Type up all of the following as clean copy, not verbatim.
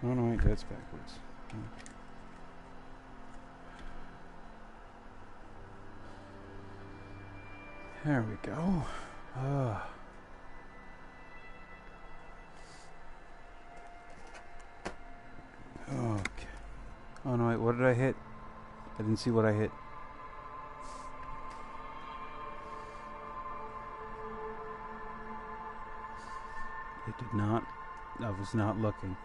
Oh no, wait, that's backwards. There we go. Okay. Oh no, wait, what did I hit? I didn't see what I hit. It did not. I was not looking.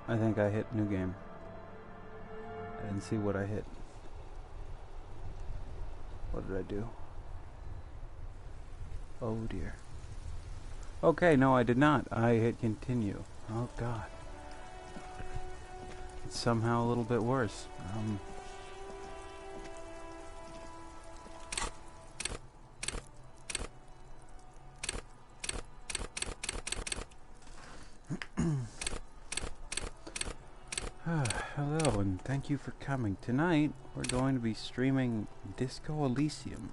I think I hit new game. I didn't see what I hit. What did I do? Oh dear. Okay, no, I did not. I hit continue. Oh god. It's somehow a little bit worse. Hello, and thank you for coming. Tonight, we're going to be streaming Disco Elysium,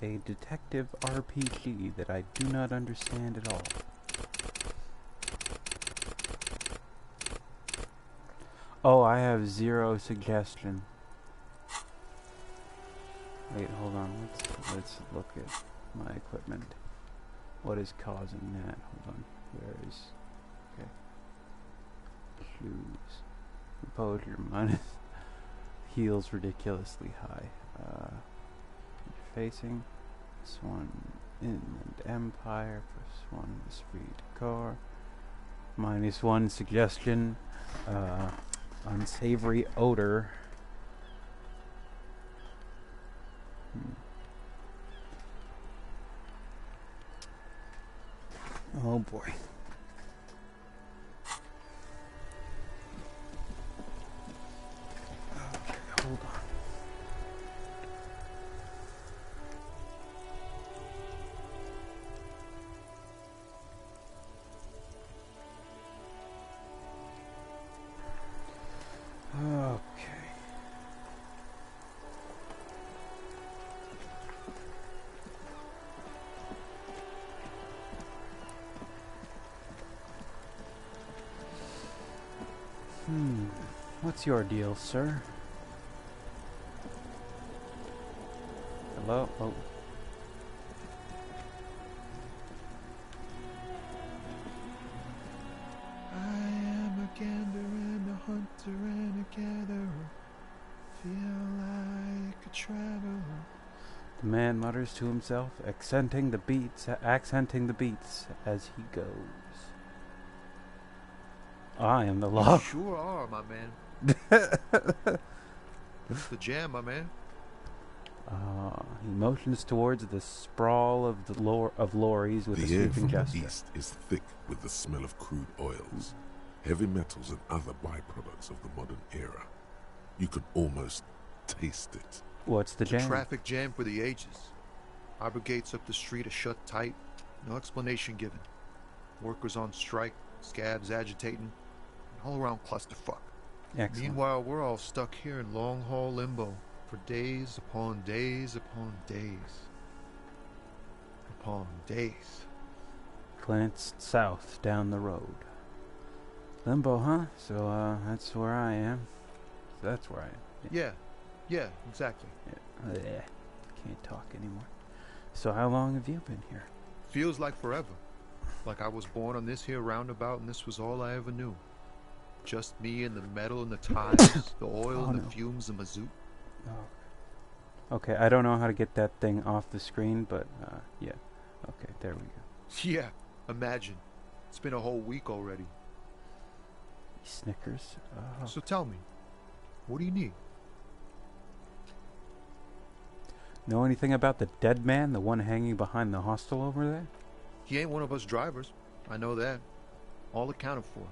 a detective RPG that I do not understand at all. Oh, I have 0 suggestion. Wait, hold on. Let's look at my equipment. What is causing that? Hold on. Where is... Okay. Shoes. Composure minus. Heels ridiculously high. Facing. This one, Inland Empire. First one, Speed Car. -1 suggestion. Unsavory odor. Oh boy. Okay, hold on. Okay. What's your deal, sir? Hello? Oh. I am a gander and a hunter and a gatherer. Feel like a traveler. The man mutters to himself, accenting the beats as he goes. I am the law. You sure are, my man. The jam, my man. He motions towards the sprawl of the lorries with a The air sweeping from gesture. the east is thick with the smell of crude oils, heavy metals and other byproducts of the modern era. You can almost taste it. What's the jam? Traffic jam for the ages. Harbor gates up the street are shut tight. No explanation given. Workers on strike, scabs agitating. An all-around clusterfuck. Excellent. Meanwhile, we're all stuck here in long-haul limbo for days upon days upon days. Upon days. Glanced south down the road. Limbo, huh? So, that's where I am. That's where I am. Yeah, exactly. Yeah. Can't talk anymore. So how long have you been here? Feels like forever. Like I was born on this here roundabout and this was all I ever knew. Just me and the metal and the tires, the oil and the fumes of mazout. Oh. Okay, I don't know how to get that thing off the screen, but, yeah. Okay, there we go. Yeah, imagine. It's been a whole week already. Snickers. Oh. So tell me, what do you need? Know anything about the dead man, the one hanging behind the hostel over there? He ain't one of us drivers. I know that. All accounted for.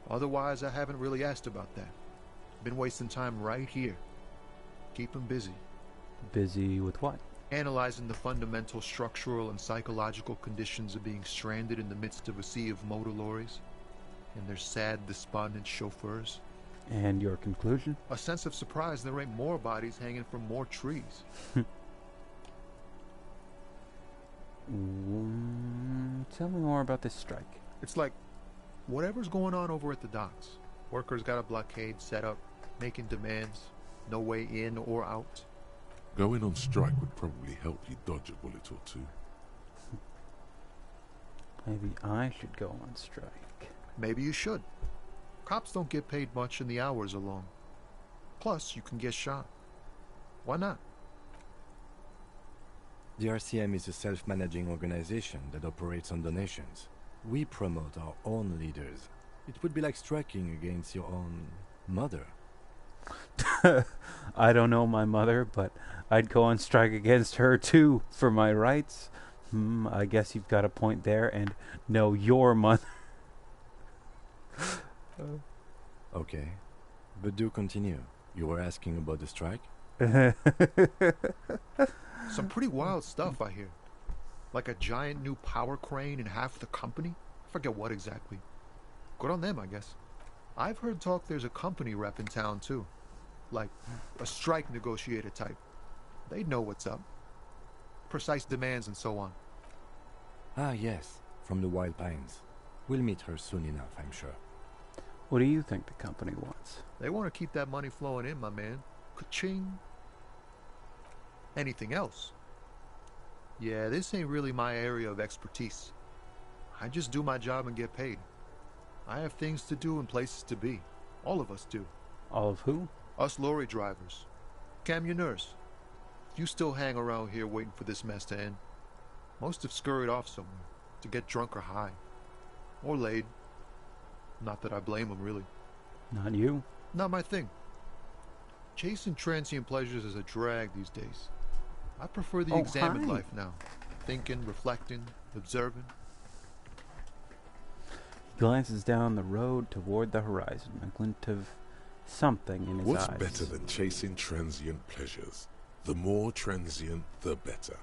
Otherwise, I haven't really asked about that. Been wasting time right here. Keep him busy. Busy with what? Analyzing the fundamental structural and psychological conditions of being stranded in the midst of a sea of motor lorries and their sad, despondent chauffeurs. And your conclusion? A sense of surprise there ain't more bodies hanging from more trees. Tell me more about this strike. It's like whatever's going on over at the docks. Workers got a blockade set up, making demands, no way in or out. Going on strike would probably help you dodge a bullet or two. Maybe I should go on strike. Maybe you should. Cops don't get paid much and the hours are long. Plus, you can get shot. Why not? The RCM is a self-managing organization that operates on donations. We promote our own leaders. It would be like striking against your own mother. I don't know my mother, but I'd go on strike against her too for my rights. I guess you've got a point there, and no, your mother. Okay, but do continue. You were asking about the strike? Some pretty wild stuff, I hear. Like a giant new power crane in half the company? I forget what exactly. Good on them, I guess. I've heard talk there's a company rep in town, too. Like a strike negotiator type. They'd know what's up. Precise demands and so on. Ah, yes, from the Wild Pines. We'll meet her soon enough, I'm sure. What do you think the company wants? They want to keep that money flowing in, my man. Ka-ching. Anything else? Yeah, this ain't really my area of expertise. I just do my job and get paid. I have things to do and places to be. All of us do. All of who? Us lorry drivers. Camionneurs. You still hang around here waiting for this mess to end. Most have scurried off somewhere to get drunk or high. Or laid. Not that I blame them, really. Not you. Not my thing. Chasing transient pleasures is a drag these days. I prefer the examined hi. life now. Thinking, reflecting, observing. He glances down the road toward the horizon, a glint of something in his What's eyes. better than chasing transient pleasures? The more transient, the better.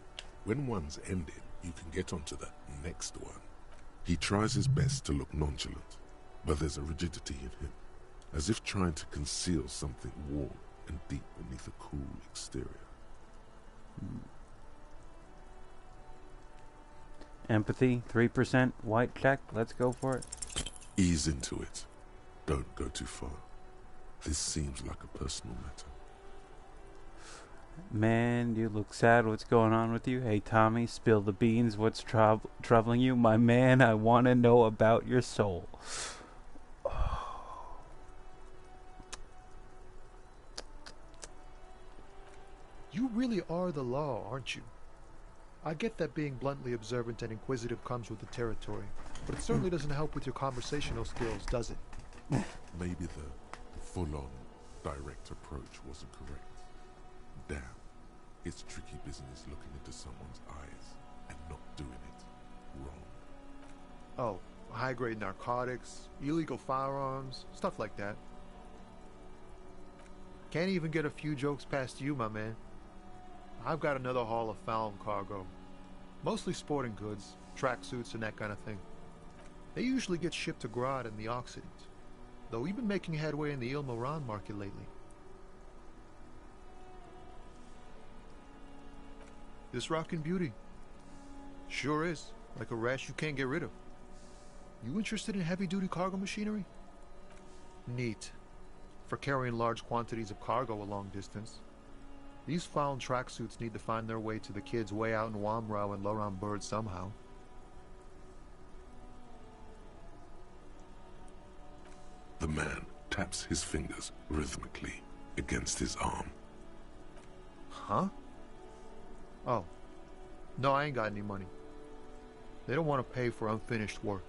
When one's ended, you can get onto the next one. He tries his best to look nonchalant, but there's a rigidity in him, as if trying to conceal something warm and deep beneath a cool exterior. Empathy, 3%, white check, let's go for it. Ease into it. Don't go too far. This seems like a personal matter. Man, you look sad. What's going on with you? Hey, Tommy, spill the beans. What's troubling you? My man, I want to know about your soul. You really are the law, aren't you? I get that being bluntly observant and inquisitive comes with the territory, but it certainly doesn't help with your conversational skills, does it? Maybe the full-on, direct approach wasn't correct. Damn, it's tricky business looking into someone's eyes and not doing it wrong. Oh, high-grade narcotics, illegal firearms, stuff like that. Can't even get a few jokes past you, my man. I've got another haul of foul cargo. Mostly sporting goods, tracksuits, and that kind of thing. They usually get shipped to Grad and the Occident, though we've been making headway in the Il Moran market lately. This rockin' beauty. Sure is, like a rash you can't get rid of. You interested in heavy-duty cargo machinery? Neat. For carrying large quantities of cargo a long distance. These found tracksuits need to find their way to the kids way out in Wamrau and Laurent Bird somehow. The man taps his fingers rhythmically against his arm. Huh? Oh. No, I ain't got any money. They don't want to pay for unfinished work.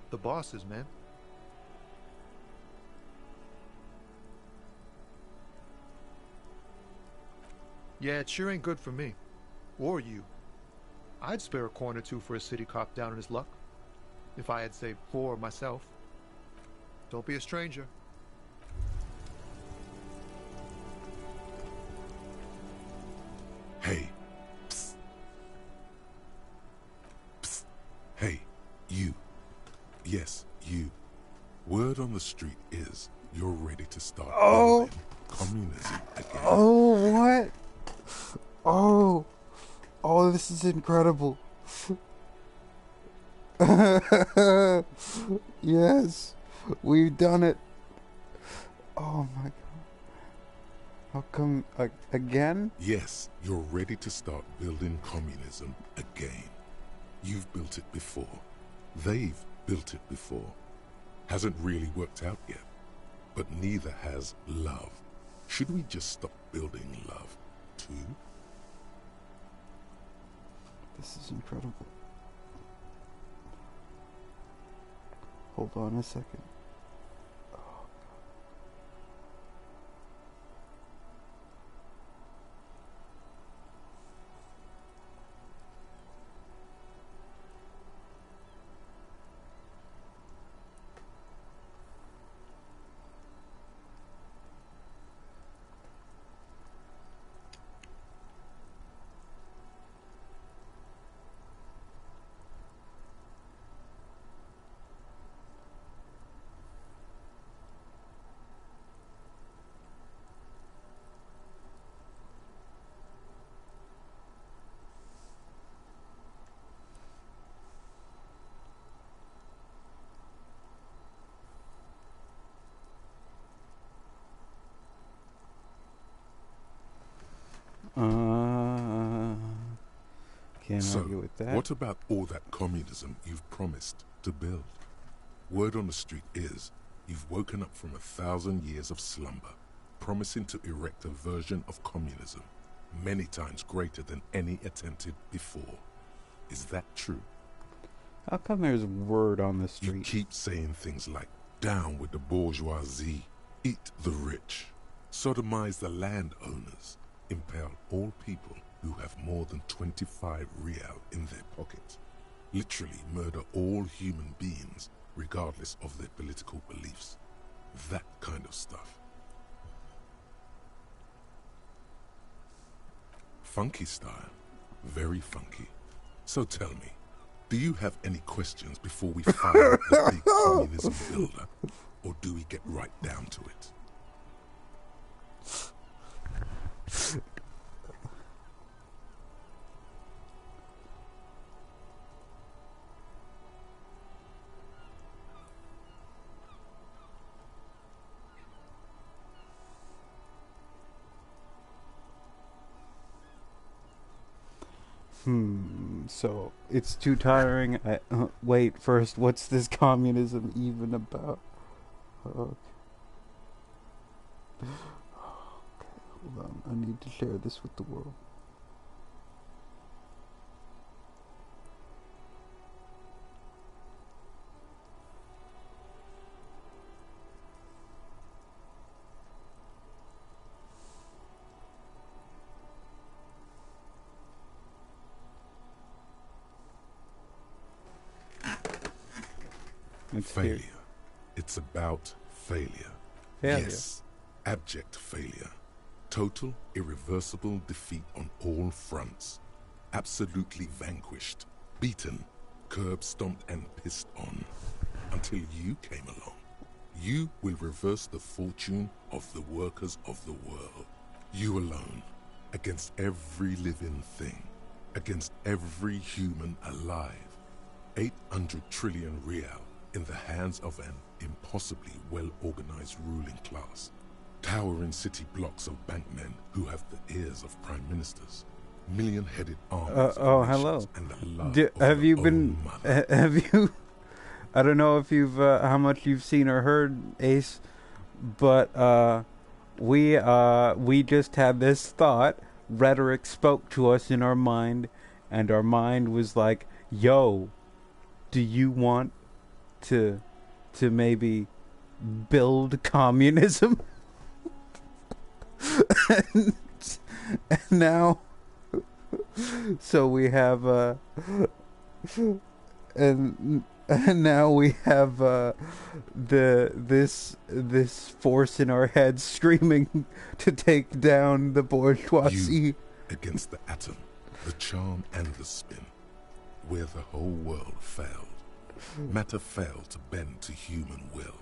The bosses, man. Yeah, it sure ain't good for me. Or you. I'd spare a coin or two for a city cop down in his luck. If I had saved 4 myself. Don't be a stranger. Hey. Psst. Psst. Hey, you. Yes, you. Word on the street is you're ready to start building communism again. Oh, what? Oh, this is incredible. Yes, we've done it. Oh my god. How come again? Yes, you're ready to start building communism again. You've built it before. They've built it before. Hasn't really worked out yet. But neither has love. Should we just stop building love, too? This is incredible. Hold on a second. Can't argue with that. What about all that communism you've promised to build? Word on the street is you've woken up from 1,000 years of slumber, promising to erect a version of communism many times greater than any attempted before. Is that true? How come there's word on the street? You keep saying things like, down with the bourgeoisie, eat the rich, sodomize the landowners, impale all people who have more than 25 real in their pockets, literally murder all human beings regardless of their political beliefs. That kind of stuff. Funky style. Very funky. So tell me, do you have any questions before we fire the big communism builder? Or do we get right down to it? So it's too tiring. Wait, first, what's this communism even about? Okay. Hold on, I need to share this with the world. It's failure. here. It's about failure. Failure. Yes, abject failure. Total, irreversible defeat on all fronts. Absolutely vanquished, beaten, curb-stomped and pissed on. Until you came along. You will reverse the fortune of the workers of the world. You alone, against every living thing, against every human alive. 800 trillion real in the hands of an impossibly well-organized ruling class. Towering city blocks of bankmen who have the ears of prime ministers. Million-headed armies of hello. and the love Have of you your been... own mother. Have you... I don't know if you've... how much you've seen or heard, Ace, but we just had this thought. Rhetoric spoke to us in our mind, and our mind was like, yo, do you want to maybe build communism? and now, so we have and now we have this force in our heads screaming to take down the bourgeoisie. You against the atom, the charm and the spin, where the whole world failed. Matter failed to bend to human will.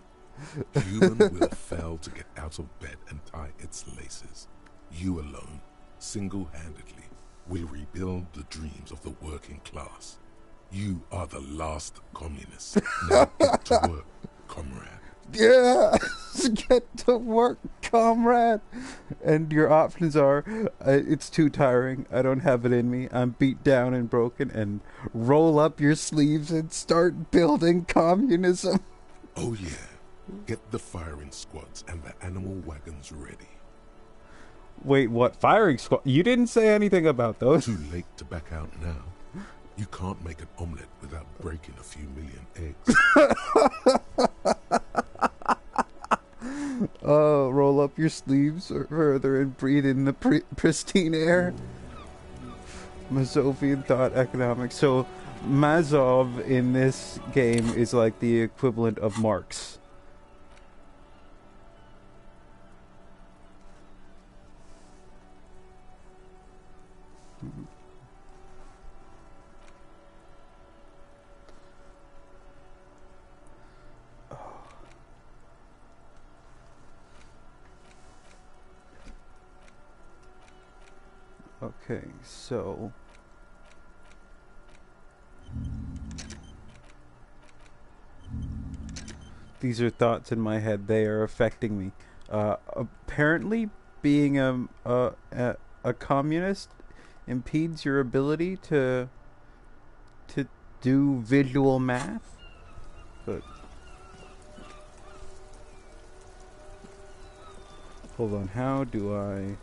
Human will failed to get out of bed and tie its laces. You alone, single-handedly, will rebuild the dreams of the working class. You are the last communist. Now get to work, comrade. Yeah, get to work, comrade. And your options are, it's too tiring, I don't have it in me, I'm beat down and broken, and roll up your sleeves and start building communism. Oh yeah, get the firing squads and the animal wagons ready. Wait, what? Firing squad? You didn't say anything about those. Too late to back out now. You can't make an omelette without breaking a few million eggs. Roll up your sleeves further and breathe in the pristine air. Mazovian thought economics. So, Mazov in this game is like the equivalent of Marx. Okay, so these are thoughts in my head. They are affecting me. Apparently, being a communist impedes your ability to do visual math. But hold on, how do I?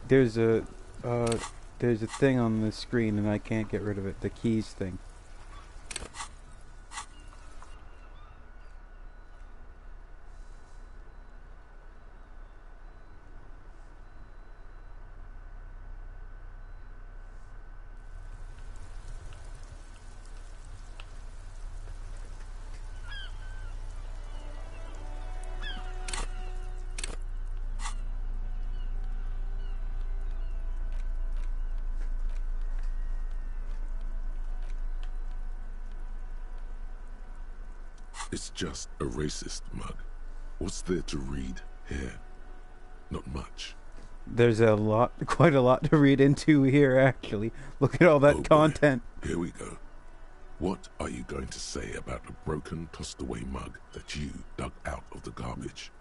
There's a thing on the screen and I can't get rid of it. The keys thing. It's just a racist mug. What's there to read here? Not much. There's quite a lot to read into here, actually. Look at all that content. Boy. Here we go. What are you going to say about a broken, tossed-away mug that you dug out of the garbage?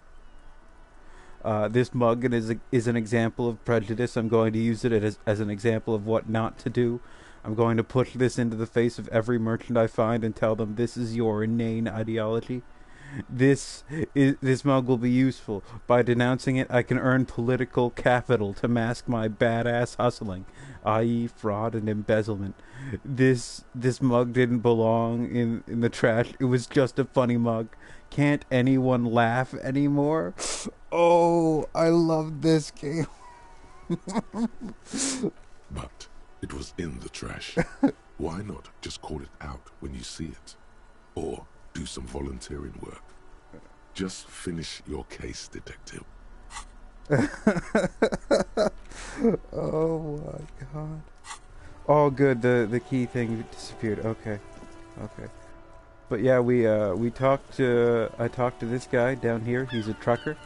This mug is an example of prejudice. I'm going to use it as an example of what not to do. I'm going to push this into the face of every merchant I find and tell them this is your inane ideology. This mug will be useful. By denouncing it, I can earn political capital to mask my badass hustling, i.e. fraud and embezzlement. This mug didn't belong in the trash. It was just a funny mug. Can't anyone laugh anymore? Oh, I love this game. But it was in the trash. Why not just call it out when you see it? Or do some volunteering work. Just finish your case, detective. Oh my god. Oh good, the key thing disappeared. Okay. But yeah, I talked to this guy down here. He's a trucker,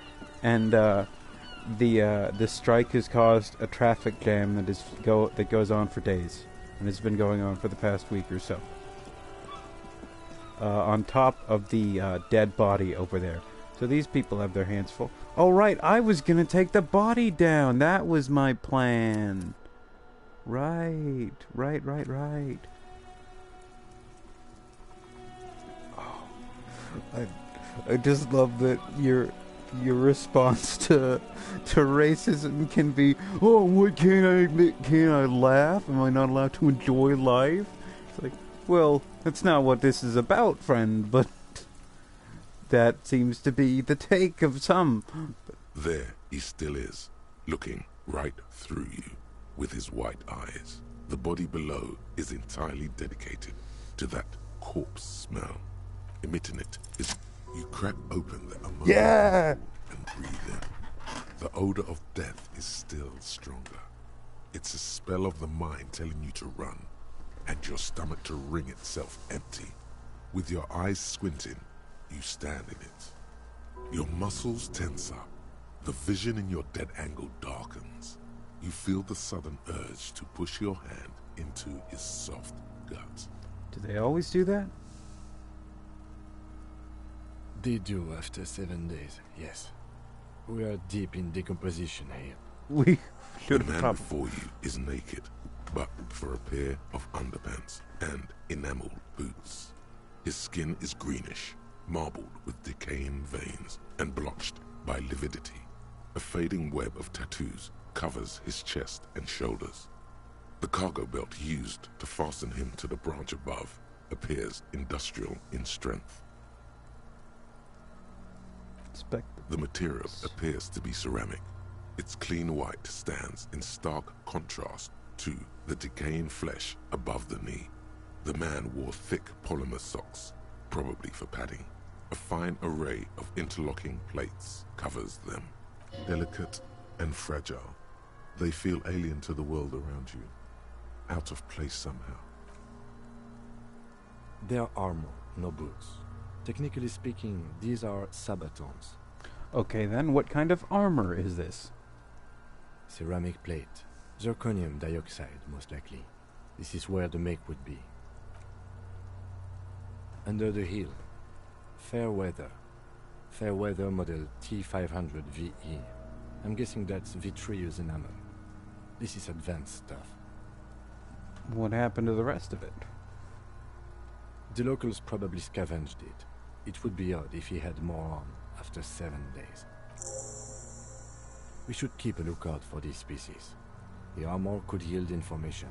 and the strike has caused a traffic jam that goes on for days, and it's been going on for the past week or so. On top of the dead body over there. So these people have their hands full. Oh right, I was gonna take the body down. That was my plan. Right. Oh, I just love that your response to racism can be, oh, what can't I laugh? Am I not allowed to enjoy life? It's like, well, that's not what this is about, friend, but that seems to be the take of some. There he still is, looking right through you with his white eyes. The body below is entirely dedicated to that corpse smell. Emitting it is, you crack open the ammonia and breathe in. The odor of death is still stronger. It's a spell of the mind telling you to run, and your stomach to wring itself empty. With your eyes squinting, you stand in it. Your muscles tense up. The vision in your dead angle darkens. You feel the sudden urge to push your hand into his soft gut. Do they always do that? They do after 7 days, yes. We are deep in decomposition here. We The should man probably. before you is naked, but for a pair of underpants and enameled boots. His skin is greenish, marbled with decaying veins and blotched by lividity. A fading web of tattoos covers his chest and shoulders. The cargo belt used to fasten him to the branch above appears industrial in strength. The material appears to be ceramic. Its clean white stands in stark contrast to the decaying flesh above the knee. The man wore thick polymer socks, probably for padding. A fine array of interlocking plates covers them. Delicate and fragile, they feel alien to the world around you, out of place somehow. They're armor, no boots. Technically speaking, these are sabatons. Okay, then, what kind of armor is this? Ceramic plate. Zirconium dioxide, most likely. This is where the make would be. Under the heel. Fair weather. Fair weather model T500 VE. I'm guessing that's vitreous enamel. This is advanced stuff. What happened to the rest of it? The locals probably scavenged it. It would be odd if he had more on after 7 days. We should keep a lookout for these species. The armor could yield information.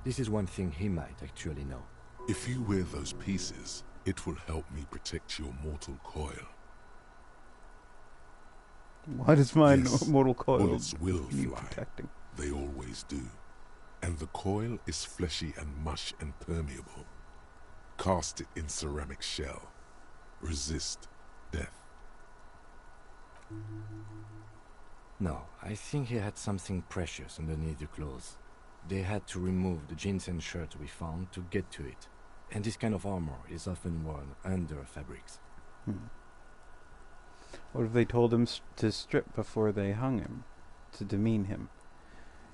This is one thing he might actually know. If you wear those pieces, it will help me protect your mortal coil. Why does my Yes, mortal coil bullets will need fly. protecting? They always do. And the coil is fleshy and mush and permeable. Cast it in ceramic shell. Resist death. No, I think he had something precious underneath the clothes. They had to remove the jeans and shirt we found to get to it. And this kind of armor is often worn under fabrics. What if they told him to strip before they hung him? To demean him?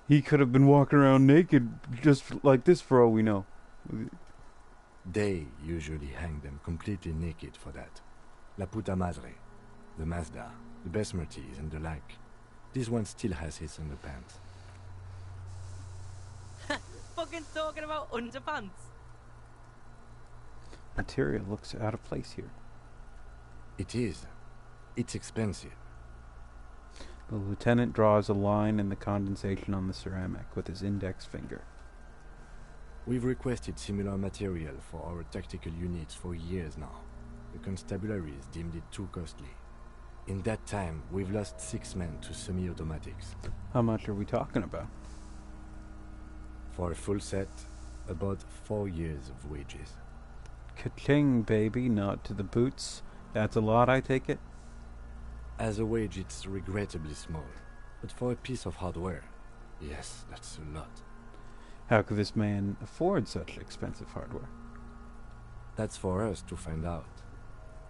He could have been walking around naked just like this for all we know. They usually hang them completely naked for that. La puta madre, the Mazda, the Besmerties and the like. This one still has his underpants. Fucking talking about underpants. Material looks out of place here. It is. It's expensive. The lieutenant draws a line in the condensation on the ceramic with his index finger. We've requested similar material for our tactical units for years now. The constabularies deemed it too costly. In that time, we've lost 6 men to semi-automatics. How much are we talking about? For a full set, about 4 years of wages. Ka-ching, baby, not to the boots. That's a lot, I take it? As a wage, it's regrettably small. But for a piece of hardware, yes, that's a lot. How could this man afford such expensive hardware? That's for us to find out.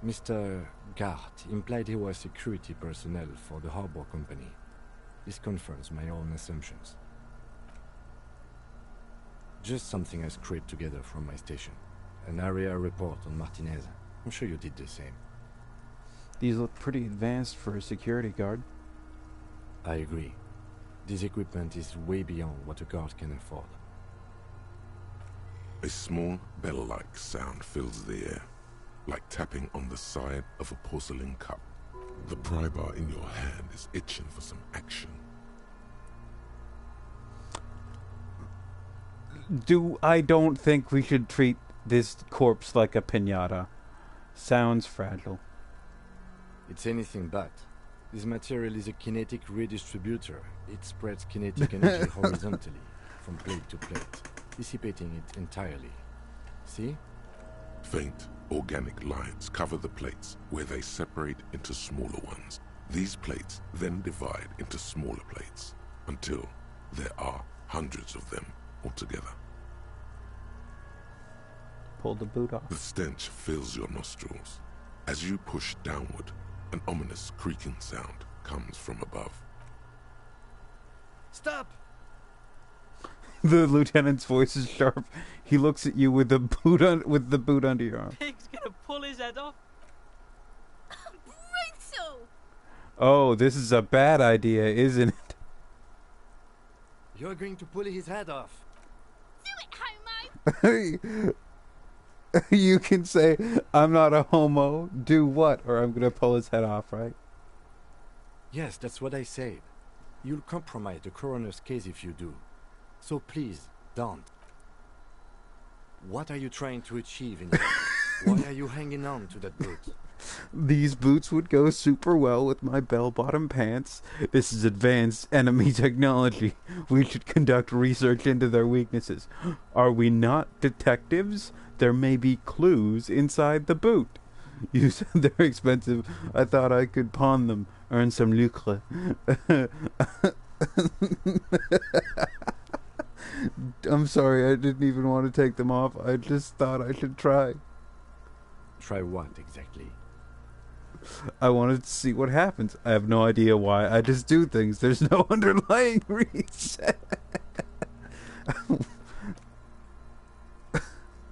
Mr. Gart implied he was security personnel for the harbor company. This confirms my own assumptions. Just something I scraped together from my station. An area report on Martinez. I'm sure you did the same. These look pretty advanced for a security guard. I agree. This equipment is way beyond what a guard can afford. A small bell-like sound fills the air, like tapping on the side of a porcelain cup. The pry bar in your hand is itching for some action. I don't think we should treat this corpse like a piñata. Sounds fragile. It's anything but. This material is a kinetic redistributor. It spreads kinetic energy horizontally, from plate to plate, dissipating it entirely. See? Faint, organic lines cover the plates where they separate into smaller ones. These plates then divide into smaller plates until there are hundreds of them altogether. Pull the boot off. The stench fills your nostrils. As you push downward, an ominous creaking sound comes from above. Stop! The lieutenant's voice is sharp. He looks at you with the boot under your arm. Pig's gonna pull his head off. Brutal! Oh, this is a bad idea, isn't it? You're going to pull his head off. Do it, homo! You can say, I'm not a homo, do what? Or I'm gonna pull his head off, right? Yes, that's what I said. You'll compromise the coroner's case if you do. So please, don't. What are you trying to achieve in here? Why are you hanging on to that boot? These boots would go super well with my bell-bottom pants. This is advanced enemy technology. We should conduct research into their weaknesses. Are we not detectives? There may be clues inside the boot. You said they're expensive. I thought I could pawn them, earn some lucre. I'm sorry, I didn't even want to take them off. I just thought I should try. Try what exactly? I wanted to see what happens. I have no idea why. I just do things. There's no underlying reason.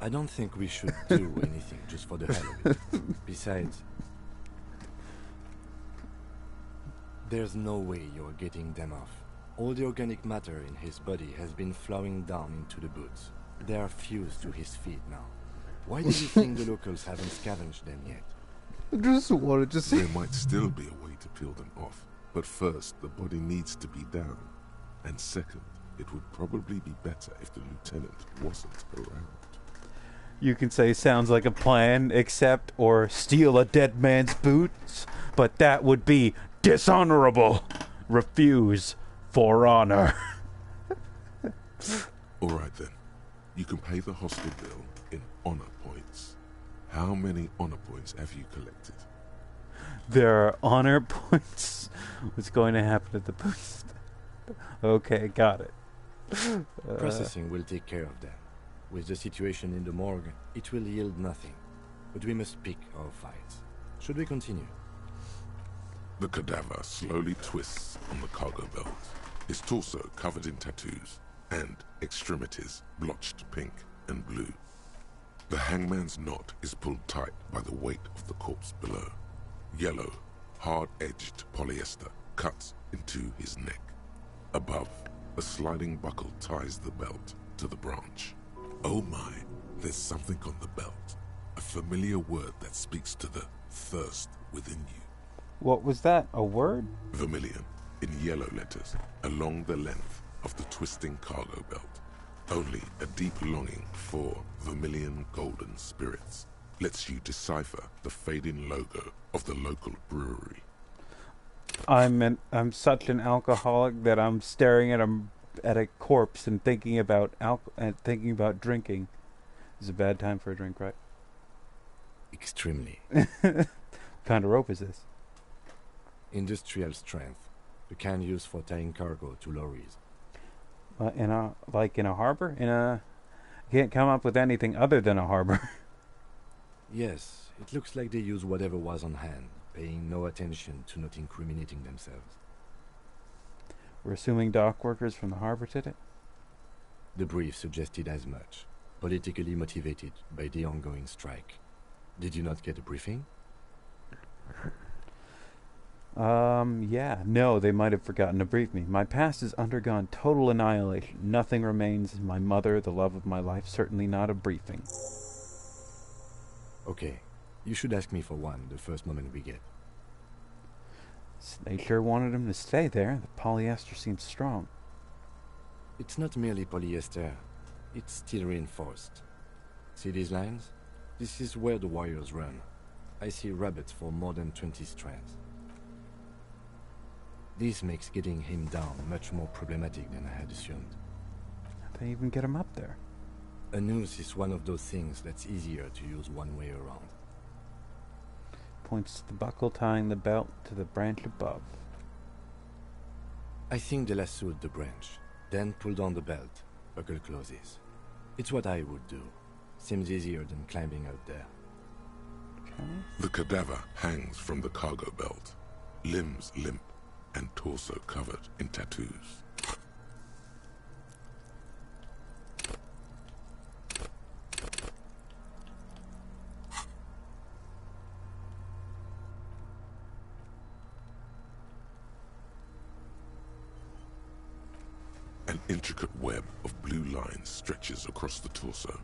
I don't think we should do anything just for the hell of it. Besides, there's no way you're getting them off. All the organic matter in his body has been flowing down into the boots. They are fused to his feet now. Why do you think the locals haven't scavenged them yet? I just wanted to see. There might still be a way to peel them off, but first the body needs to be down. And second, it would probably be better if the lieutenant wasn't around. You can say sounds like a plan, accept or steal a dead man's boots, but that would be dishonorable. Refuse for honor. Alright then, you can pay the hostel bill in honor points. How many honor points have you collected? There are honor points. What's going to happen at the post? Okay, got it. Processing will take care of that. With the situation in the morgue, it will yield nothing. But we must pick our fights. Should we continue? The cadaver slowly twists on the cargo belt, his torso covered in tattoos, and extremities blotched pink and blue. The hangman's knot is pulled tight by the weight of the corpse below. Yellow, hard-edged polyester cuts into his neck. Above, a sliding buckle ties the belt to the branch. Oh my, there's something on the belt. A familiar word that speaks to the thirst within you. What was that? A word? Vermilion, in yellow letters, along the length of the twisting cargo belt. Only a deep longing for vermilion golden spirits lets you decipher the fading logo of the local brewery. I'm such an alcoholic that I'm staring at a corpse and thinking about drinking. It's a bad time for a drink, right? Extremely. What kind of rope is this? Industrial strength. The kind used for tying cargo to lorries. In a harbor? I can't come up with anything other than a harbor. Yes, it looks like they use whatever was on hand, paying no attention to not incriminating themselves. We're assuming dock workers from the harbor did it? The brief suggested as much, politically motivated by the ongoing strike. Did you not get a briefing? Yeah. No, they might have forgotten to brief me. My past has undergone total annihilation. Nothing remains. My mother, the love of my life, certainly not a briefing. Okay, you should ask me for one the first moment we get. They sure wanted him to stay there. The polyester seems strong. It's not merely polyester, it's steel reinforced. See these lines? This is where the wires run. I see rabbits for more than 20 strands. This makes getting him down much more problematic than I had assumed. How'd they even get him up there? A noose is one of those things that's easier to use one way around. Points to the buckle tying the belt to the branch above. I think they lassoed the branch, then pulled on the belt. Buckle closes. It's what I would do. Seems easier than climbing out there. Okay. The cadaver hangs from the cargo belt, limbs limp and torso covered in tattoos. intricate web of blue lines stretches across the torso,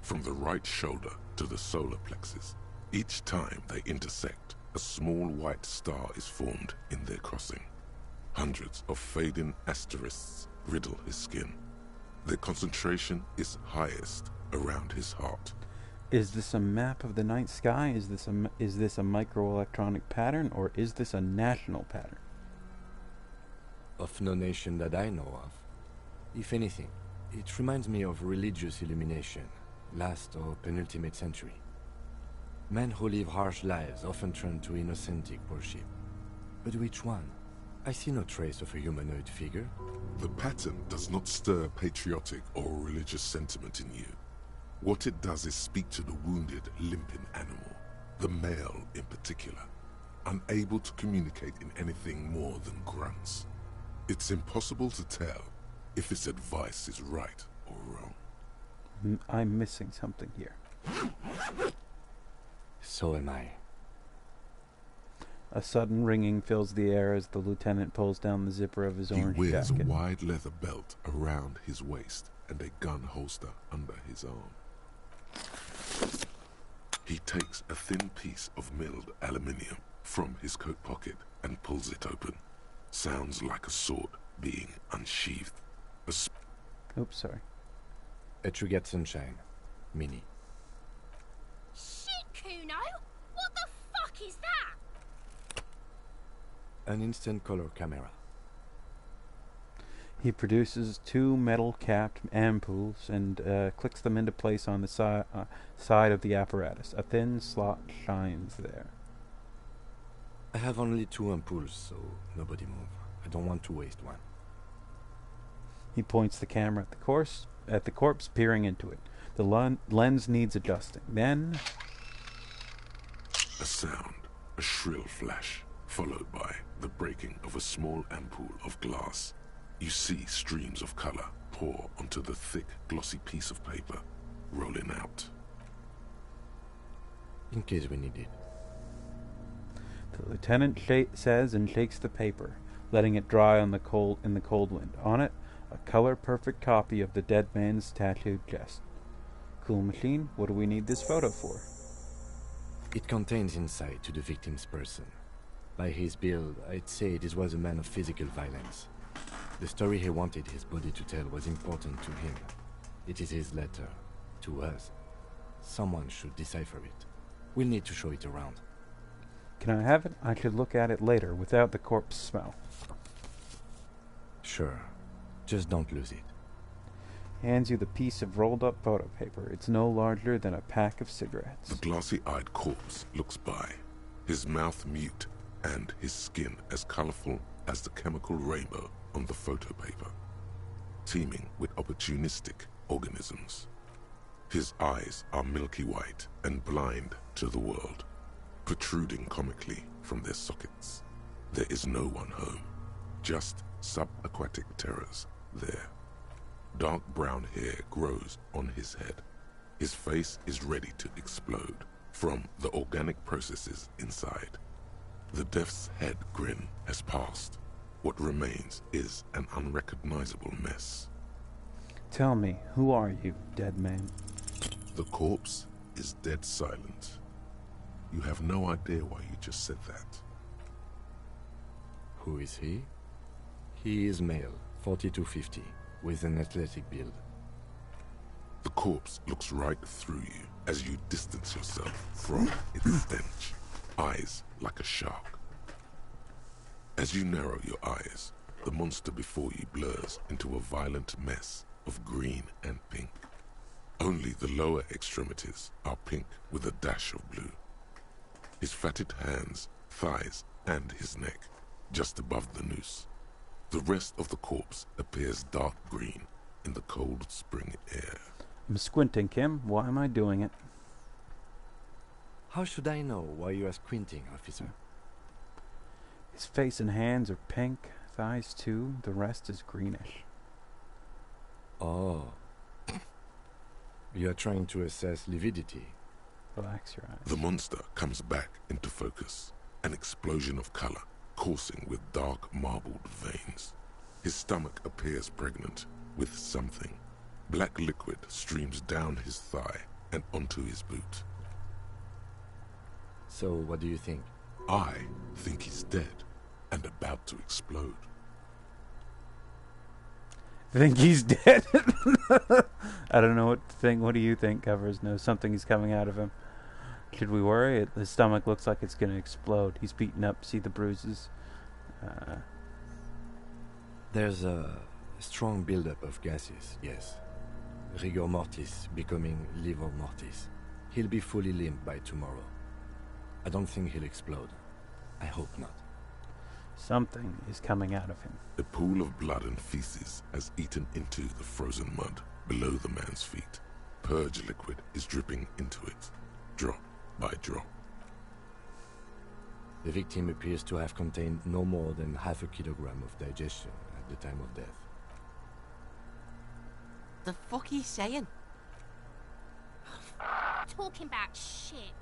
from the right shoulder to the solar plexus. Each time they intersect, a small white star is formed in their crossing. Hundreds of fading asterisks riddle his skin. Their concentration is highest around his heart. Is this a map of the night sky? Is this a microelectronic pattern, or is this a national pattern? Of no nation that I know of. If anything, it reminds me of religious illumination, last or penultimate century. Men who live harsh lives often turn to innocentic worship. But which one? I see no trace of a humanoid figure. The pattern does not stir patriotic or religious sentiment in you. What it does is speak to the wounded, limping animal, the male in particular, unable to communicate in anything more than grunts. It's impossible to tell if its advice is right or wrong. I'm missing something here. So am I. A sudden ringing fills the air as the lieutenant pulls down the zipper of his orange He wears jacket. a wide leather belt around his waist and a gun holster under his arm. He takes a thin piece of milled aluminium from his coat pocket and pulls it open. Sounds like a sword being unsheathed. Oops, sorry. Etrugat Sunshine. Mini. Shit, Kuno! What the fuck is that? An instant color camera. He produces two metal-capped ampoules and clicks them into place on the side of the apparatus. A thin slot shines there. I have only 2 ampoules, so nobody move. I don't want to waste one. He points the camera at the corpse, peering into it. The lens needs adjusting. Then A sound, a shrill flash, followed by the breaking of a small ampoule of glass. You see streams of color pour onto the thick, glossy piece of paper, rolling out. In case we need it. the lieutenant says and shakes the paper, letting it dry in the cold wind. On it, a color-perfect copy of the dead man's tattooed chest. Cool machine, what do we need this photo for? It contains insight to the victim's person. By his build, I'd say this was a man of physical violence. The story he wanted his body to tell was important to him. It is his letter. To us. Someone should decipher it. We'll need to show it around. Can I have it? I should look at it later, without the corpse smell. Sure. Just don't lose it. Hands you the piece of rolled-up photo paper. It's no larger than a pack of cigarettes. The glossy-eyed corpse looks by, his mouth mute and his skin as colorful as the chemical rainbow on the photo paper, teeming with opportunistic organisms. His eyes are milky white and blind to the world, protruding comically from their sockets. There is no one home, just subaquatic terrors there. Dark brown hair grows on his head. His face is ready to explode from the organic processes inside. The death's head grin has passed. What remains is an unrecognizable mess. Tell me, who are you, dead man? The corpse is dead silent. You have no idea why you just said that. Who is he? He is male, 4250, with an athletic build. The corpse looks right through you as you distance yourself from its stench, eyes like a shark. As you narrow your eyes, the monster before you blurs into a violent mess of green and pink. Only the lower extremities are pink with a dash of blue. His fatted hands, thighs, and his neck, just above the noose. The rest of the corpse appears dark green in the cold spring air. I'm squinting, Kim. Why am I doing it? How should I know why you are squinting, officer? His face and hands are pink, thighs too. The rest is greenish. Oh. You are trying to assess lividity. Relax your eyes. The monster comes back into focus, an explosion of color, coursing with dark marbled veins. His stomach appears pregnant, with something. Black liquid streams down his thigh and onto his boot. So, what do you think? I think he's dead and about to explode. Think he's dead? I don't know what to think. What do you think, Covers? No, something's coming out of him. Should we worry? His stomach looks like it's going to explode. He's beaten up. See the bruises? There's a strong buildup of gases, yes. Rigor mortis becoming livor mortis. He'll be fully limp by tomorrow. I don't think he'll explode. I hope not. Something is coming out of him. A pool of blood and feces has eaten into the frozen mud below the man's feet. Purge liquid is dripping into it, drop by drop. The victim appears to have contained no more than half a kilogram of digestion at the time of death. The fuck he's saying? Talking about shit.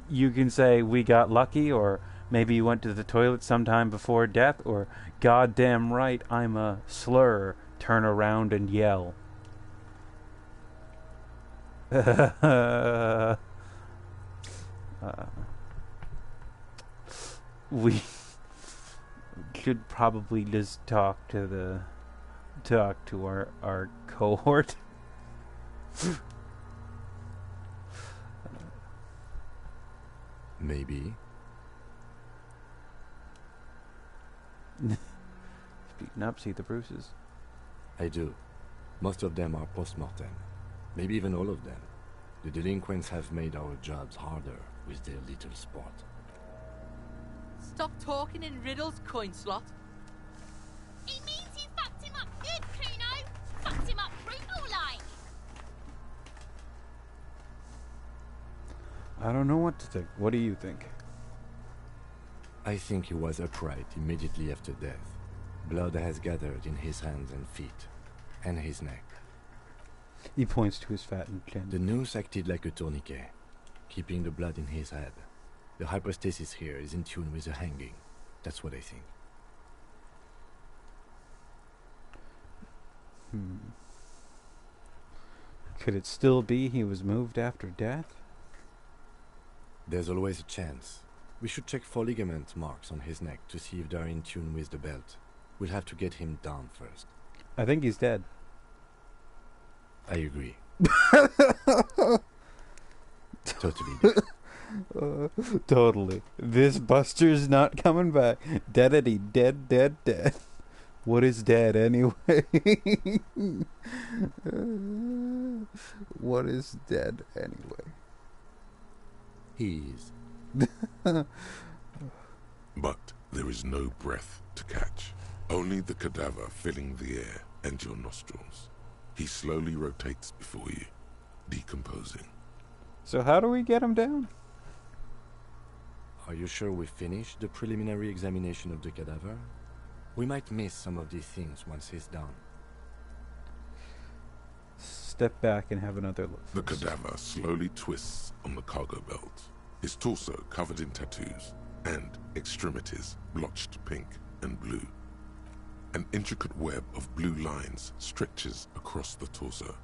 You can say we got lucky, or maybe you went to the toilet sometime before death, or goddamn right, I'm a slur. Turn around and yell. We should probably just talk to our cohort. Maybe. Beaten up, see the bruises. I do. Most of them are post-mortem. Maybe even all of them. The delinquents have made our jobs harder with their little sport. Stop talking in riddles, coin slot. It means you fucked him up good, Kuno. Fucked him up brutal like. I don't know what to think. What do you think? I think he was upright immediately after death. Blood has gathered in his hands and feet, and his neck. He points to his fattened chin. The noose acted like a tourniquet, keeping the blood in his head. The hypostasis here is in tune with the hanging. That's what I think. Could it still be he was moved after death? There's always a chance. We should check for ligament marks on his neck to see if they're in tune with the belt. We'll have to get him down first. I think he's dead. I agree. Totally. Totally. This Buster's not coming back. Deadity, dead, dead, dead. What is dead anyway? What is dead anyway? He's. But there is no breath to catch. Only the cadaver filling the air and your nostrils. He slowly rotates before you, decomposing. So how do we get him down? Are you sure we finished the preliminary examination of the cadaver? We might miss some of these things once he's down. Step back and have another look. The cadaver slowly twists on the cargo belt, his torso covered in tattoos, and extremities blotched pink and blue. An intricate web of blue lines stretches across the torso.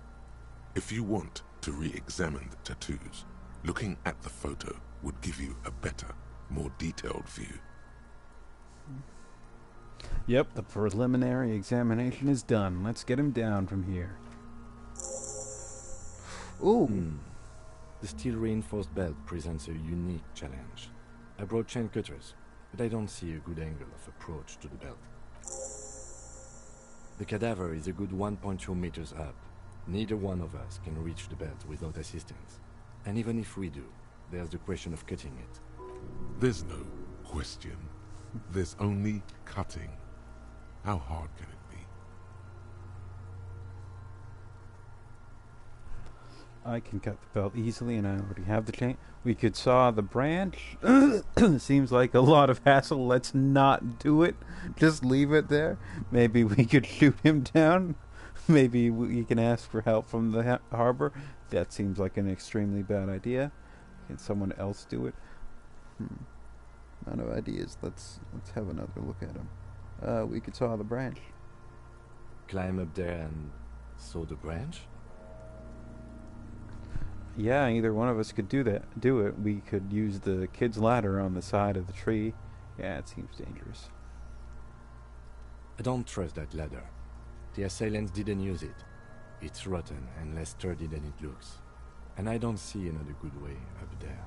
If you want to re-examine the tattoos, looking at the photo would give you a better, more detailed view. Yep, the preliminary examination is done. Let's get him down from here. Ooh. The steel-reinforced belt presents a unique challenge. I brought chain cutters, but I don't see a good angle of approach to the belt. The cadaver is a good 1.2 meters up. Neither one of us can reach the belt without assistance. And even if we do, there's the question of cutting it. There's no question. There's only cutting. How hard can it be? I can cut the belt easily, and I already have the chain. We could saw the branch. Seems like a lot of hassle. Let's not do it. Just leave it there. Maybe we could shoot him down. Maybe we can ask for help from the harbor. That seems like an extremely bad idea. Can someone else do it? None of ideas. Let's have another look at him. We could saw the branch. climb up there and saw the branch? Yeah, either one of us could do that. Do it. We could use the kid's ladder on the side of the tree. Yeah, it seems dangerous. I don't trust that ladder. The assailants didn't use it. It's rotten and less sturdy than it looks. And I don't see another good way up there.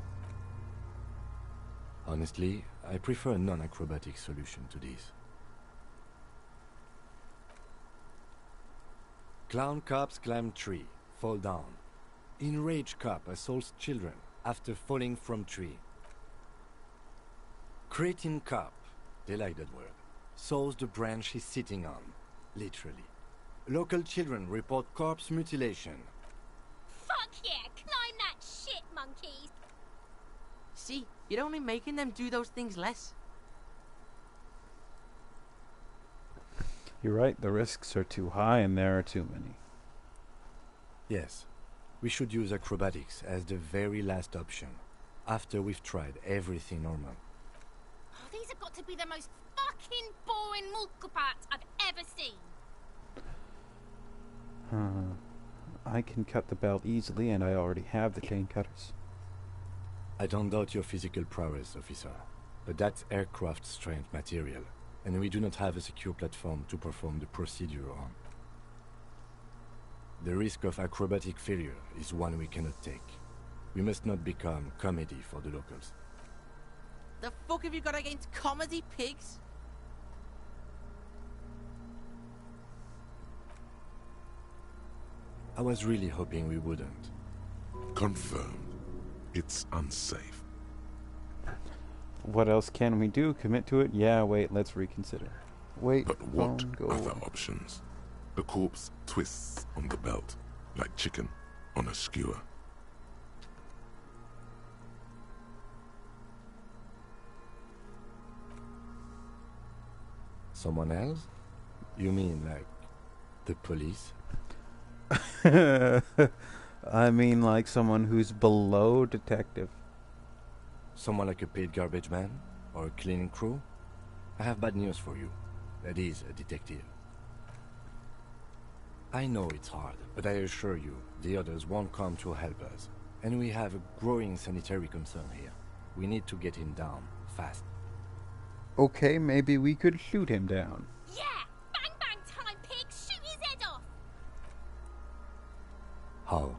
Honestly, I prefer a non-acrobatic solution to this. Clown cops climb tree, fall down. Enraged cop assaults children after falling from tree. Cretin cop, they like that word, saws the branch he's sitting on, literally. Local children report corpse mutilation. Fuck yeah, climb that shit, monkeys. See, you're only making them do those things less. You're right, the risks are too high and there are too many. Yes, we should use acrobatics as the very last option, after we've tried everything normal. Oh, these have got to be the most fucking boring multiple parts I've ever seen. I can cut the belt easily and I already have the chain cutters. I don't doubt your physical prowess, officer, but that's aircraft strength material, and we do not have a secure platform to perform the procedure on. The risk of acrobatic failure is one we cannot take. We must not become comedy for the locals. The fuck have you got against comedy pigs? I was really hoping we wouldn't. Confirmed. It's unsafe. What else can we do? Commit to it? Yeah, wait, let's reconsider. Wait, But what phone, go other on. options? The corpse twists on the belt, like chicken on a skewer. Someone else? You mean like the police? I mean like someone who's below detective. Someone like a paid garbage man? Or a cleaning crew? I have bad news for you. That is a detective. I know it's hard, but I assure you, the others won't come to help us. And we have a growing sanitary concern here. We need to get him down, fast. Okay, maybe we could shoot him down. Yeah! Bang bang time, pig! Shoot his head off! How?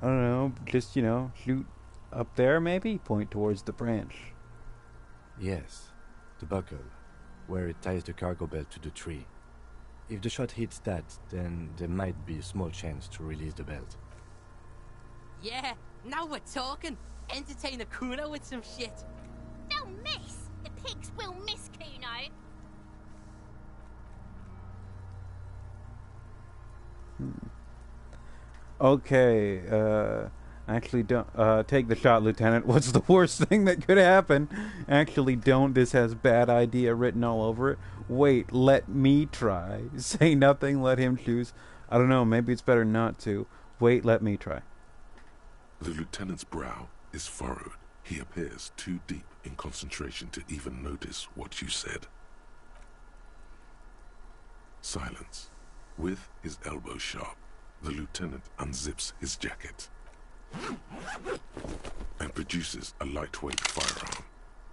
I don't know, just, shoot up there maybe? Point towards the branch. Yes, the buckle, where it ties the cargo belt to the tree. If the shot hits that, then there might be a small chance to release the belt. Yeah, now we're talking. Entertain a Kuno with some shit. They'll miss! The pigs will miss Kuno! Okay, actually don't, take the shot, Lieutenant. What's the worst thing that could happen? Actually don't, this has bad idea written all over it. Wait, let me try. Say nothing, let him choose. I don't know, maybe it's better not to. Wait, let me try. The lieutenant's brow is furrowed. He appears too deep in concentration to even notice what you said. Silence. With his elbow sharp, the lieutenant unzips his jacket and produces a lightweight firearm.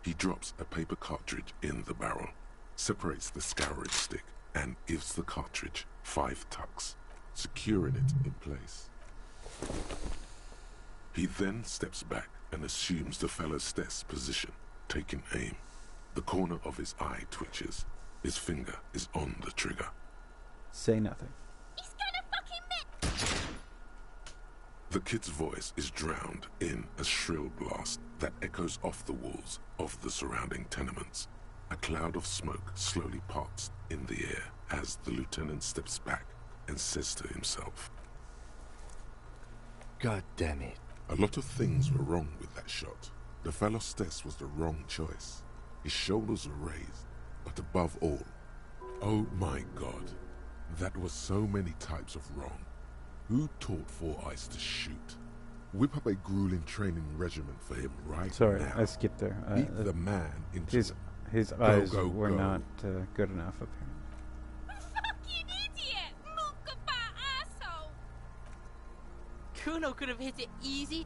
He drops a paper cartridge in the barrel, separates the scouring stick, and gives the cartridge 5 tucks, securing it in place. He then steps back and assumes the fellow's position, taking aim. The corner of his eye twitches. His finger is on the trigger. Say nothing. He's gonna fucking miss! The kid's voice is drowned in a shrill blast that echoes off the walls of the surrounding tenements. A cloud of smoke slowly parts in the air as the lieutenant steps back and says to himself, God damn it. a lot of things were wrong with that shot. The fellow's was the wrong choice. His shoulders were raised, but above all, oh my God, that was so many types of wrong. Who taught Four Eyes to shoot? Whip up a grueling training regimen for him right Sorry, now. I skipped there. Beat the man into His His eyes go, were go. not good enough, apparently. Fucking idiot! Mookabat asshole! Kuno could have hit it easy,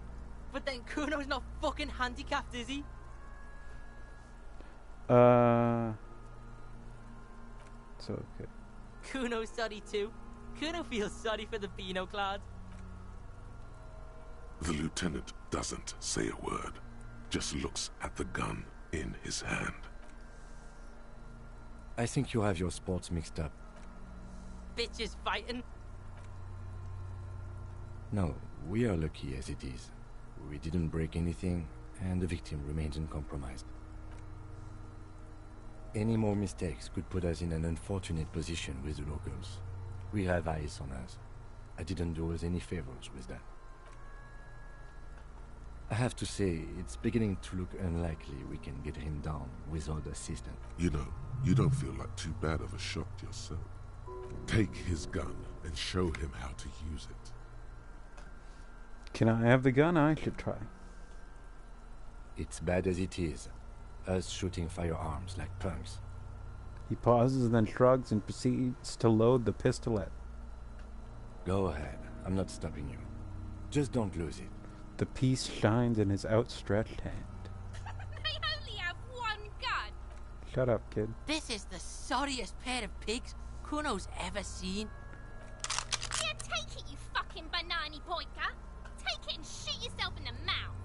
but then Kuno's not fucking handicapped, is he? It's okay. Kuno's sorry too. Kuno feels sorry for the Beano Cloud. The lieutenant doesn't say a word, just looks at the gun in his hand. I think you have your sports mixed up. Bitches fighting. No, we are lucky as it is. We didn't break anything, and the victim remains uncompromised. Any more mistakes could put us in an unfortunate position with the locals. We have eyes on us. I didn't do us any favors with that. I have to say, it's beginning to look unlikely we can get him down without assistance. You know, you don't feel like too bad of a shot yourself. Take his gun and show him how to use it. Can I have the gun? I should try. It's bad as it is. Us shooting firearms like punks. He pauses, then shrugs and proceeds to load the pistolet. Go ahead. I'm not stopping you. Just don't lose it. The piece shines in his outstretched hand. They only have one gun! Shut up, kid. This is the sorriest pair of pigs Kuno's ever seen. Yeah, take it, you fucking banana pointer! Take it and shoot yourself in the mouth!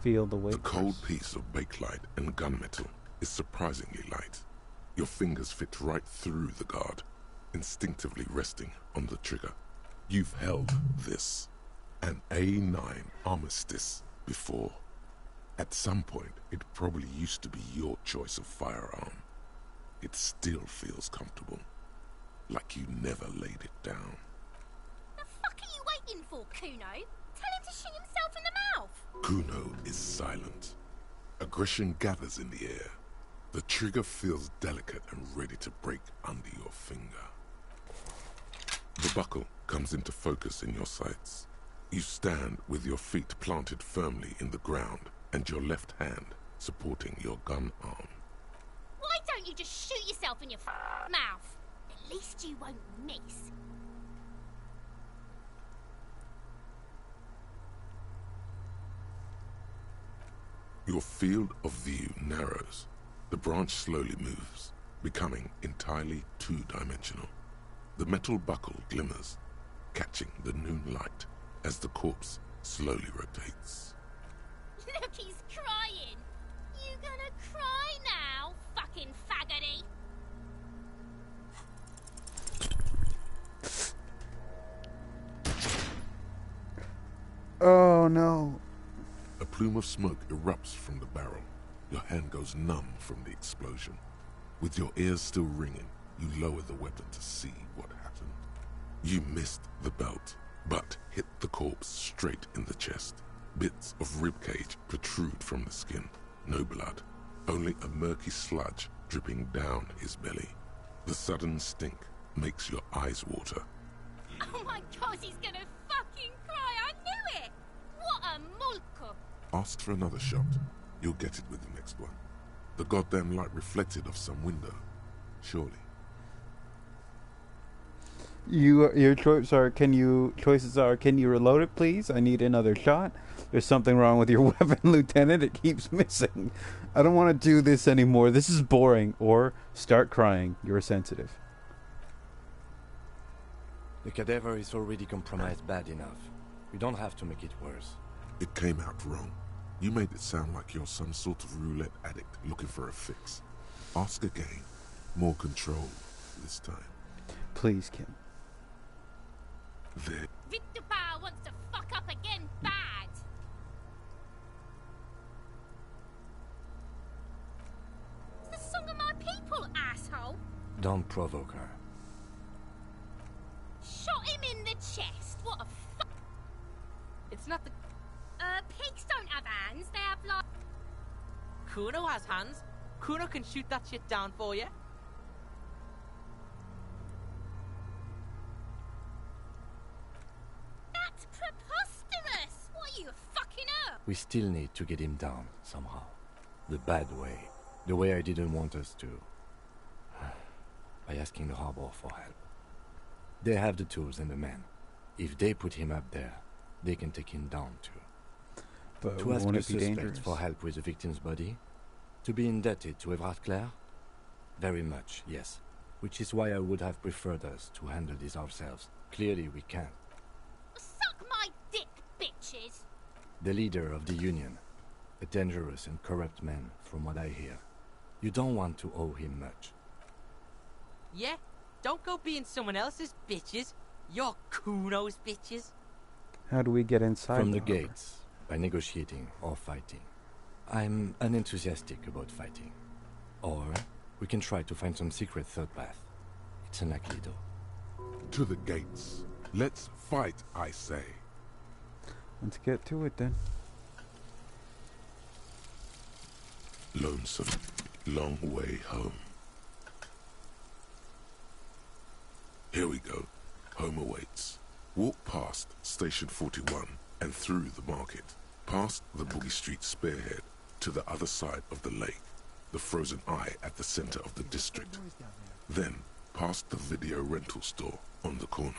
Feel the weight. The cold piece of bakelite and gunmetal is surprisingly light. Your fingers fit right through the guard, instinctively resting on the trigger. You've held this, an A9 Armistice, before. At some point, it probably used to be your choice of firearm. It still feels comfortable, like you never laid it down. The fuck are you waiting for, Kuno? Tell him to shoot himself in the mouth! Kuno is silent. Aggression gathers in the air. The trigger feels delicate and ready to break under your finger. The buckle comes into focus in your sights. You stand with your feet planted firmly in the ground and your left hand supporting your gun arm. Why don't you just shoot yourself in your mouth? At least you won't miss. Your field of view narrows. The branch slowly moves, becoming entirely two-dimensional. The metal buckle glimmers, catching the noon light as the corpse slowly rotates. Look, he's crying. You gonna cry now, fucking faggoty? Oh no. A plume of smoke erupts from the barrel. Your hand goes numb from the explosion. With your ears still ringing, you lower the weapon to see what happened. You missed the belt, but hit the corpse straight in the chest. Bits of ribcage protrude from the skin. No blood, only a murky sludge dripping down his belly. The sudden stink makes your eyes water. Oh my god, he's gonna fucking cry! I knew it! What a mulko! Ask for another shot. You'll get it with the next one. The goddamn light reflected off some window. Surely. Your choices are can you reload it, please? I need another shot. There's something wrong with your weapon, Lieutenant. It keeps missing. I don't want to do this anymore. This is boring. Or start crying. You're sensitive. The cadaver is already compromised bad enough. We don't have to make it worse. It came out wrong. You made it sound like you're some sort of roulette addict looking for a fix. Ask again. More control this time. Please, Kim. There. Victor Power wants to fuck up again bad! It's the song of my people, asshole! Don't provoke her. Shot him in the chest! What a fuck! It's not the... Pigs don't have hands, they have like... Kuno has hands. Kuno can shoot that shit down for you. That's preposterous! What are you, fucking up? We still need to get him down, somehow. The bad way. The way I didn't want us to. By asking the Harbor for help. They have the tools and the men. If they put him up there, they can take him down too. But To ask won't the it be suspect dangerous? for help with the victim's body? To be indebted to Everard Clare? Very much, yes. Which is why I would have preferred us to handle this ourselves. Clearly we can't. Suck my dick, bitches! The leader of the Union. A dangerous and corrupt man, from what I hear. You don't want to owe him much. Yeah? Don't go being someone else's bitches. You're Kuno's bitches. How do we get inside? From the harbor? gates, by negotiating or fighting. I'm unenthusiastic about fighting. Or we can try to find some secret third path. It's unlikely though. To the gates. Let's fight, I say. Let's get to it then. Lonesome, long way home. Here we go. Home awaits. Walk past Station 41 and through the market, past the Boogie Street spearhead to the other side of the lake, the frozen eye at the center of the district. Then past the video rental store on the corner.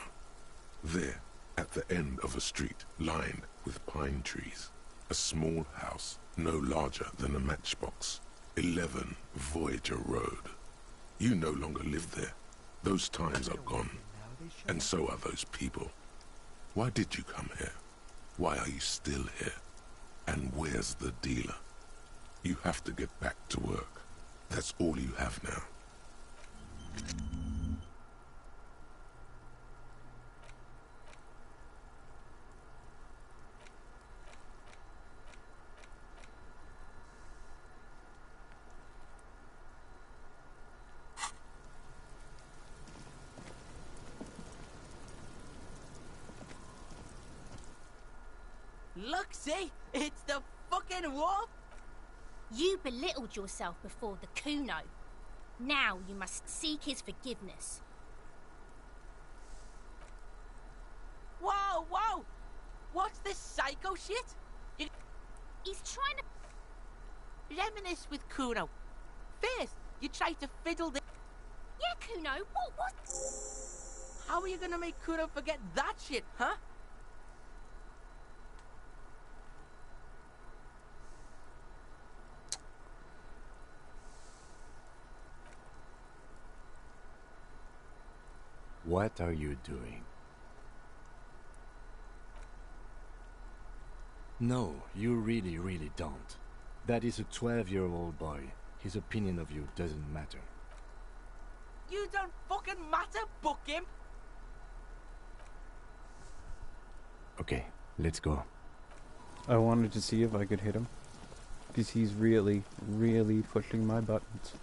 There, at the end of a street lined with pine trees, a small house no larger than a matchbox. 11 Voyager Road. You no longer live there. Those times are gone. And so are those people. Why did you come here? Why are you still here? And where's the dealer? You have to get back to work. That's all you have now. Look, see? It's the fucking wolf! You belittled yourself before the Kuno. Now you must seek his forgiveness. Whoa, whoa! What's this psycho shit? You He's trying to... reminisce with Kuno. First, you tried to fiddle the... Yeah, Kuno, what? How are you gonna make Kuno forget that shit, huh? What are you doing? No, you really don't. That is a 12-year-old boy. His opinion of you doesn't matter. You don't fucking matter, book him! Okay, let's go. I wanted to see if I could hit him. Because he's really pushing my buttons.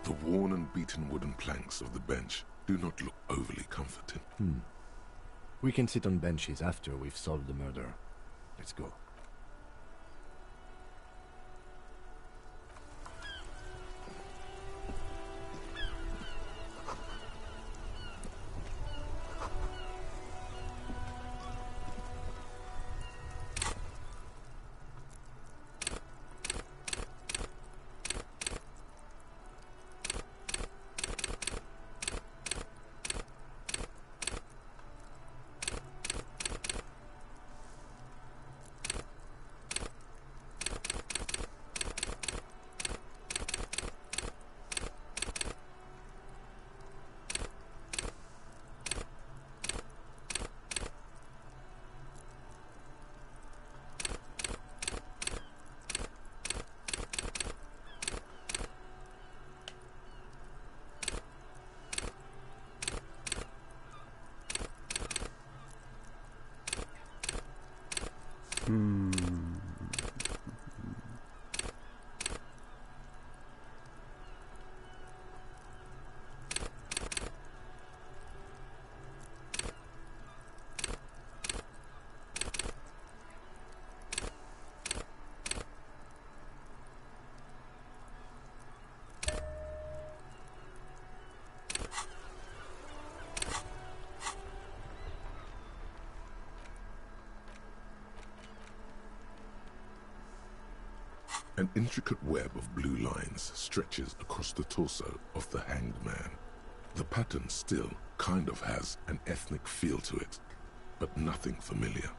The worn and beaten wooden planks of the bench do not look overly comforting. We can sit on benches after we've solved the murder. Let's go. An intricate web of blue lines stretches across the torso of the hanged man. The pattern still kind of has an ethnic feel to it, but nothing familiar.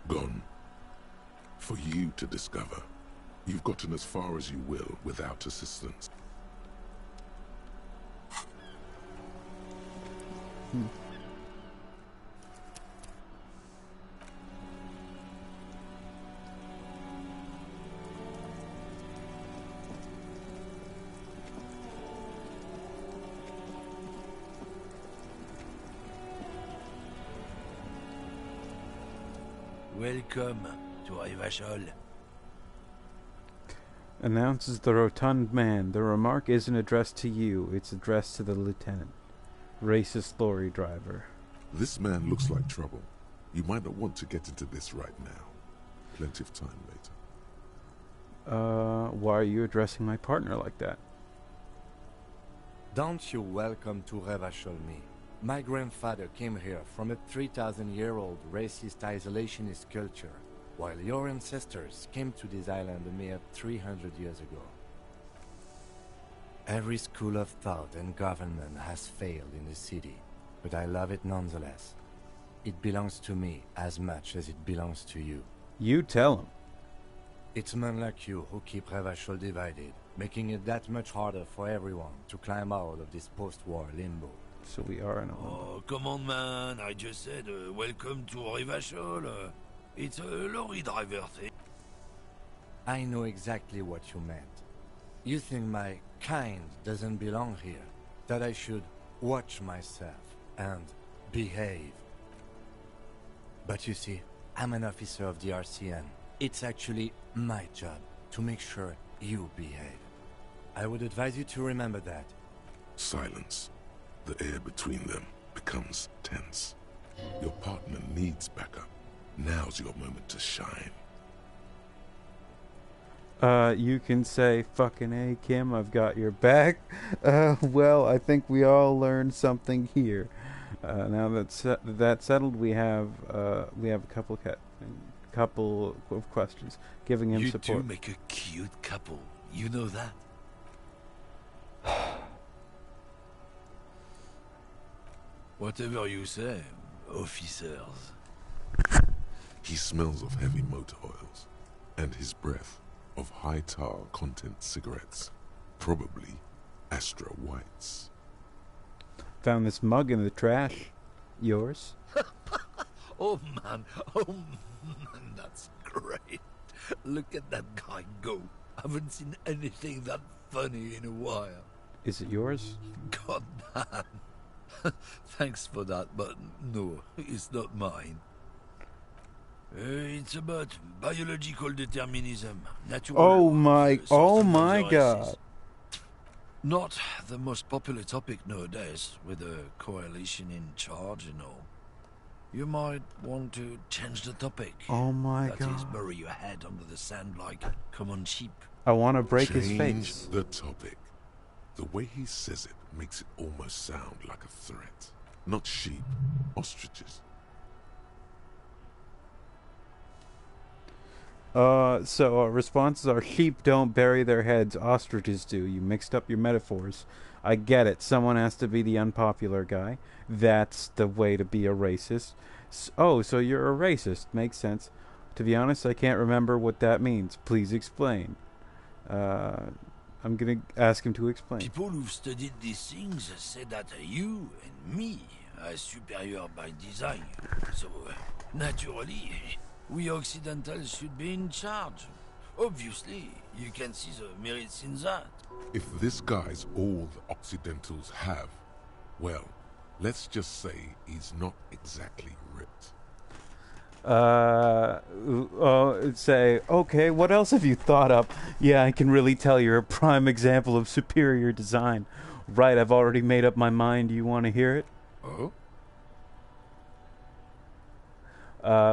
Gone. For you to discover. You've gotten as far as you will without assistance. Welcome to Rivachol. Announces the rotund man. The remark isn't addressed to you, it's addressed to the lieutenant. Racist lorry driver. This man looks like trouble. You might not want to get into this right now. Plenty of time later. Why are you addressing my partner like that? Don't you welcome to Revachol me. My grandfather came here from a 3,000-year-old racist isolationist culture, while your ancestors came to this island a mere 300 years ago. Every school of thought and government has failed in the city, but I love it nonetheless. It belongs to me as much as it belongs to you. You tell him. It's men like you who keep Revachol divided, making it that much harder for everyone to climb out of this post-war limbo. So we are in a limbo. Oh, come on, man. I just said, welcome to Rivachol. It's a lorry driver thing. I know exactly what you meant. You think my kind doesn't belong here, that I should watch myself and behave. But you see, I'm an officer of the RCN. It's actually my job to make sure you behave. I would advise you to remember that. Silence. The air between them becomes tense. Your partner needs backup. Now's your moment to shine. You can say, fucking A, Kim, I've got your back. Well, I think we all learned something here. Now that's settled, we have a couple of questions, giving him support. You do make a cute couple. You know that. Whatever you say, officers. He smells of heavy motor oils, and his breath of high tar content cigarettes, probably Astra Whites. Found this mug in the trash. Yours? Oh man, that's great. Look at that guy go. Haven't seen anything that funny in a while. Is it yours? God damn. Thanks for that, but no, it's not mine. It's about biological determinism. Natural Oh laws, my systems god. races. Not the most popular topic nowadays, with a coalition in charge and all. You might want to change the topic. Oh my That is, god. bury your head under the sand like common sheep. I want to break Change his face. the topic. The way he says it makes it almost sound like a threat. Not sheep, ostriches. So our responses are sheep don't bury their heads, ostriches do. You mixed up your metaphors. I get it. Someone has to be the unpopular guy. That's the way to be a racist. So you're a racist. Makes sense. To be honest, I can't remember what that means. Please explain. I'm going to ask him to explain. People who've studied these things say that you and me are superior by design. So, naturally, we Occidentals should be in charge. Obviously, you can see the merits in that. If this guy's all the Occidentals have, well, let's just say he's not exactly ripped. Say, okay, what else have you thought up? Yeah, I can really tell you're a prime example of superior design. Right, I've already made up my mind. You want to hear it? Oh?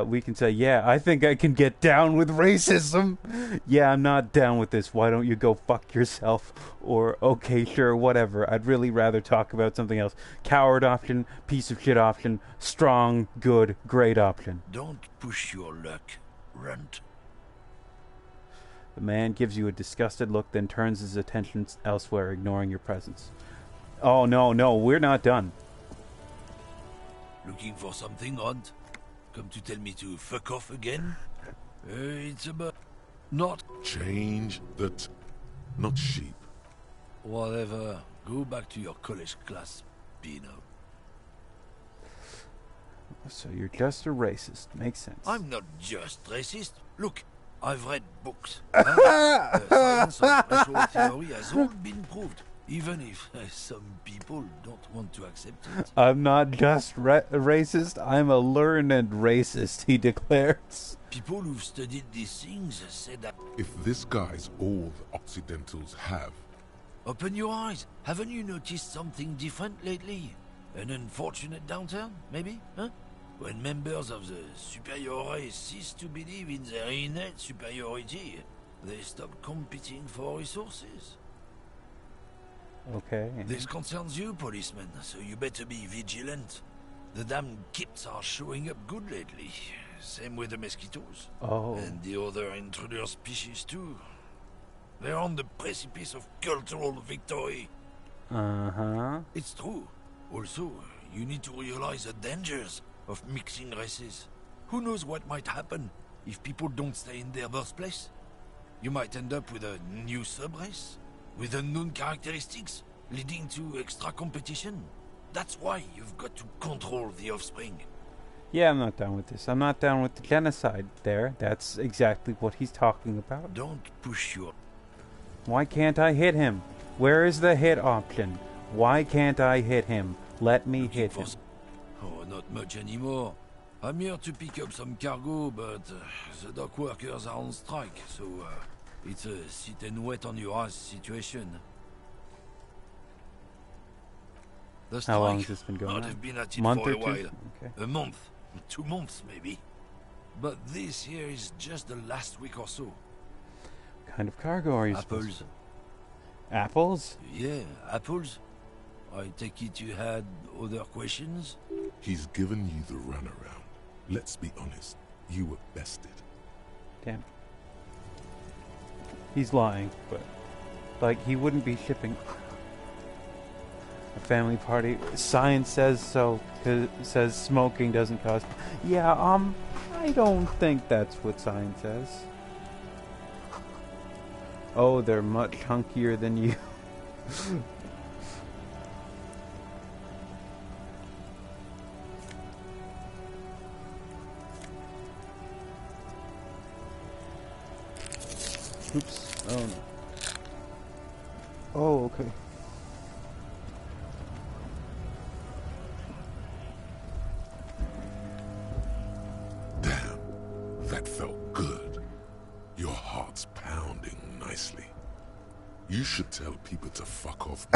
We can say, yeah, I think I can get down with racism. Yeah, I'm not down with this. Why don't you go fuck yourself? Or, okay, sure, whatever. I'd really rather talk about something else. Coward option, piece of shit option, strong, good, great option. Don't push your luck, runt. The man gives you a disgusted look, then turns his attention elsewhere, ignoring your presence. Oh, no, we're not done. Looking for something odd? Come to tell me to fuck off again? It's about... Not... Change that. Not sheep. Whatever. Go back to your college class, Pino. So you're just a racist. Makes sense. I'm not just racist. Look, I've read books. The science of racial theory has all been proved, even if some people don't want to accept it. I'm not just racist, I'm a learned racist, he declares. People who've studied these things say that... If this guy's all the Occidentals have, Open your eyes. Haven't you noticed something different lately? An unfortunate downturn, maybe? Huh? When members of the superior race cease to believe in their innate superiority, they stop competing for resources. Okay. This concerns you, policeman, so you better be vigilant. The damn kips are showing up good lately. Same with the mosquitoes. Oh. And the other intruder species too. They're on the precipice of cultural victory. Uh-huh. It's true. Also, you need to realize the dangers of mixing races. Who knows what might happen if people don't stay in their birthplace? You might end up with a new sub-race, with unknown characteristics, leading to extra competition. That's why you've got to control the offspring. Yeah, I'm not down with this. I'm not down with the genocide there. That's exactly what he's talking about. Don't push your... Why can't I hit him? Where is the hit option? Why can't I hit him? Let me hit him. Oh, not much anymore. I'm here to pick up some cargo, but the dock workers are on strike, so it's a sit and wait on your ass situation. The strike How long has this been going might on? have been at it Month for or a two? while. Okay. A month, 2 months maybe. But this here is just the last week or so. What kind of cargo are you supposed Apples. to... Apples? Yeah, apples. I take it you had other questions? he's given you the runaround. Let's be honest, you were bested. Damn. He's lying, but... Like, he wouldn't be shipping... A family party. Science says so. Says smoking doesn't cause... Yeah, I don't think that's what science says. Oh, they're much hunkier than you. Oops. Oh, no. Oh, okay. Damn, that felt good. Your heart's pounding nicely. You should tell people to fuck off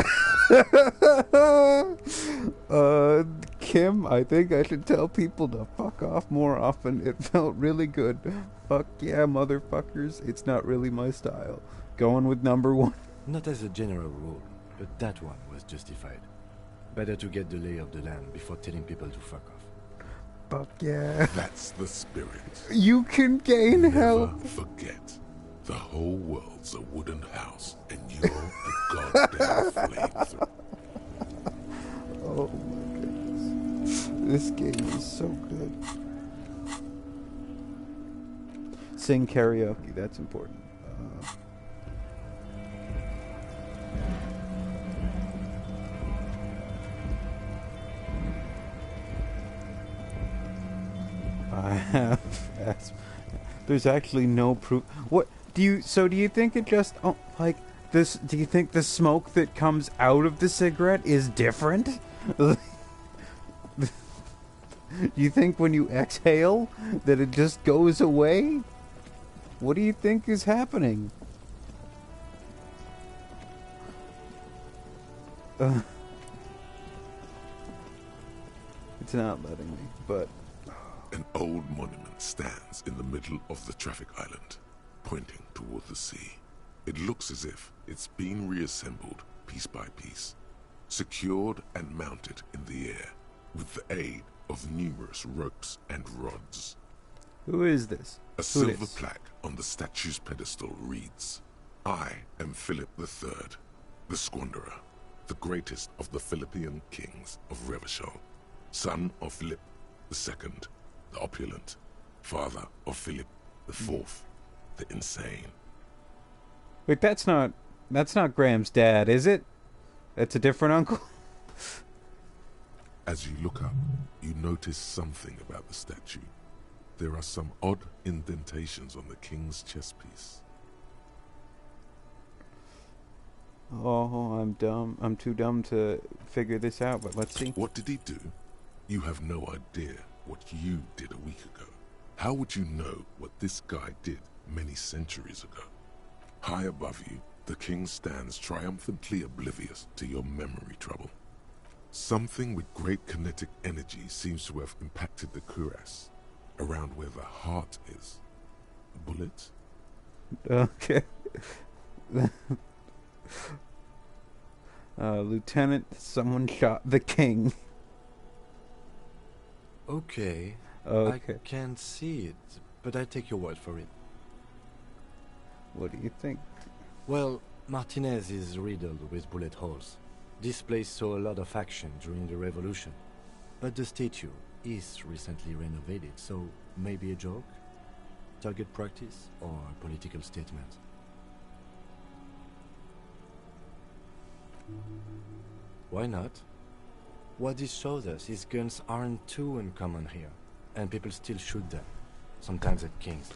more. Kim, I think I should tell people to fuck off more often. It felt really good. Fuck yeah, motherfuckers. It's not really my style. Going with number one. Not as a general rule, but that one was justified. Better to get the lay of the land before telling people to fuck off. Fuck yeah. That's the spirit. You can gain Never help. forget, the whole world's a wooden house, and you're a goddamn flamethrower. Oh my goodness. This game is so good. Sing karaoke, that's important. I have asthma. There's actually no proof. What do you? So do you think it just like this? Do you think the smoke that comes out of the cigarette is different? Do you think when you exhale that it just goes away? What do you think is happening? It's not letting me, but... An old monument stands in the middle of the traffic island, pointing toward the sea. It looks as if it's been reassembled piece by piece, secured and mounted in the air, with the aid of numerous ropes and rods. Who is this? A Who silver dis? plaque on the statue's pedestal reads, I am Philip III, the Squanderer, the greatest of the Philippian kings of Revachol, son of Philip II, the opulent, father of Philip IV, the insane. Wait, that's not Graham's dad, is it? That's a different uncle? As you look up, you notice something about the statue. There are some odd indentations on the king's chest piece. Oh, I'm dumb. I'm too dumb to figure this out, but let's see. What did he do? You have no idea what you did a week ago. How would you know what this guy did many centuries ago? High above you, the king stands triumphantly oblivious to your memory trouble. Something with great kinetic energy seems to have impacted the cuirass, around where the heart is. A bullet? Okay. Lieutenant, someone shot the king. Okay. Okay. I can't see it, but I take your word for it. What do you think? Well, Martinez is riddled with bullet holes. This place saw a lot of action during the revolution. But the statue is recently renovated, so maybe a joke? Target practice or a political statement? Why not? What this shows us is guns aren't too uncommon here, and people still shoot them, sometimes at kings.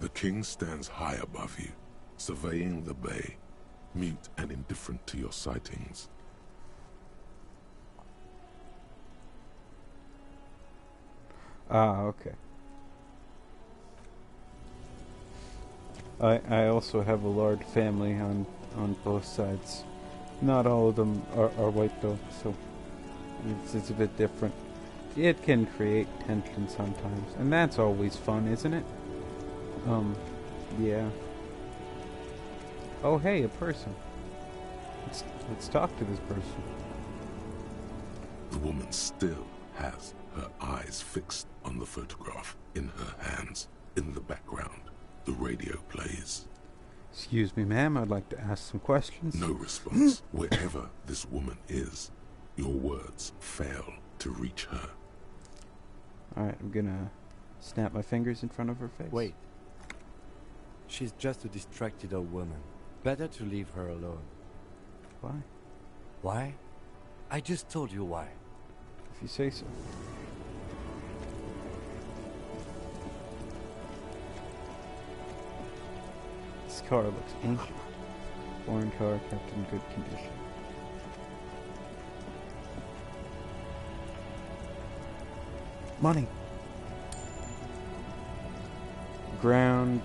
The king stands high above you, surveying the bay, mute and indifferent to your sightings. Ah, okay. I also have a large family on both sides. Not all of them are white though, so it's a bit different. It can create tension sometimes, and that's always fun, isn't it? Yeah. Oh, hey, a person. Let's talk to this person. The woman still has her eyes fixed on the photograph in her hands. In the background, the radio plays. Excuse me, ma'am, I'd like to ask some questions. No response. Wherever this woman is, your words fail to reach her. Alright, I'm gonna snap my fingers in front of her face. Wait. She's just a distracted old woman. Better to leave her alone. Why? Why? I just told you why. If you say so. This car looks ancient. Foreign car kept in good condition. Money. Ground.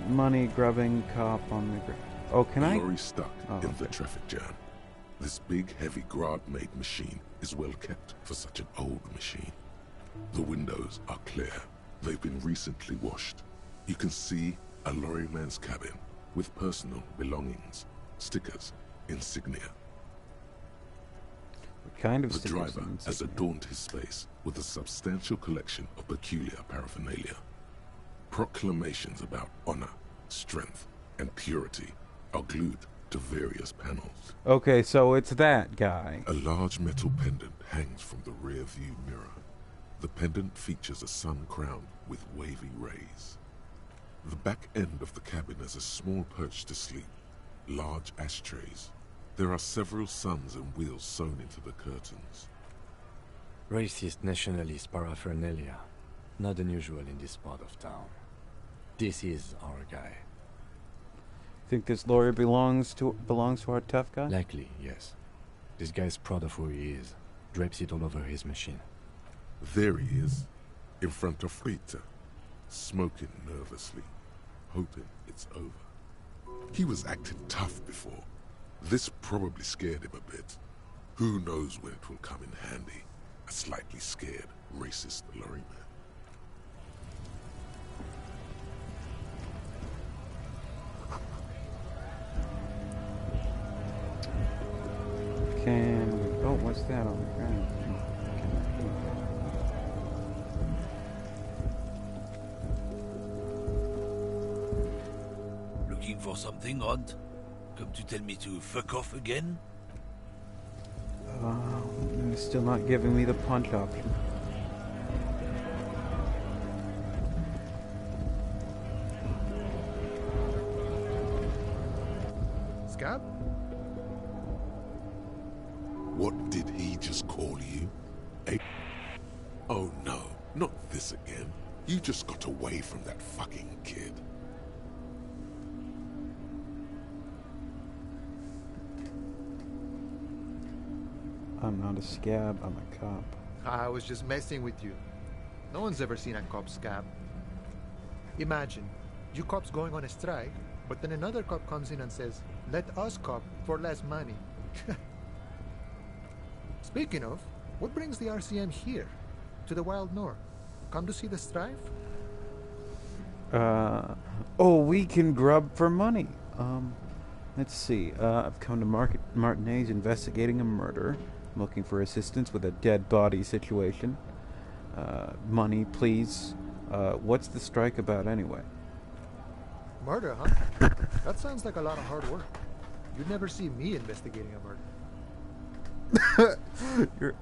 Money grubbing cop on the ground. Oh, can I? Lorry stuck in okay. the traffic jam. This big, heavy Grad-made machine is well kept for such an old machine. The windows are clear. They've been recently washed. You can see a lorryman's cabin with personal belongings, stickers, insignia. What kind of The stickers driver and has insignia? adorned his space with a substantial collection of peculiar paraphernalia. Proclamations about honor, strength, and purity are glued to various panels. Okay, so it's that guy. A large metal pendant hangs from the rear view mirror. The pendant features a sun crown with wavy rays. The back end of the cabin has a small perch to sleep, large ashtrays. There are several suns and wheels sewn into the curtains. Racist nationalist paraphernalia. Not unusual in this part of town. This is our guy. Think this lorry belongs to our tough guy? Likely, yes. This guy's proud of who he is. Drapes it all over his machine. There he is, in front of Rita, smoking nervously, hoping it's over. He was acting tough before. This probably scared him a bit. Who knows when it will come in handy? A slightly scared, racist lorryman. Can we... Oh, what's that on the ground? for something odd? Come to tell me to fuck off again? You're still not giving me the punch option. Scab? What did he just call you? Oh no, not this again. You just got away from that fucking kid. I'm not a scab, I'm a cop. I was just messing with you. No one's ever seen a cop scab. Imagine, you cops going on a strike, but then another cop comes in and says, let us cop for less money. Speaking of, what brings the RCM here? To the Wild North? Come to see the strife? We can grub for money. Let's see. I've come to Martinez investigating a murder. I'm looking for assistance with a dead body situation. Money, please. What's the strike about anyway? Murder, huh? That sounds like a lot of hard work. You'd never see me investigating a murder.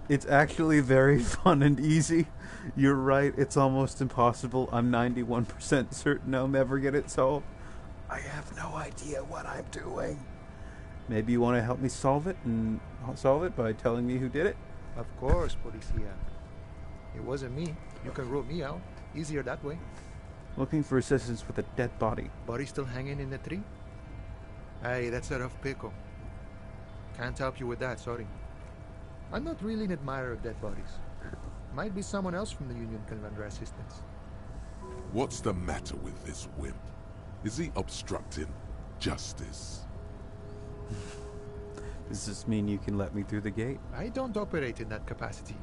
It's actually very fun and easy. You're right, it's almost impossible. I'm 91% certain I'll never get it solved. I have no idea what I'm doing. Maybe you want to help me solve it, and I'll solve it by telling me who did it? Of course, Policia. It wasn't me. You can rule me out. Easier that way. Looking for assistance with a dead body. Body still hanging in the tree? Hey, that's a rough pickle. Can't help you with that, sorry. I'm not really an admirer of dead bodies. Might be someone else from the Union can render assistance. What's the matter with this wimp? Is he obstructing justice? Does this mean you can let me through the gate? I don't operate in that capacity.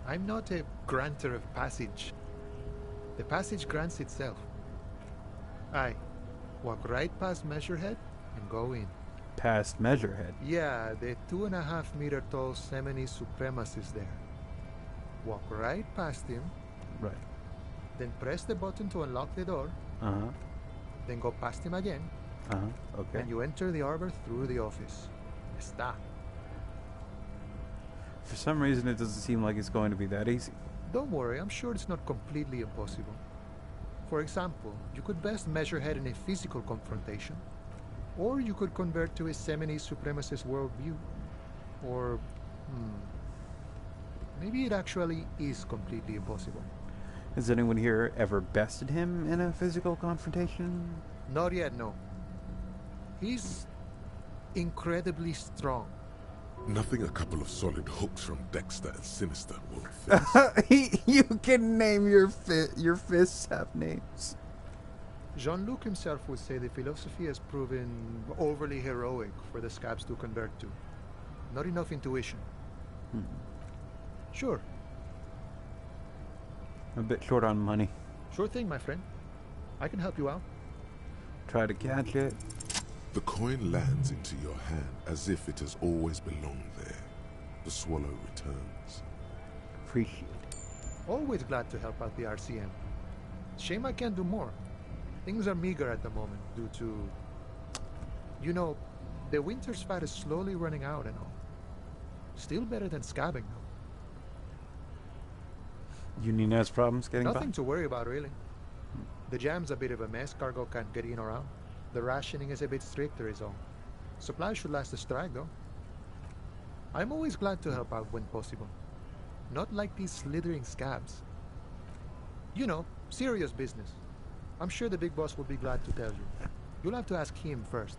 I'm not a granter of passage. The passage grants itself. Aye. Walk right past Measurehead and go in. Past Measurehead? Yeah, the 2.5 meter tall Semini supremacist there. Walk right past him. Right. Then press the button to unlock the door. Uh-huh. Then go past him again. Uh-huh. Okay. And you enter the arbor through the office. Está. For some reason, it doesn't seem like it's going to be that easy. Don't worry, I'm sure it's not completely impossible. For example, you could best Measurehead in a physical confrontation. Or you could convert to a Semini supremacist worldview. Or, maybe it actually is completely impossible. Has anyone here ever bested him in a physical confrontation? Not yet, no. He's incredibly strong. Nothing a couple of solid hooks from Dexter and Sinister won't fix. You can name your fists have names. Jean-Luc himself would say the philosophy has proven overly heroic for the scabs to convert to. Not enough intuition. Sure. I'm a bit short on money. Sure thing, my friend. I can help you out. Try to catch it. The coin lands into your hand as if it has always belonged there. The swallow returns. Appreciate it. Always glad to help out the RCM. Shame I can't do more. Things are meager at the moment due to... You know, the winter's fat is slowly running out and all. Still better than scabbing, though. Union has problems getting Nothing by? to worry about, really. The jam's a bit of a mess. Cargo can't get in or out. The rationing is a bit stricter is all. Supplies should last the strike, though. I'm always glad to help out when possible. Not like these slithering scabs. You know, serious business. I'm sure the big boss will be glad to tell you. You'll have to ask him first.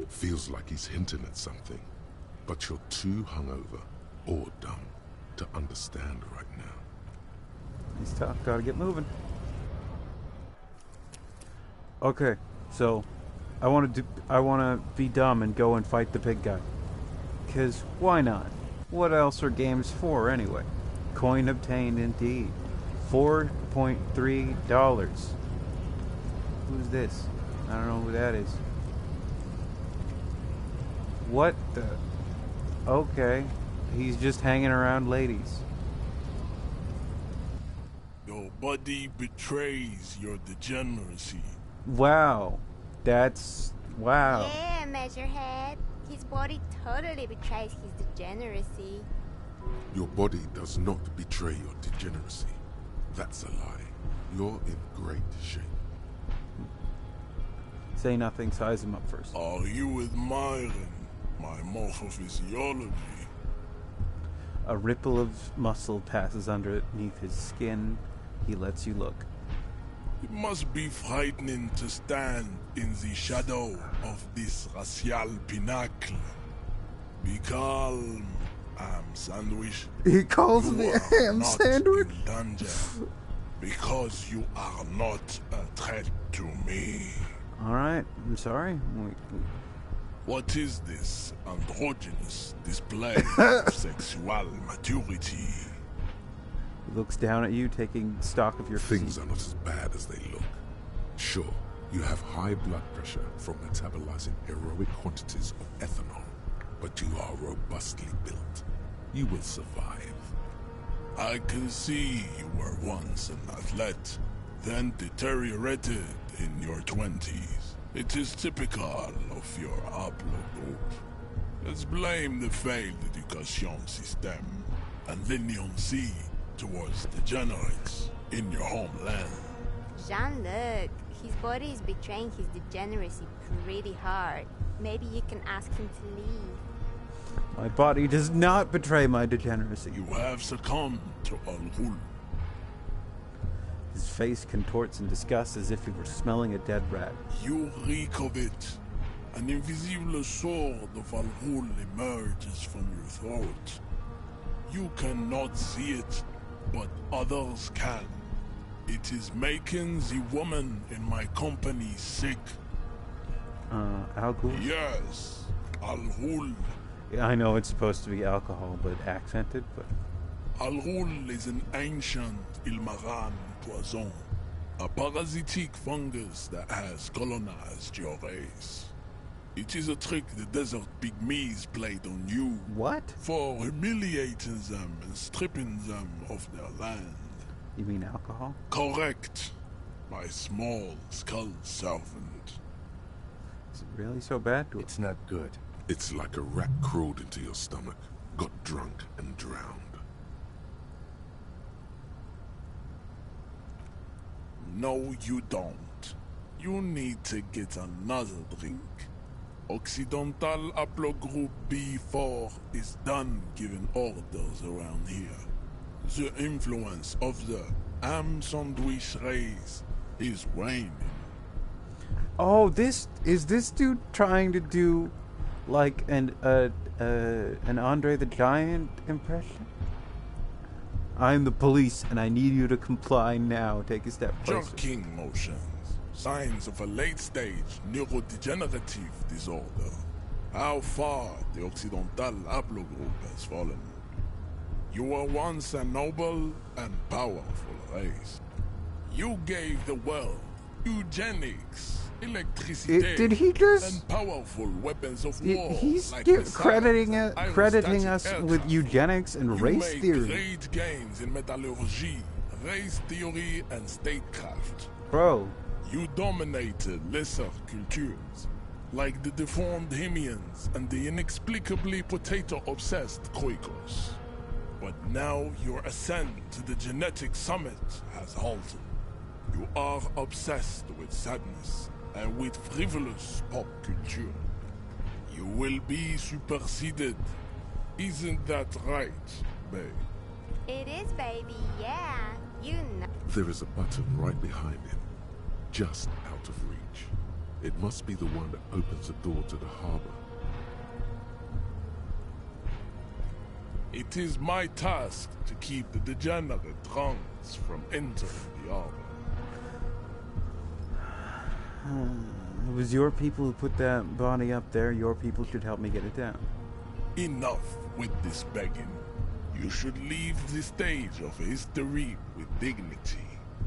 Feels like he's hinting at something, but you're too hungover or dumb to understand right now. He's tough. Gotta get moving. Okay, so I want to be dumb and go and fight the big guy. 'Cause why not? What else are games for anyway? Coin obtained indeed. $4.3. Who's this? I don't know who that is. What the? Okay, he's just hanging around ladies. Your body betrays your degeneracy. Wow, that's Wow. Yeah, Measurehead. His body totally betrays his degeneracy. Your body does not betray your degeneracy. That's a lie. You're in great shape. Say nothing, size him up first. Are you admiring my morphophysiology? A ripple of muscle passes underneath his skin. He lets you look. It must be frightening to stand in the shadow of this racial pinnacle. Be calm, ham sandwich. He calls You me a are ham not sandwich. in danger, because you are not a threat to me. Alright, I'm sorry. What is this androgynous display of sexual maturity? He looks down at you, taking stock of your Things physique. are not as bad as they look. Sure, you have high blood pressure from metabolizing heroic quantities of ethanol, but you are robustly built. You will survive. I can see you were once an athlete, then deteriorated in your 20s. It is typical of your haplogroup. Let's blame the failed education system and leniency towards degenerates in your homeland. Jean-Luc, his body is betraying his degeneracy pretty hard. Maybe you can ask him to leave. My body does not betray my degeneracy. You have succumbed to Al-Ghul. His face contorts in disgust as if he were smelling a dead rat. You reek of it. An invisible sword of Al-Ghul emerges from your throat. You cannot see it, but others can. It is making the woman in my company sick. Alcohol? Yes, Al-Ghul. Yeah, I know it's supposed to be alcohol, but accented, but... Al-Ghul is an ancient Ilmaran poison, a parasitic fungus that has colonized your race. It is a trick the desert pygmies played on you. What? For humiliating them and stripping them of their land. You mean alcohol? Correct. My small skull servant. Is it really so bad? It's not good. It's like a rat crawled into your stomach, got drunk and drowned. No, you don't. You need to get another drink. Occidental Haplogroup B4 is done giving orders around here. The influence of the ham sandwich race is waning. Oh, is this dude trying to do like an Andre the Giant impression? I'm the police and I need you to comply now. Take a step closer. Jerking motions. Signs of a late-stage neurodegenerative disorder. How far the Occidental Haplogroup has fallen. You were once a noble and powerful race. You gave the world eugenics, electricity, Did he just... and powerful weapons of war. He's like crediting aerostatic us with aircraft. eugenics and You race made theory. great gains in metallurgy, race theory, and statecraft. Bro, You dominated lesser cultures, like the deformed Hemians and the inexplicably potato-obsessed Khoikos. But now your ascent to the genetic summit has halted. You are obsessed with sadness and with frivolous pop culture. You will be superseded. Isn't that right, babe? It is, baby, yeah. You know. There is a button right behind him, just out of reach. It must be the one that opens the door to the harbor. It is my task to keep the degenerate drunks from entering the harbor. it was your people who put that body up there. Your people should help me get it down. Enough with this begging. You should leave the stage of history with dignity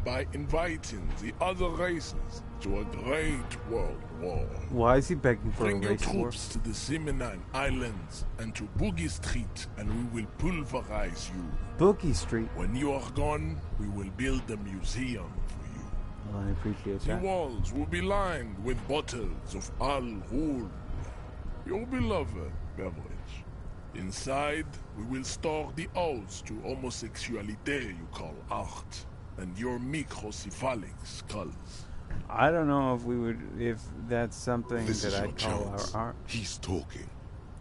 by inviting the other races to a great world war. Why is he begging for Bring a your race war? troops to the Seminine Islands and to Boogie Street, and we will pulverize you. Boogie Street. When you are gone, we will build a museum for you. Well, I appreciate The that. walls will be lined with bottles of Al-Ghul, your beloved beverage. Inside, we will store the odes to homosexuality you call art, and your microcephalic skulls. I don't know if that's something This that is I'd your call our chance. art. He's talking.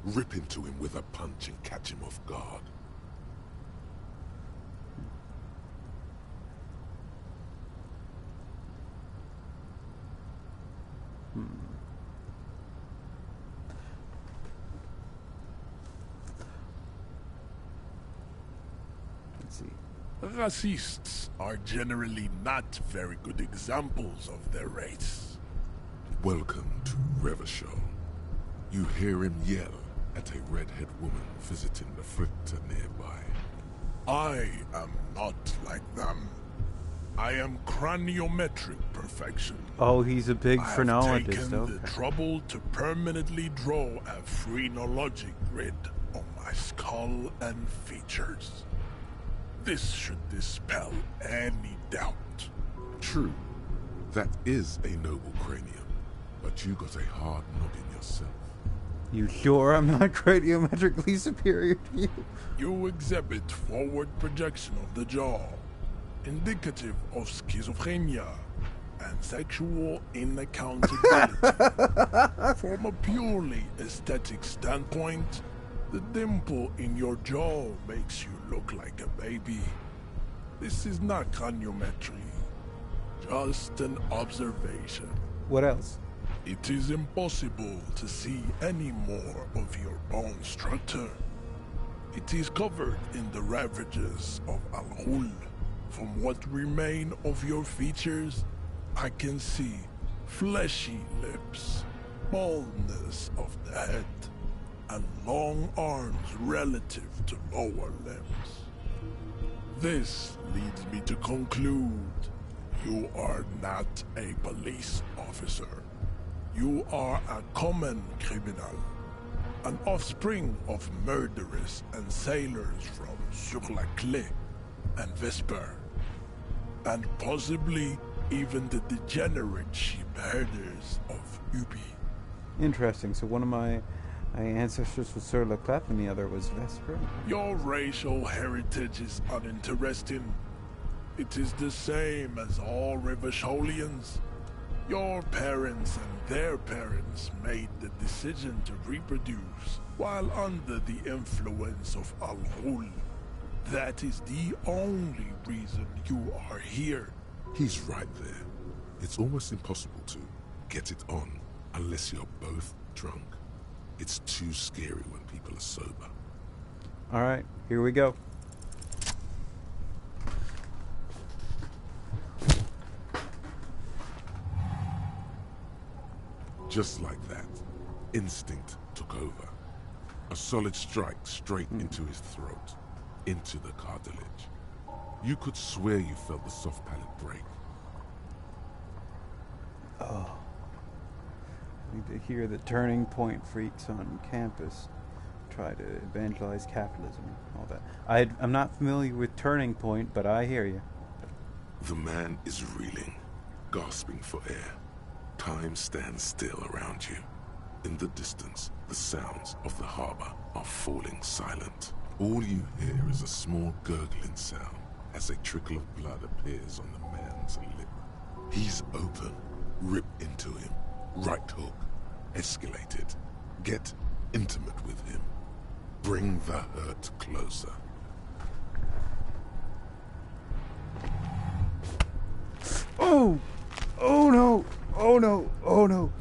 Rip into him with a punch and catch him off guard. Let's see. Racists are generally not very good examples of their race. Welcome to Revachol. You hear him yell at a redhead woman visiting the fritter nearby. I am not like them. I am craniometric perfection. Oh, he's a big I have phrenologist. taken Okay. the trouble to permanently draw a phrenologic grid on my skull and features. This should dispel any doubt. True, that is a noble cranium, but you got a hard noggin yourself. You sure I'm not craniometrically superior to you? You exhibit forward projection of the jaw, indicative of schizophrenia and sexual inaccountability. From a purely aesthetic standpoint, the dimple in your jaw makes you look like a baby. This is not craniometry, just an observation. What else? It is impossible to see any more of your bone structure. It is covered in the ravages of Al-Ghul. From what remain of your features, I can see fleshy lips, baldness of the head, and long arms relative to lower limbs. This leads me to conclude you are not a police officer. You are a common criminal, an offspring of murderers and sailors from Sur-la-Clé and Vesper, and possibly even the degenerate sheep herders of Ubi. Interesting. So one of my ancestors was Sur La Clef and the other was Vesper. Your racial heritage is uninteresting. It is the same as all Revacholians. Your parents and their parents made the decision to reproduce while under the influence of Al-Ghul. That is the only reason you are here. He's right there. It's almost impossible to get it on unless you're both drunk. It's too scary when people are sober. All right, here we go. Just like that, instinct took over. A solid strike straight into his throat, into the cartilage. You could swear you felt the soft palate break. Oh. I need to hear the turning point freaks on campus try to evangelize capitalism and all that. I'm not familiar with Turning Point, but I hear you. The man is reeling, gasping for air. Time stands still around you. In the distance, the sounds of the harbor are falling silent. All you hear is a small gurgling sound as a trickle of blood appears on the man's lip. He's open. Rip into him. Right hook. Escalated. Get intimate with him. Bring the hurt closer. Oh! Oh no! Oh no! Oh no!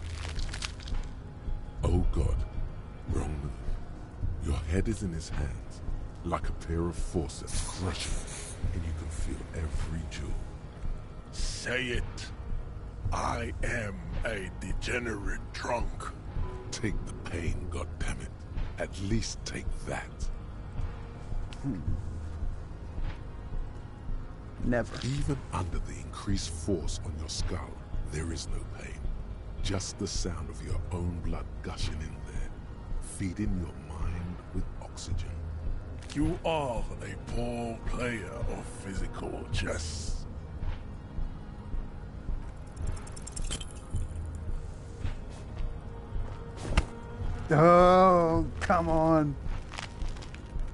Oh God. Wrong move. Your head is in his hands, like a pair of forceps crushing, and you can feel every jewel. Say it. I am a degenerate drunk. Take the pain, goddammit. At least take that. Never. Even under the increased force on your skull, there is no pain. Just the sound of your own blood gushing in there, feeding your mind with oxygen. You are a poor player of physical chess. Oh, come on.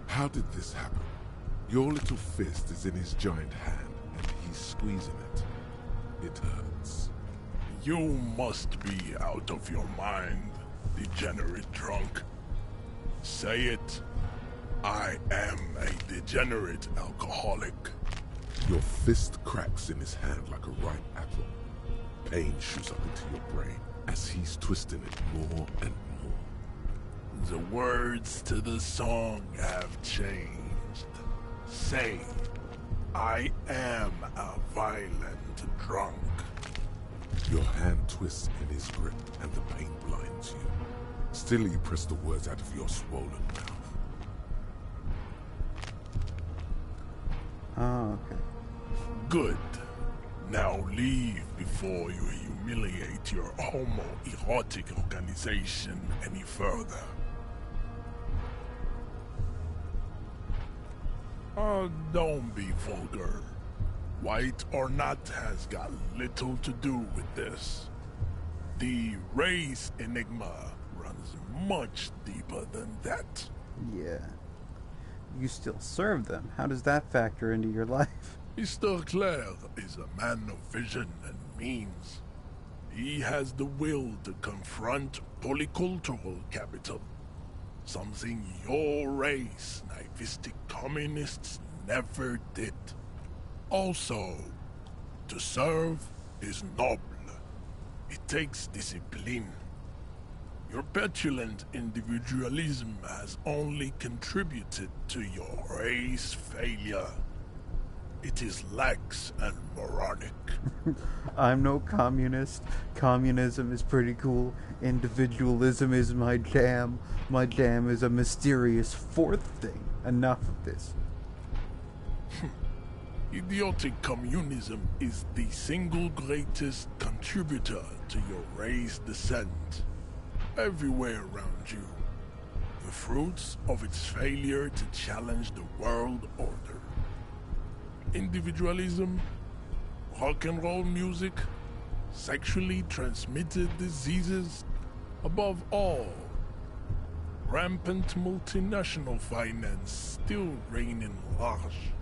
How did this happen? Your little fist is in his giant hand, and he's squeezing it. It hurts. You must be out of your mind, degenerate drunk. Say it. I am a degenerate alcoholic. Your fist cracks in his hand like a ripe apple. Pain shoots up into your brain as he's twisting it more and more. The words to the song have changed. Say, I am a violent drunk. Your hand twists in his grip and the pain blinds you. Still you press the words out of your swollen mouth. Oh, okay. Good. Now leave before you humiliate your homoerotic organization any further. Don't be vulgar. White or not has got little to do with this. The race enigma runs much deeper than that. Yeah. You still serve them. How does that factor into your life? Mr. Clare is a man of vision and means. He has the will to confront polycultural capital. Something your race, naivistic communists, never did. Also, to serve is noble. It takes discipline. Your petulant individualism has only contributed to your race failure. It is lax and moronic. I'm no communist. Communism is pretty cool. Individualism is my jam. My jam is a mysterious fourth thing. Enough of this. Idiotic communism is the single greatest contributor to your race descent. Everywhere around you, the fruits of its failure to challenge the world order. Individualism, rock and roll music, sexually transmitted diseases, above all, rampant multinational finance still reigning large.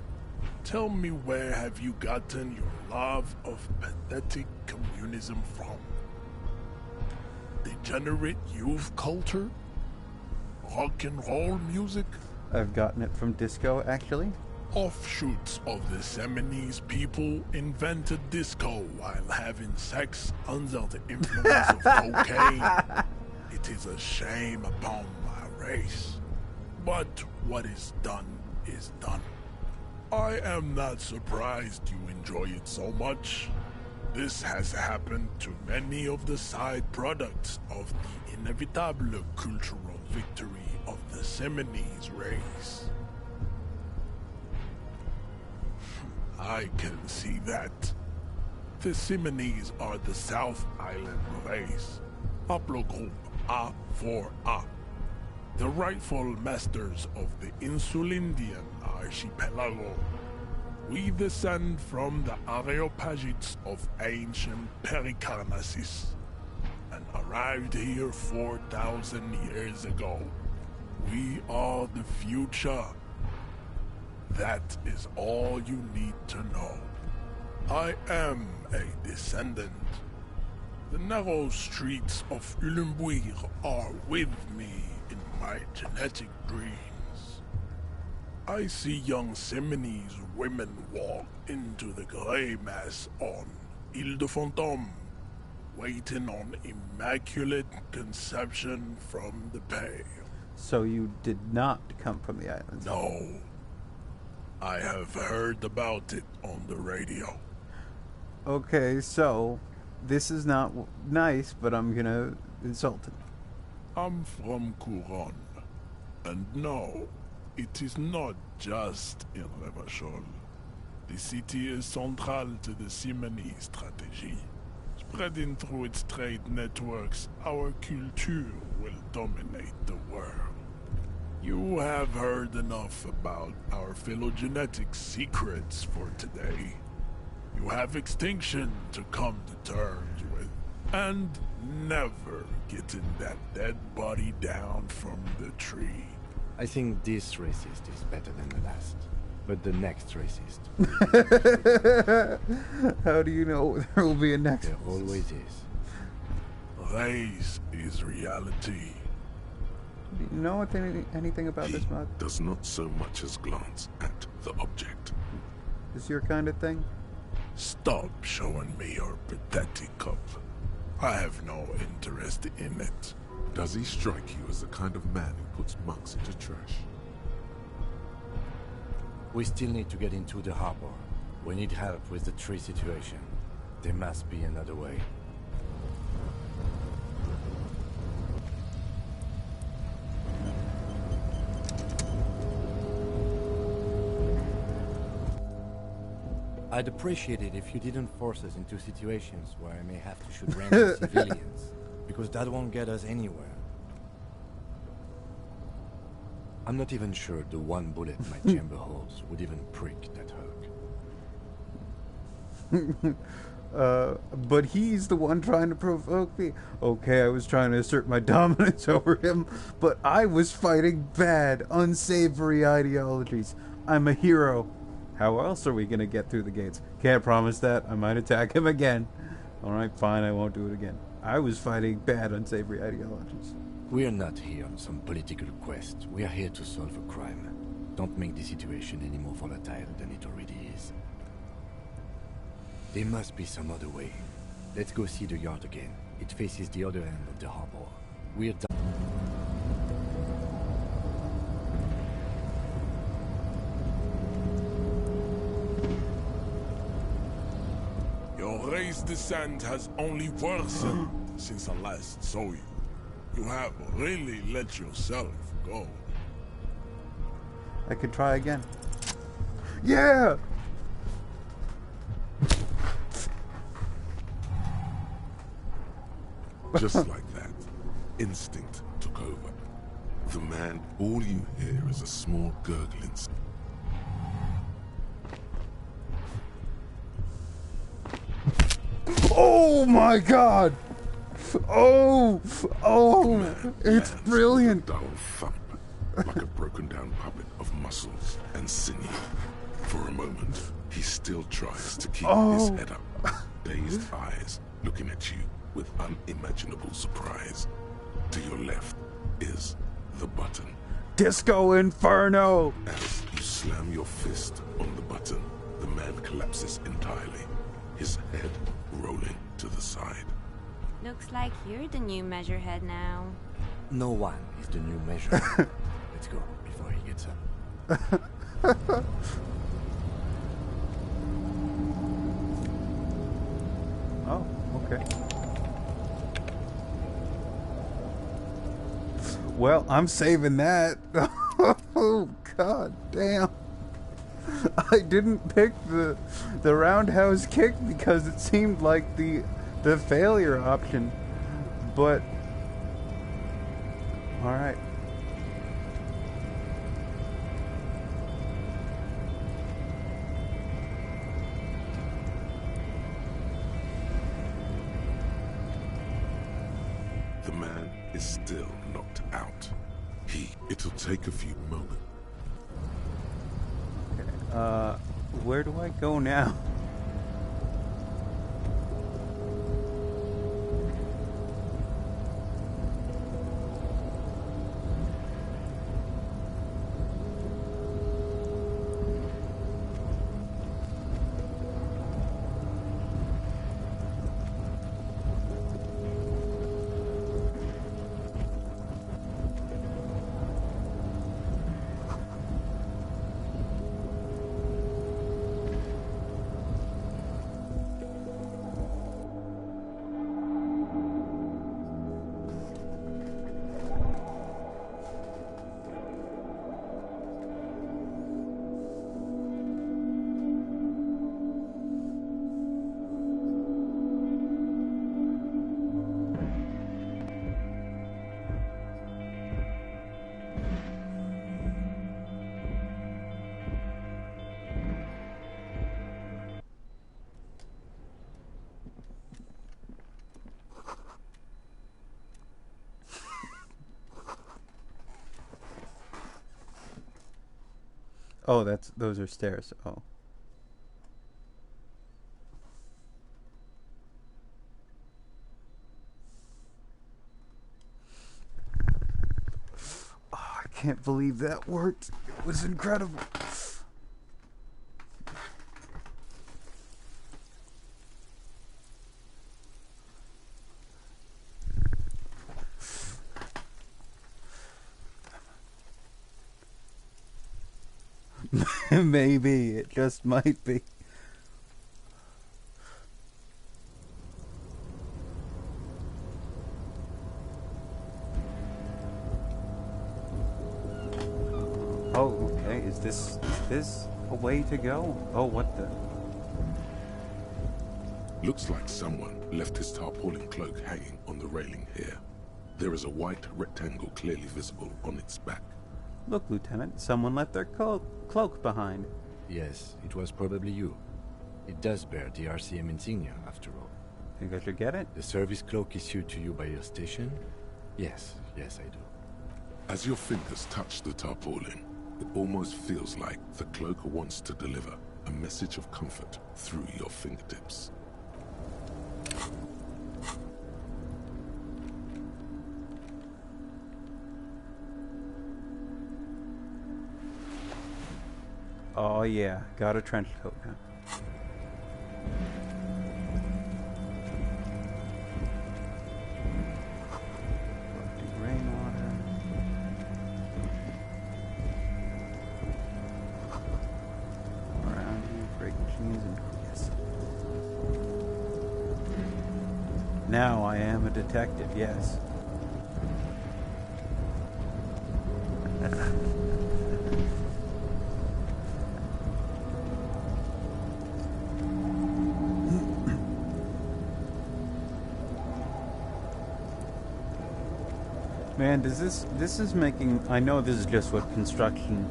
Tell me, where have you gotten your love of pathetic communism from? Degenerate youth culture? Rock and roll music? I've gotten it from disco, actually. Offshoots of the Seminoles people invented disco while having sex under the influence of cocaine. It is a shame upon my race. But what is done is done. I am not surprised you enjoy it so much. This has happened to many of the side products of the inevitable cultural victory of the Seminoles race. I can see that. The Seminoles are the South Island race, haplogroup A4A, the rightful masters of the Insulindian archipelago. We descend from the Areopagites of ancient Pericarnassus and arrived here 4,000 years ago. We are the future. That is all you need to know. I am a descendant. The narrow streets of Ulembuir are with me in my genetic dreams. I see young Seminoles women walk into the grey mass on Ile de Fantôme, waiting on immaculate conception from the pale. So you did not come from the islands? No. I have heard about it on the radio. Okay, so this is not nice, but I'm gonna insult it. I'm from Couronne, and no, it is not just in Revachol. The city is central to the Simony strategy. Spreading through its trade networks, our culture will dominate the world. You have heard enough about our phylogenetic secrets for today. You have extinction to come to terms with, And never getting that dead body down from the tree. I think this racist is better than the last. But the next racist. How do you know there will be a next? There always is. Race is reality. Do you know anything about this mod? Does not so much as glance at the object. Is your kind of thing? Stop showing me your pathetic cup. I have no interest in it. Does he strike you as the kind of man who puts mugs into trash? We still need to get into the harbor. We need help with the tree situation. There must be another way. I'd appreciate it if you didn't force us into situations where I may have to shoot random civilians, because that won't get us anywhere. I'm not even sure the one bullet my chamber holds would even prick that Hulk. But he's the one trying to provoke me. Okay, I was trying to assert my dominance over him, but I was fighting bad, unsavory ideologies. I'm a hero. How else are we going to get through the gates? Can't promise that. I might attack him again. Alright, fine, I won't do it again. I was fighting bad, unsavory ideologies. We are not here on some political quest. We are here to solve a crime. Don't make the situation any more volatile than it already is. There must be some other way. Let's go see the yard again. It faces the other end of the harbor. We're done. Your race descent has only worsened since I last saw you. You have really let yourself go. I could try again. Yeah! Just like that, instinct took over. The man, all you hear is a small gurgling. Oh my god! Oh! It's brilliant! A dull thump, like a broken down puppet of muscles and sinew. For a moment, he still tries to keep his head up, dazed eyes looking at you with unimaginable surprise. To your left is the button. Disco Inferno! As you slam your fist on the button, the man collapses entirely, his head rolling to the side. Looks like you're the new measurehead now. No one is the new measure. Let's go before he gets up. Oh, okay. Well, I'm saving that. Oh, god damn. I didn't pick the roundhouse kick because it seemed like the failure option. But all right. The man is still knocked out. It'll take a few moments. Okay, where do I go now? Oh, those are stairs. Oh. Oh, I can't believe that worked. It was incredible. Maybe. It just might be. Oh, okay. Is this a way to go? Oh, what the? Looks like someone left his tarpaulin cloak hanging on the railing here. There is a white rectangle clearly visible on its back. Look, Lieutenant, someone left their cloak behind. Yes, it was probably you. It does bear the RCM insignia, after all. Think I should get it? The service cloak issued to you by your station? Yes, yes I do. As your fingers touch the tarpaulin, it almost feels like the cloak wants to deliver a message of comfort through your fingertips. Oh yeah, got a trench coat now. Rainwater. Around here, break machines and yes. Now I am a detective, yes. Man, this is making, I know this is just what construction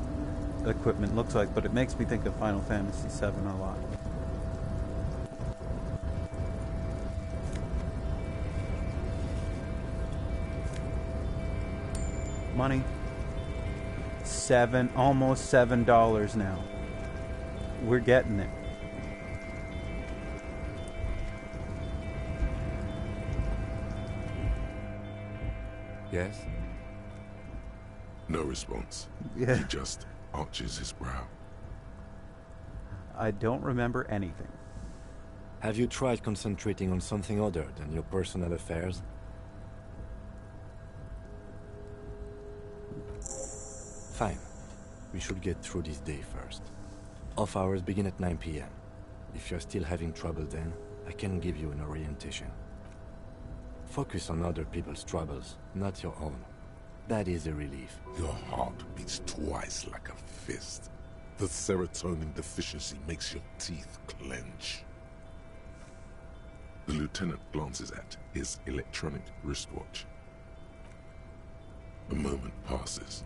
equipment looks like, but it makes me think of Final Fantasy VII a lot. Money. Almost $7 now. We're getting there. Yes? No response. Yeah. He just arches his brow. I don't remember anything. Have you tried concentrating on something other than your personal affairs? Fine. We should get through this day first. Off hours begin at 9 p.m. If you're still having trouble then, I can give you an orientation. Focus on other people's troubles, not your own. That is a relief. Your heart beats twice like a fist. The serotonin deficiency makes your teeth clench. The lieutenant glances at his electronic wristwatch. A moment passes.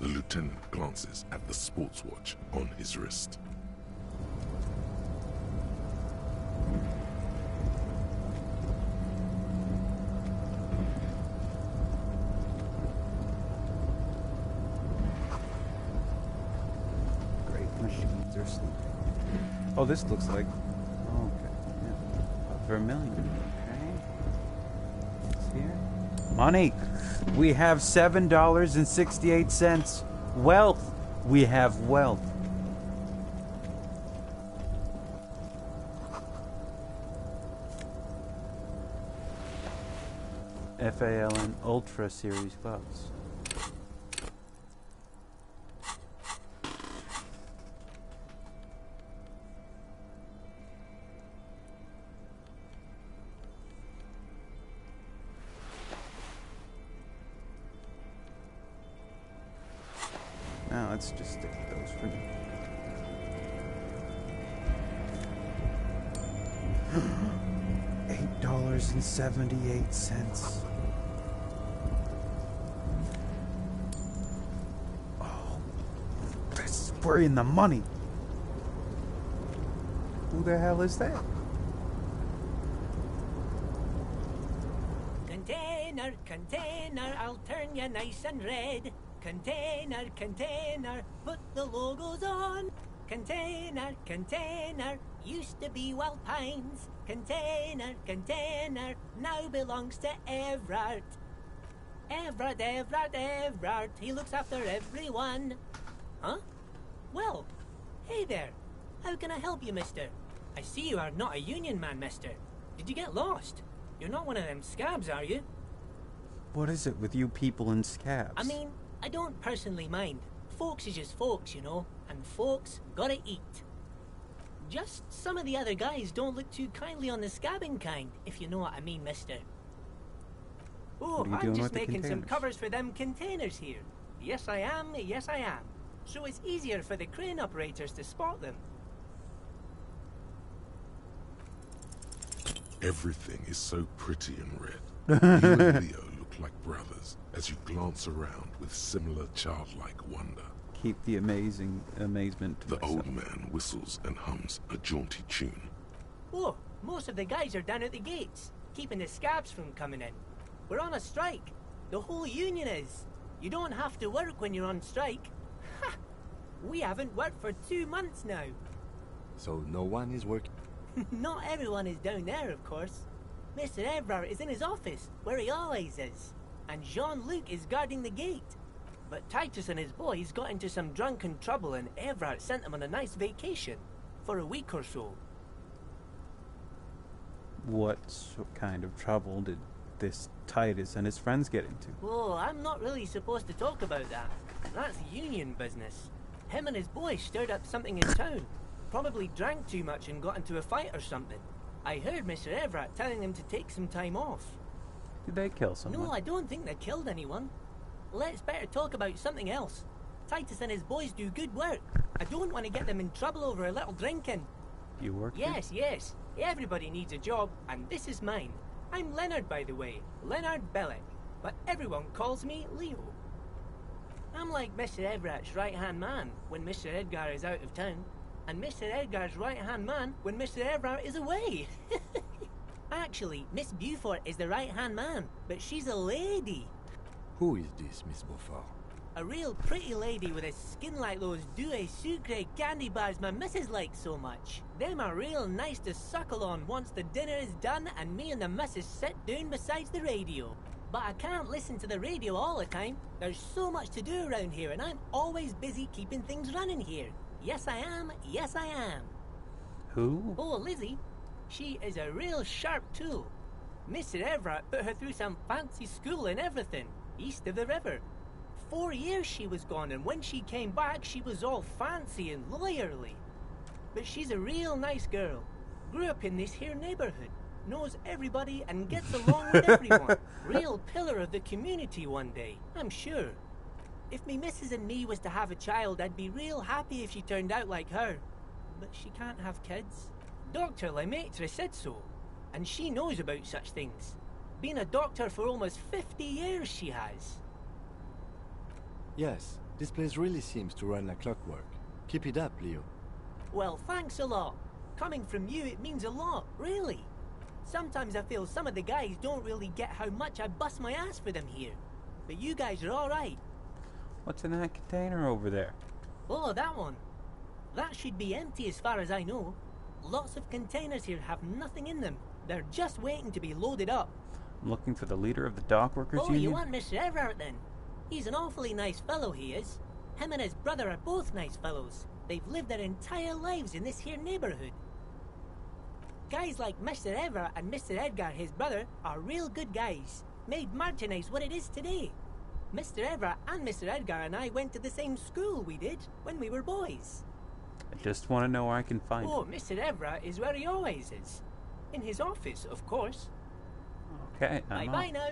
The lieutenant glances at the sports watch on his wrist. Machines are sleeping. Oh, this looks like... Oh, okay. Yeah. Vermilion. Okay. It's here. Money! We have $7.68. Wealth! We have wealth. FALN Ultra Series gloves. Now let's just stick with those for now. $8.78. Oh, we're in the money. Who the hell is that? Container, container, I'll turn you nice and red. Container, container, put the logos on. Container, container, used to be Wild Pines. Container, container, now belongs to Everard. Everard, Everard, Everard, he looks after everyone. Huh? Well, hey there. How can I help you, mister? I see you are not a union man, mister. Did you get lost? You're not one of them scabs, are you? What is it with you people and scabs? I mean, I don't personally mind. Folks is just folks, you know, and folks gotta eat. Just some of the other guys don't look too kindly on the scabbing kind, if you know what I mean, mister. Oh, I'm just making some covers for them containers here. Yes, I am, yes, I am. So it's easier for the crane operators to spot them. Everything is so pretty and red. You and Leo look like brothers as you glance around with similar childlike wonder. Keep the amazement to The myself. old man whistles and hums a jaunty tune. Oh, most of the guys are down at the gates, keeping the scabs from coming in. We're on a strike. The whole union is. You don't have to work when you're on strike. Ha! We haven't worked for 2 months now. So no one is working? Not everyone is down there, of course. Mr. Everard is in his office, where he always is. And Jean-Luc is guarding the gate. But Titus and his boys got into some drunken trouble and Everard sent them on a nice vacation. For a week or so. What kind of trouble did this Titus and his friends get into? Oh, I'm not really supposed to talk about that. That's union business. Him and his boys stirred up something in town. Probably drank too much and got into a fight or something. I heard Mr. Everett telling them to take some time off. Did they kill someone? No, I don't think they killed anyone. Let's better talk about something else. Titus and his boys do good work. I don't want to get them in trouble over a little drinking. You work here? Yes, yes. Everybody needs a job, and this is mine. I'm Leonard, by the way. Leonard Bellick. But everyone calls me Leo. I'm like Mr. Everett's right-hand man when Mr. Edgar is out of town. And Mr. Edgar's right-hand man when Mr. Everett is away. Actually, Miss Beaufort is the right-hand man, but she's a lady. Who is this, Miss Beaufort? A real pretty lady with a skin like those Douai Sucre candy bars my missus likes so much. Them are real nice to suckle on once the dinner is done and me and the missus sit down beside the radio. But I can't listen to the radio all the time. There's so much to do around here and I'm always busy keeping things running here. Yes, I am. Yes, I am. Who? Oh, Lizzie. She is a real sharp tool. Mr. Everett put her through some fancy school and everything, east of the river. 4 years she was gone, and when she came back, she was all fancy and lawyerly. But she's a real nice girl. Grew up in this here neighborhood. Knows everybody and gets along with everyone. Real pillar of the community one day, I'm sure. If me missus and me was to have a child, I'd be real happy if she turned out like her. But she can't have kids. Dr. Lemaitre said so. And she knows about such things. Been a doctor for almost 50 years she has. Yes, this place really seems to run like clockwork. Keep it up, Leo. Well, thanks a lot. Coming from you, it means a lot, really. Sometimes I feel some of the guys don't really get how much I bust my ass for them here. But you guys are alright. What's in that container over there? Oh, that one. That should be empty as far as I know. Lots of containers here have nothing in them. They're just waiting to be loaded up. I'm looking for the leader of the dock workers union. You want Mr. Everett then? He's an awfully nice fellow, he is. Him and his brother are both nice fellows. They've lived their entire lives in this here neighborhood. Guys like Mr. Everett and Mr. Edgar, his brother, are real good guys. Made Martinez what it is today. Mr. Everett and Mr. Edgar and I went to the same school we did when we were boys. I just want to know where I can find him. Oh, Mr. Everett is where he always is. In his office, of course. Okay, I'm Bye-bye now.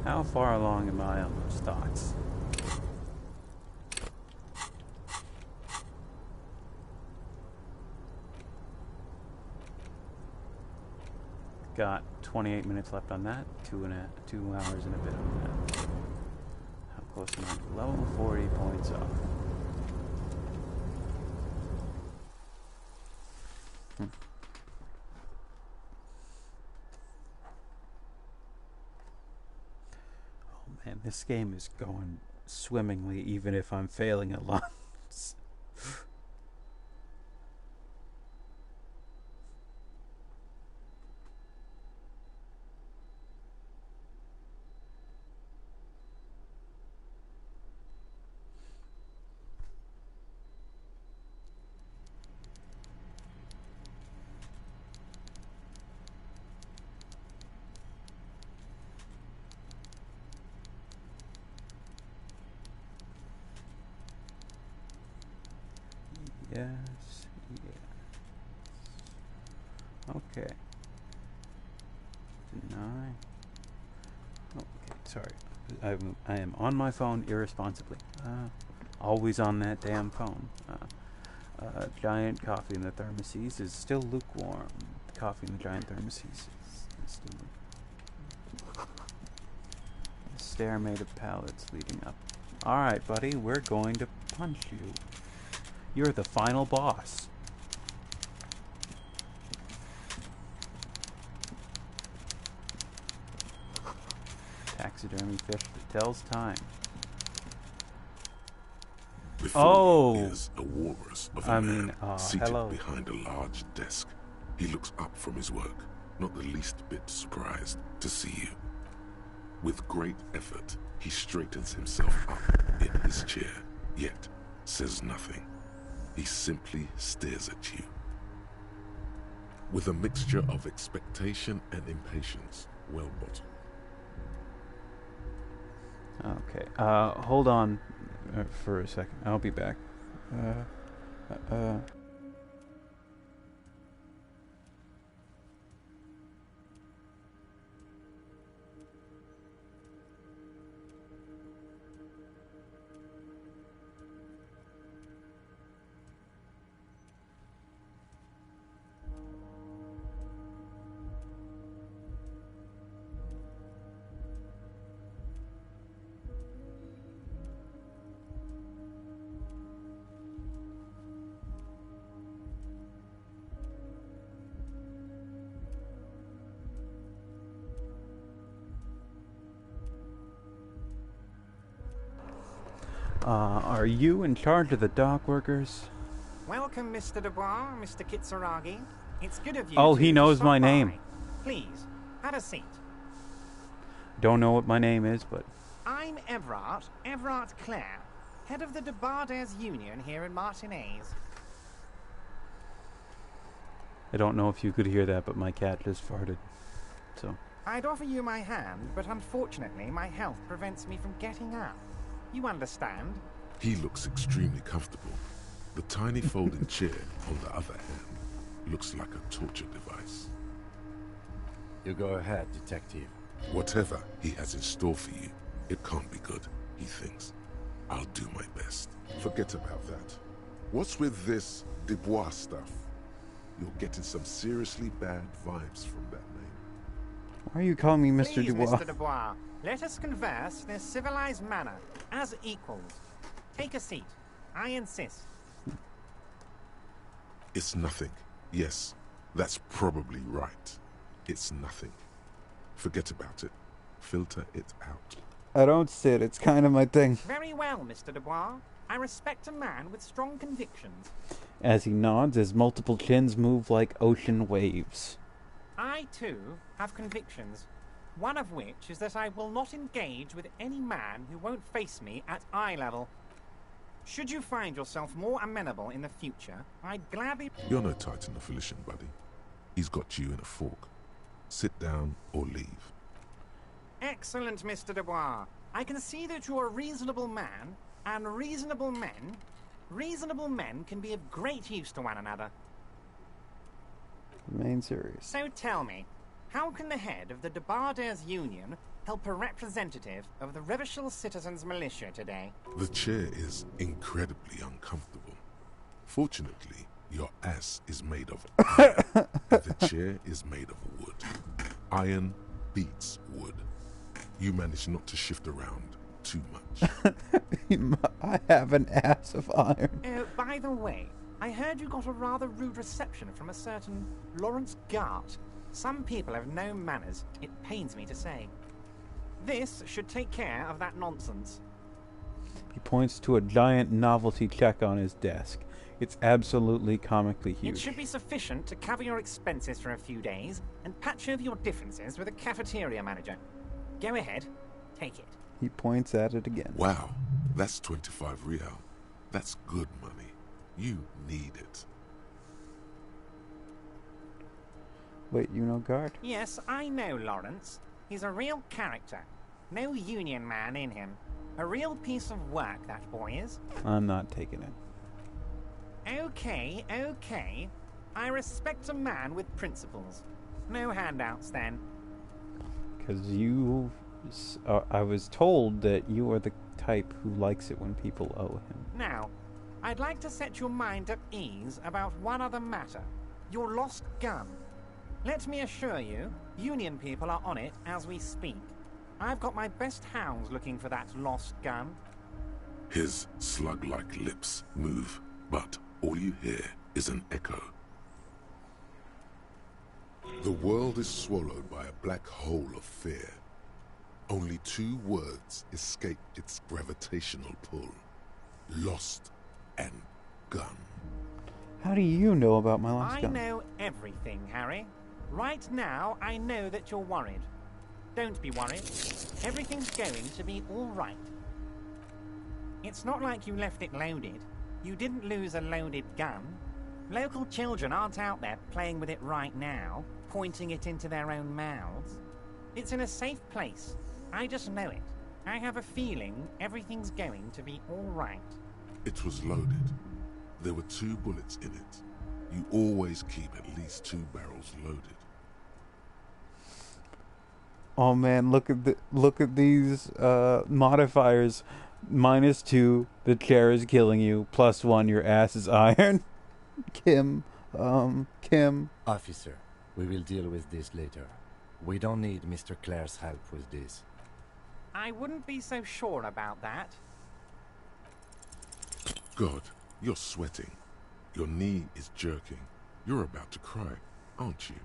How far along am I on those thoughts? Got 28 minutes left on that. 2 hours and a bit on that. How close am I to level 40 points off? Man, this game is going swimmingly, even if I'm failing a lot. Yes, yes. Okay. Deny. Okay, sorry. I am on my phone irresponsibly. Always on that damn phone. Giant coffee in the thermoses is still lukewarm. Coffee in the giant thermoses is still lukewarm. Stair made of pallets leading up. Alright, buddy, we're going to punch you. You're the final boss. Taxidermy fish that tells time. Before him is a walrus of a man seated hello. behind a large desk. He looks up from his work, not the least bit surprised to see you. With great effort, he straightens himself up in his chair, yet says nothing. He simply stares at you. With a mixture of expectation and impatience, well bottled. Okay. Hold on for a second. I'll be back. Are you in charge of the dock workers? Welcome, Mr. Dubois, Mr. Kitsuragi. It's good of you. Oh, to he knows stop my by. name. Please, have a seat. Don't know what my name is, but... I'm Everard Clare, head of the Debarders Union here in Martinez. I don't know if you could hear that, but my cat just farted. So... I'd offer you my hand, but unfortunately my health prevents me from getting up. You understand? He looks extremely comfortable. The tiny folding chair, on the other hand, looks like a torture device. You go ahead, detective. Whatever he has in store for you, it can't be good, he thinks. I'll do my best. Forget about that. What's with this Dubois stuff? You're getting some seriously bad vibes from that name. Why are you calling me Mr. Please, Dubois? Mr. Dubois, let us converse in a civilized manner, as equals. Take a seat. I insist. It's nothing. Yes, that's probably right. It's nothing. Forget about it. Filter it out. I don't sit. It's kind of my thing. Very well, Mr. Dubois. I respect a man with strong convictions. As he nods, his multiple chins move like ocean waves. I, too, have convictions. One of which is that I will not engage with any man who won't face me at eye level. Should you find yourself more amenable in the future, I'd gladly... You're no Titan affiliation, buddy. He's got you in a fork. Sit down or leave. Excellent, Mr. Dubois. I can see that you're a reasonable man, and reasonable men can be of great use to one another. Remain serious. So tell me, how can the head of the Debarders Union help a representative of the Revachol Citizens Militia today? The chair is incredibly uncomfortable. Fortunately, your ass is made of iron, and the chair is made of wood. Iron beats wood. You manage not to shift around too much. I have an ass of iron. By the way, I heard you got a rather rude reception from a certain Lawrence Gart. Some people have no manners, it pains me to say. This should take care of that nonsense. He points to a giant novelty check on his desk. It's absolutely comically huge. It should be sufficient to cover your expenses for a few days and patch over your differences with a cafeteria manager. Go ahead, take it. He points at it again. Wow, that's 25 real. That's good money. You need it. Wait, you know Guard? Yes, I know Lawrence. He's a real character. No union man in him. A real piece of work, that boy is. I'm not taking it. Okay, okay. I respect a man with principles. No handouts, then. Because you... I was told that you are the type who likes it when people owe him. Now, I'd like to set your mind at ease about one other matter. Your lost gun. Let me assure you, Union people are on it as we speak. I've got my best hounds looking for that lost gun. His slug-like lips move, but all you hear is an echo. The world is swallowed by a black hole of fear. Only 2 words escape its gravitational pull. Lost and gun. How do you know about my lost gun? I know everything, Harry. Right now, I know that you're worried. Don't be worried. Everything's going to be all right. It's not like you left it loaded. You didn't lose a loaded gun. Local children aren't out there playing with it right now, pointing it into their own mouths. It's in a safe place. I just know it. I have a feeling everything's going to be all right. It was loaded. There were 2 bullets in it. You always keep at least 2 barrels loaded. Oh man, look at these modifiers. -2, the chair is killing you. +1, your ass is iron. Kim. Officer, we will deal with this later. We don't need Mr. Clare's help with this. I wouldn't be so sure about that. God, you're sweating. Your knee is jerking. You're about to cry, aren't you?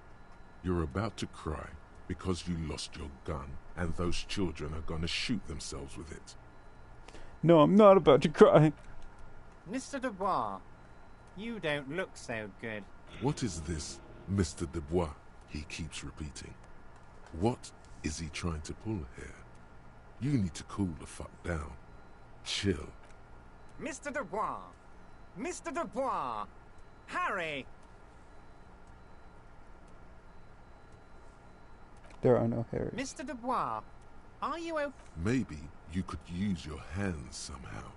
You're about to cry because you lost your gun and those children are going to shoot themselves with it. No, I'm not about to cry. Mr. Dubois, you don't look so good. What is this, Mr. Dubois? He keeps repeating. What is he trying to pull here? You need to cool the fuck down. Chill. Mr. Dubois! Mr. Dubois! Harry! There are no Harrys. Mr. Dubois, are you okay? Maybe you could use your hands somehow.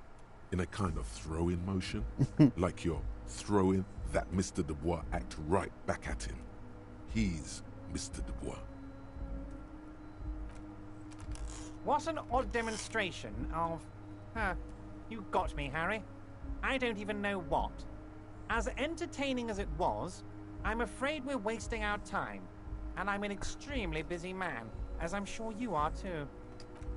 In a kind of throw-in motion. Like you're throwing that Mr. Dubois act right back at him. He's Mr. Dubois. What an odd demonstration of... you got me, Harry. I don't even know what. As entertaining as it was, I'm afraid we're wasting our time. And I'm an extremely busy man, as I'm sure you are too.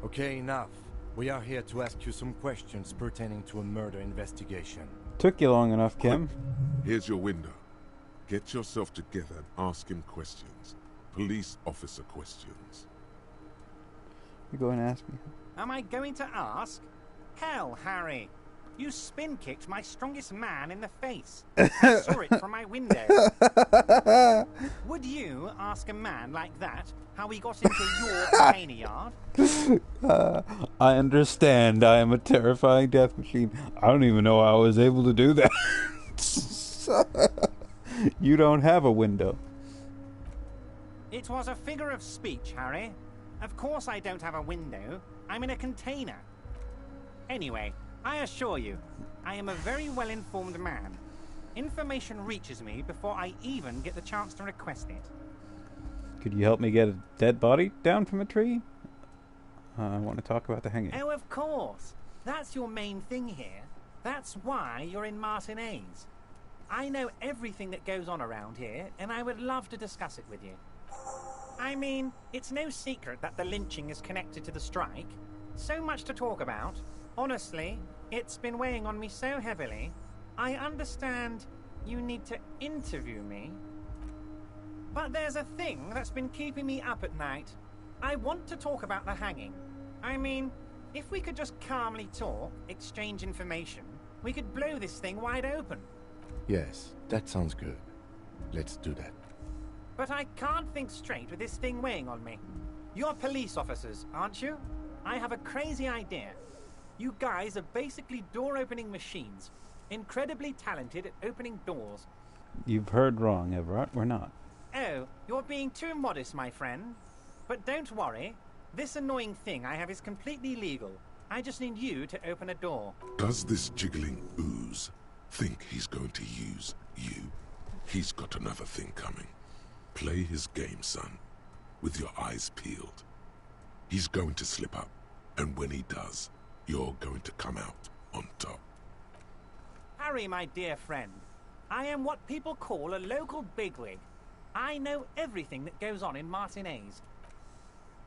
Okay, enough. We are here to ask you some questions pertaining to a murder investigation. Took you long enough, Kim. Here's your window. Get yourself together and ask him questions. Police officer questions. You go and ask me. Am I going to ask? Hell, Harry. You spin-kicked my strongest man in the face. I saw it from my window. Would you ask a man like that how he got into your container yard? I understand. I am a terrifying death machine. I don't even know how I was able to do that. You don't have a window. It was a figure of speech, Harry. Of course I don't have a window. I'm in a container. Anyway, I assure you, I am a very well-informed man. Information reaches me before I even get the chance to request it. Could you help me get a dead body down from a tree? I want to talk about the hanging. Oh, of course. That's your main thing here. That's why you're in Martinez. I know everything that goes on around here, and I would love to discuss it with you. I mean, it's no secret that the lynching is connected to the strike. So much to talk about. Honestly, it's been weighing on me so heavily. I understand you need to interview me. But there's a thing that's been keeping me up at night. I want to talk about the hanging. I mean, if we could just calmly talk, exchange information, we could blow this thing wide open. Yes, that sounds good. Let's do that. But I can't think straight with this thing weighing on me. You're police officers, aren't you? I have a crazy idea. You guys are basically door-opening machines. Incredibly talented at opening doors. You've heard wrong, Everett. We're not. Oh, you're being too modest, my friend. But don't worry. This annoying thing I have is completely legal. I just need you to open a door. Does this jiggling ooze think he's going to use you? He's got another thing coming. Play his game, son, with your eyes peeled. He's going to slip up, and when he does, you're going to come out on top. Harry, my dear friend, I am what people call a local bigwig. I know everything that goes on in Martinez.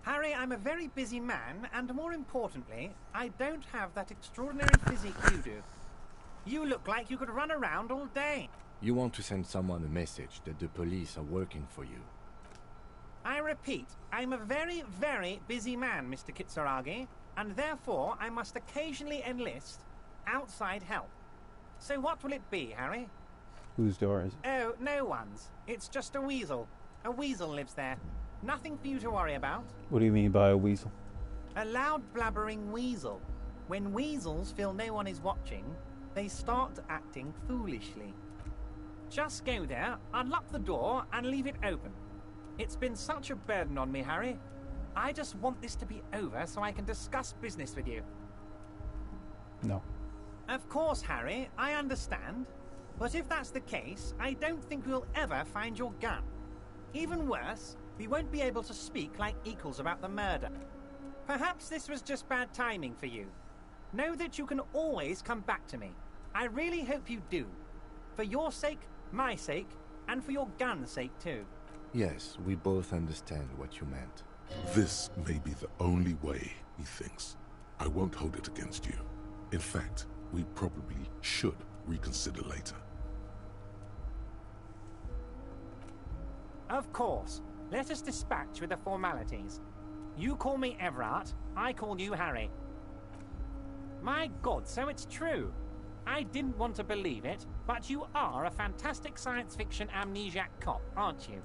Harry, I'm a very busy man, and more importantly, I don't have that extraordinary physique you do. You look like you could run around all day. You want to send someone a message that the police are working for you. I repeat, I'm a very, very busy man, Mr. Kitsuragi, and therefore I must occasionally enlist outside help. So what will it be, Harry? Whose door is it? Oh, no one's. It's just a weasel. A weasel lives there. Nothing for you to worry about. What do you mean by a weasel? A loud blabbering weasel. When weasels feel no one is watching, they start acting foolishly. Just go there, unlock the door, and leave it open. It's been such a burden on me, Harry. I just want this to be over so I can discuss business with you. No. Of course, Harry, I understand. But if that's the case, I don't think we'll ever find your gun. Even worse, we won't be able to speak like equals about the murder. Perhaps this was just bad timing for you. Know that you can always come back to me. I really hope you do. For your sake, my sake, and for your gun's sake too. Yes, we both understand what you meant. This may be the only way, he thinks. I won't hold it against you. In fact, we probably should reconsider later. Of course. Let us dispatch with the formalities. You call me Everett, I call you Harry. My God, so it's true. I didn't want to believe it, but you are a fantastic science fiction amnesiac cop, aren't you?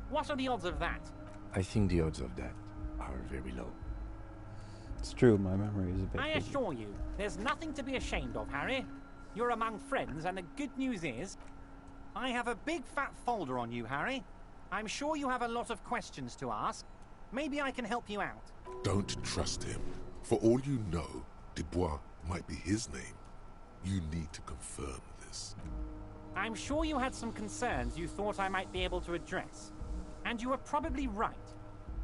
What are the odds of that? I think the odds of that are very low. It's true, my memory is a bit I hazy. assure you, there's nothing to be ashamed of, Harry. You're among friends, and the good news is, I have a big fat folder on you, Harry. I'm sure you have a lot of questions to ask. Maybe I can help you out. Don't trust him. For all you know, Dubois might be his name. You need to confirm this. I'm sure you had some concerns you thought I might be able to address. And you were probably right.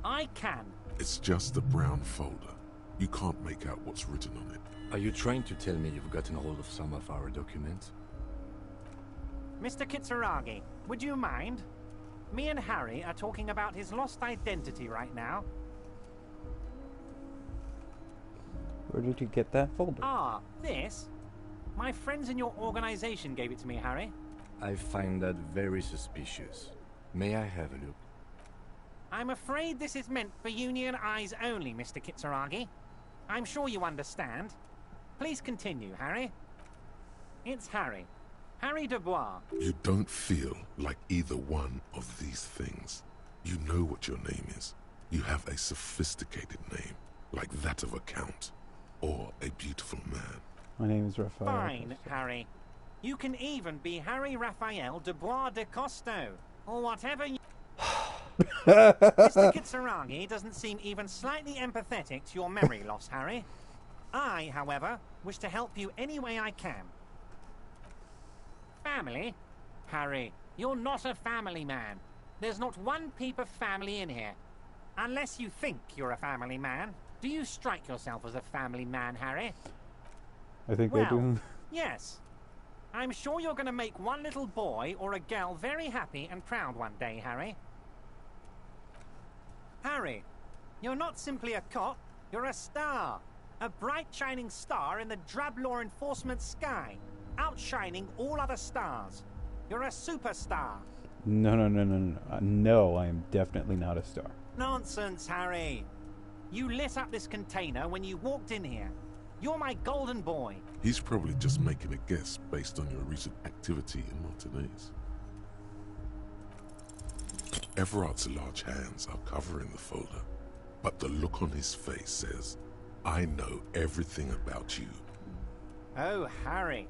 I can. It's just a brown folder. You can't make out what's written on it. Are you trying to tell me you've gotten hold of some of our documents? Mr. Kitsuragi, would you mind? Me and Harry are talking about his lost identity right now. Where did you get that folder? Ah, this? My friends in your organization gave it to me, Harry. I find that very suspicious. May I have a look? I'm afraid this is meant for Union eyes only, Mr. Kitsuragi. I'm sure you understand. Please continue, Harry. It's Harry. Harry Dubois. You don't feel like either one of these things. You know what your name is. You have a sophisticated name, like that of a count, or a beautiful man. My name is Raphael. Fine, Harry. You can even be Harry Raphael Dubois de Costo, or whatever you... Mr. Kitsuragi doesn't seem even slightly empathetic to your memory loss, Harry. I, however, wish to help you any way I can. Family? Harry, you're not a family man. There's not one peep of family in here. Unless you think you're a family man. Do you strike yourself as a family man, Harry? I think I do. Yes. I'm sure you're going to make one little boy or a girl very happy and proud one day, Harry. Harry, you're not simply a cop, you're a star. A bright shining star in the drab law enforcement sky, outshining all other stars. You're a superstar. No. No, I am definitely not a star. Nonsense, Harry. You lit up this container when you walked in here. You're my golden boy. He's probably just making a guess based on your recent activity in Martinez. Everard's large hands are covering the folder, but the look on his face says, I know everything about you. Oh, Harry.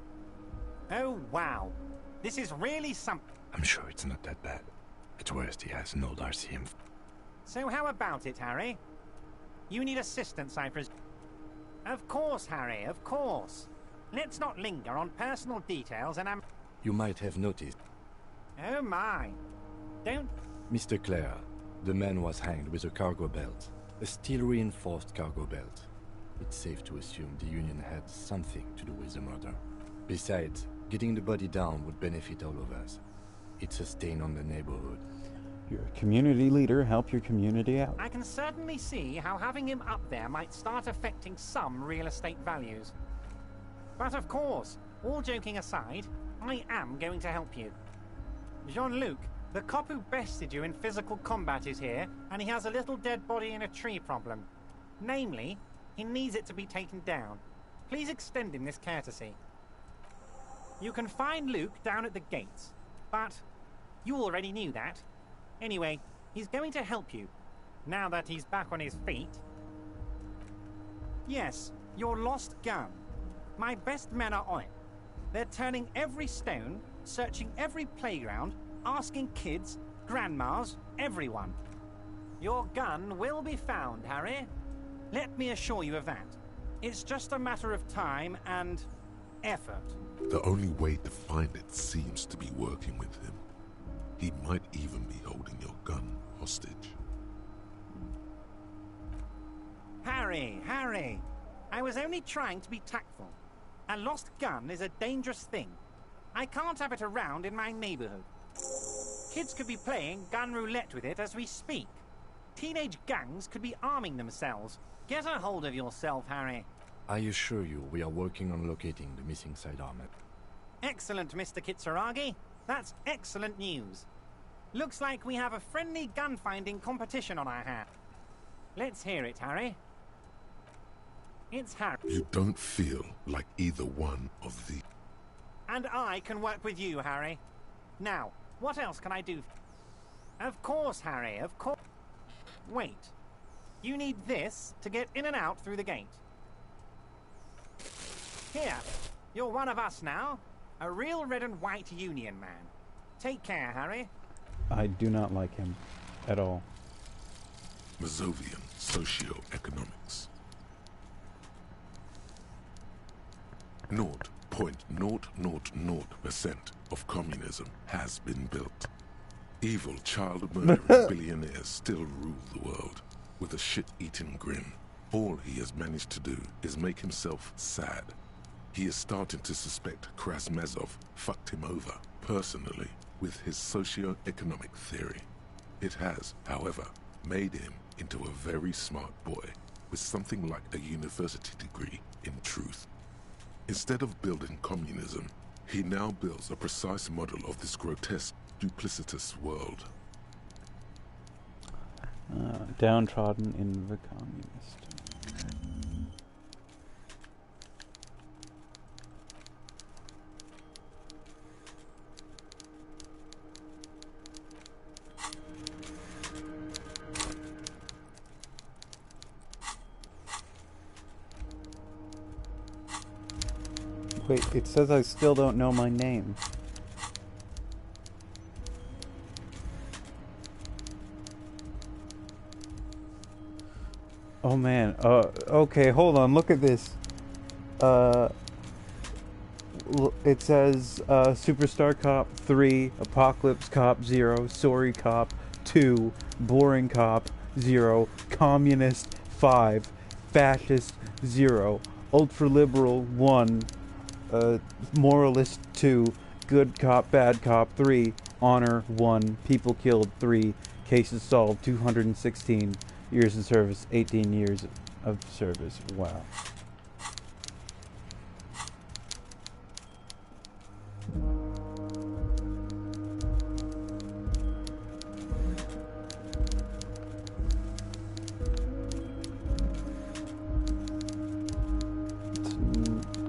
Oh, wow. This is really something. I'm sure it's not that bad. At worst, he has an old RCM. So how about it, Harry? You need assistance, I presume. Of course, Harry, of course. Let's not linger on personal details and You might have noticed. Oh my. Don't... Mr. Clare, the man was hanged with a cargo belt. A steel-reinforced cargo belt. It's safe to assume the Union had something to do with the murder. Besides, getting the body down would benefit all of us. It's a stain on the neighborhood. You're a community leader. Help your community out. I can certainly see how having him up there might start affecting some real estate values. But of course, all joking aside, I am going to help you. Jean-Luc, the cop who bested you in physical combat is here, and he has a little dead body in a tree problem. Namely, he needs it to be taken down. Please extend him this courtesy. You can find Luke down at the gates, but you already knew that. Anyway, he's going to help you, now that he's back on his feet. Yes, your lost gun. My best men are on it. They're turning every stone, searching every playground, asking kids, grandmas, everyone. Your gun will be found, Harry. Let me assure you of that. It's just a matter of time and effort. The only way to find it seems to be working with him. He might even be holding your gun hostage. Harry! I was only trying to be tactful. A lost gun is a dangerous thing. I can't have it around in my neighborhood. Kids could be playing gun roulette with it as we speak. Teenage gangs could be arming themselves. Get a hold of yourself, Harry. I assure you we are working on locating the missing sidearm. Excellent, Mr. Kitsuragi. That's excellent news. Looks like we have a friendly gun-finding competition on our hands. Let's hear it, Harry. It's Harry. You don't feel like either one of the... And I can work with you, Harry. Now, what else can I do? Of course, Harry, of course. Wait. You need this to get in and out through the gate. Here, you're one of us now. A real red and white Union man. Take care, Harry. I do not like him at all. Mazovian socioeconomics. 0.000% of communism has been built. Evil child-murdering billionaires still rule the world with a shit-eating grin. All he has managed to do is make himself sad. He is starting to suspect Krasmazov fucked him over, personally, with his socio-economic theory. It has, however, made him into a very smart boy with something like a university degree in truth. Instead of building communism, he now builds a precise model of this grotesque, duplicitous world. Downtrodden in the communist. Wait, it says I still don't know my name. Oh man, okay, hold on, look at this. It says, Superstar Cop 3, Apocalypse Cop 0, Sorry Cop 2, Boring Cop 0, Communist 5, Fascist 0, Ultra-Liberal 1, Moralist 2, Good Cop, Bad Cop 3, Honor 1, People Killed 3, Cases Solved 216, Years in Service 18 years of service. Wow.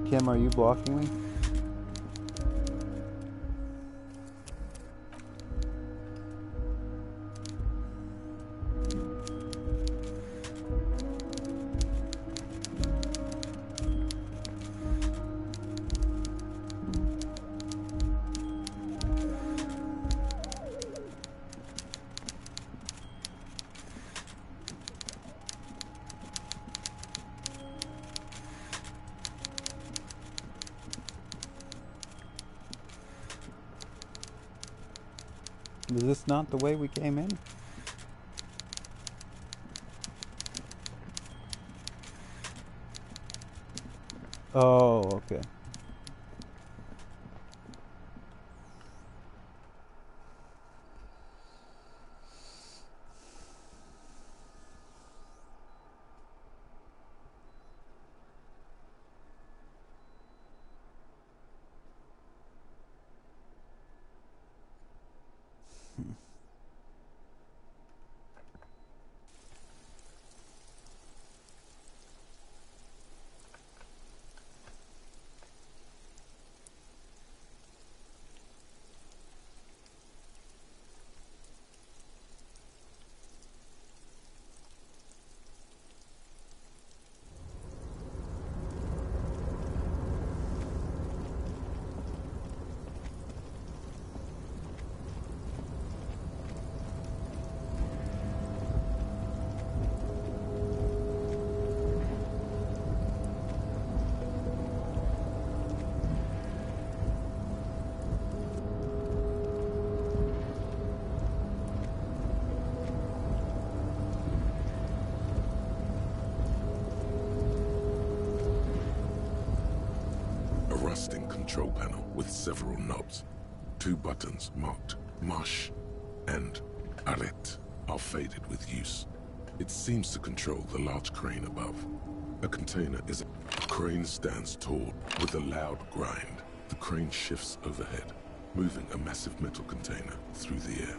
Kim, are you blocking me? Is this not the way we came in? Oh, okay. Rusting control panel with several knobs. 2 buttons marked Marsh and Arrête are faded with use. It seems to control the large crane above. A container is a crane stands tall with a loud grind. The crane shifts overhead, moving a massive metal container through the air.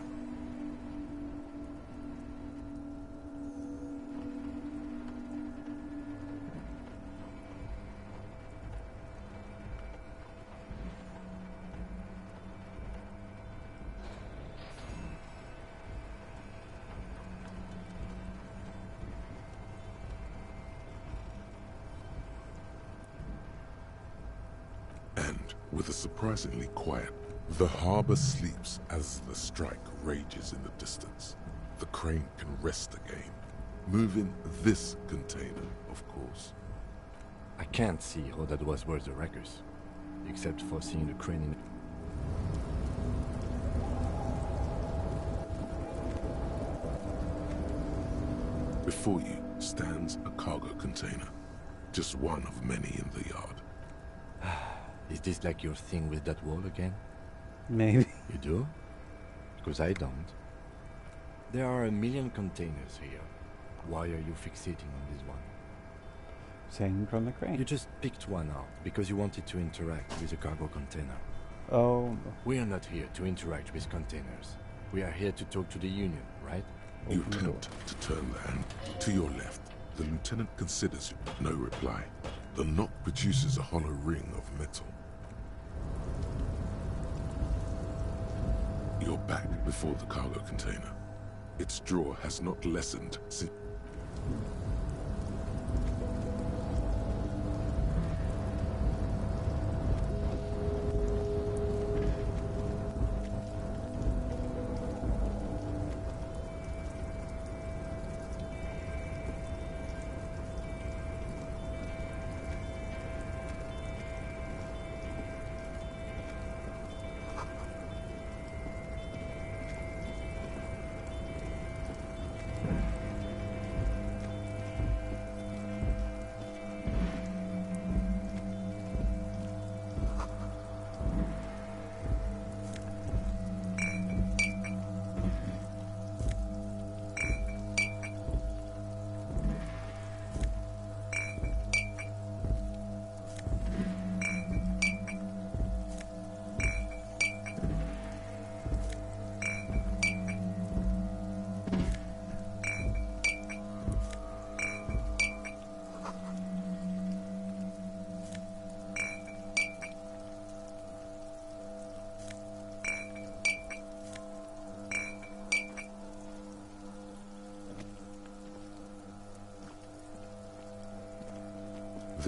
With a surprisingly quiet, the harbor sleeps as the strike rages in the distance. The crane can rest again, moving this container, of course. I can't see how that was worth the wreckers, except for seeing the crane in... Before you stands a cargo container, just one of many in the yard. Is this like your thing with that wall again? Maybe. You do? Because I don't. There are a million containers here. Why are you fixating on this one? Saying from the crane. You just picked one out because you wanted to interact with a cargo container. Oh. We are not here to interact with containers. We are here to talk to the Union, right? You attempt to turn the hand. To your left, the lieutenant considers you, but no reply. The knock produces a hollow ring of metal. You're back before the cargo container. Its drawer has not lessened since...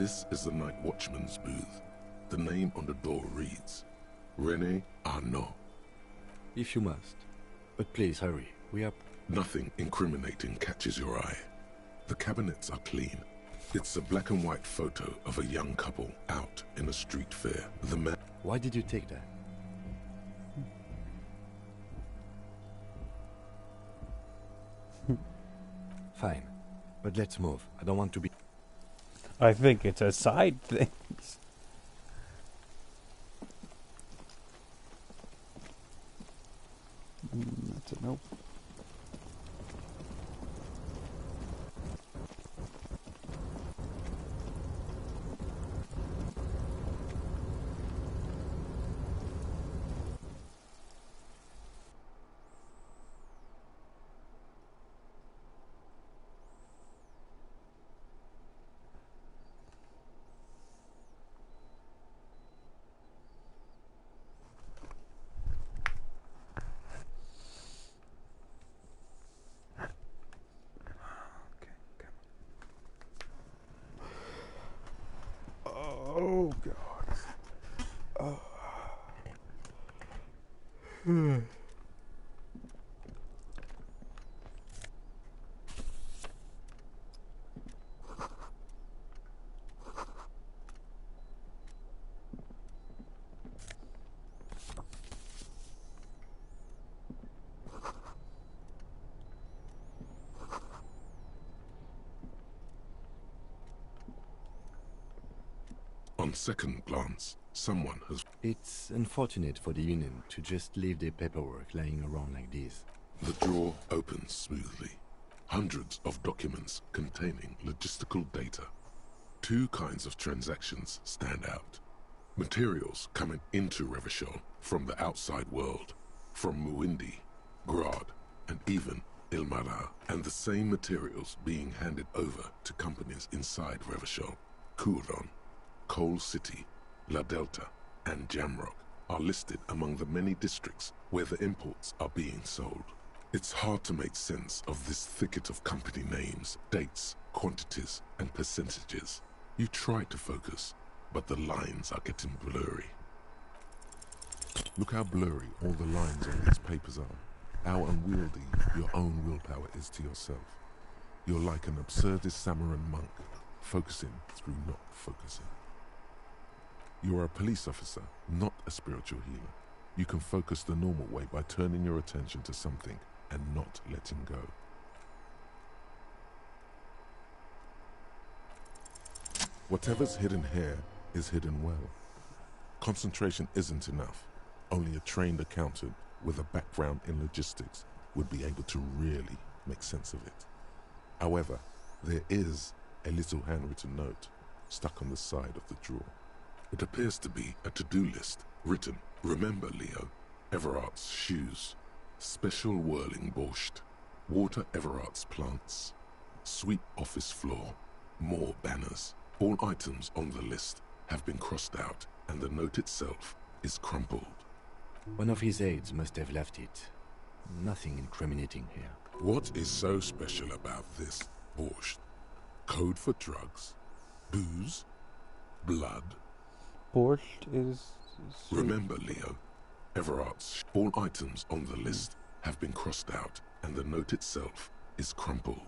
This is the night watchman's booth. The name on the door reads, René Arnaud. If you must. But please hurry. We are... Nothing incriminating catches your eye. The cabinets are clean. It's a black and white photo of a young couple out in a street fair. The man... Why did you take that? Fine. But let's move. I don't want to be... I think it's a side thing. That's a nope. Oh, God. Oh. On second glance, someone has... It's unfortunate for the Union to just leave their paperwork lying around like this. The drawer opens smoothly. Hundreds of documents containing logistical data. Two kinds of transactions stand out. Materials coming into Revachol from the outside world, from Muindi, Grad, and even Ilmara, and the same materials being handed over to companies inside Revachol. Kuron, Coal City, La Delta, and Jamrock are listed among the many districts where the imports are being sold. It's hard to make sense of this thicket of company names, dates, quantities, and percentages. You try to focus, but the lines are getting blurry. Look how blurry all the lines on these papers are. How unwieldy your own willpower is to yourself. You're like an absurdist Samaran monk, focusing through not focusing. You're a police officer, not a spiritual healer. You can focus the normal way by turning your attention to something and not letting go. Whatever's hidden here is hidden well. Concentration isn't enough. Only a trained accountant with a background in logistics would be able to really make sense of it. However, there is a little handwritten note stuck on the side of the drawer. It appears to be a to-do list written, "Remember, Leo, Everart's shoes, special whirling borscht, water Everart's plants, sweep office floor, more banners." All items on the list have been crossed out, and the note itself is crumpled. One of his aides must have left it. Nothing incriminating here. What is so special about this borscht? Code for drugs? Booze? Blood? Borscht is... Remember, Leo, Everart's... All items on the list have been crossed out, and the note itself is crumpled.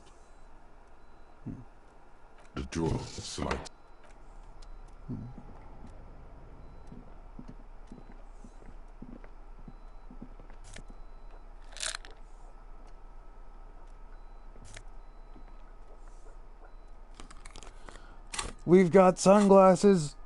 The drawer slides. We've got sunglasses.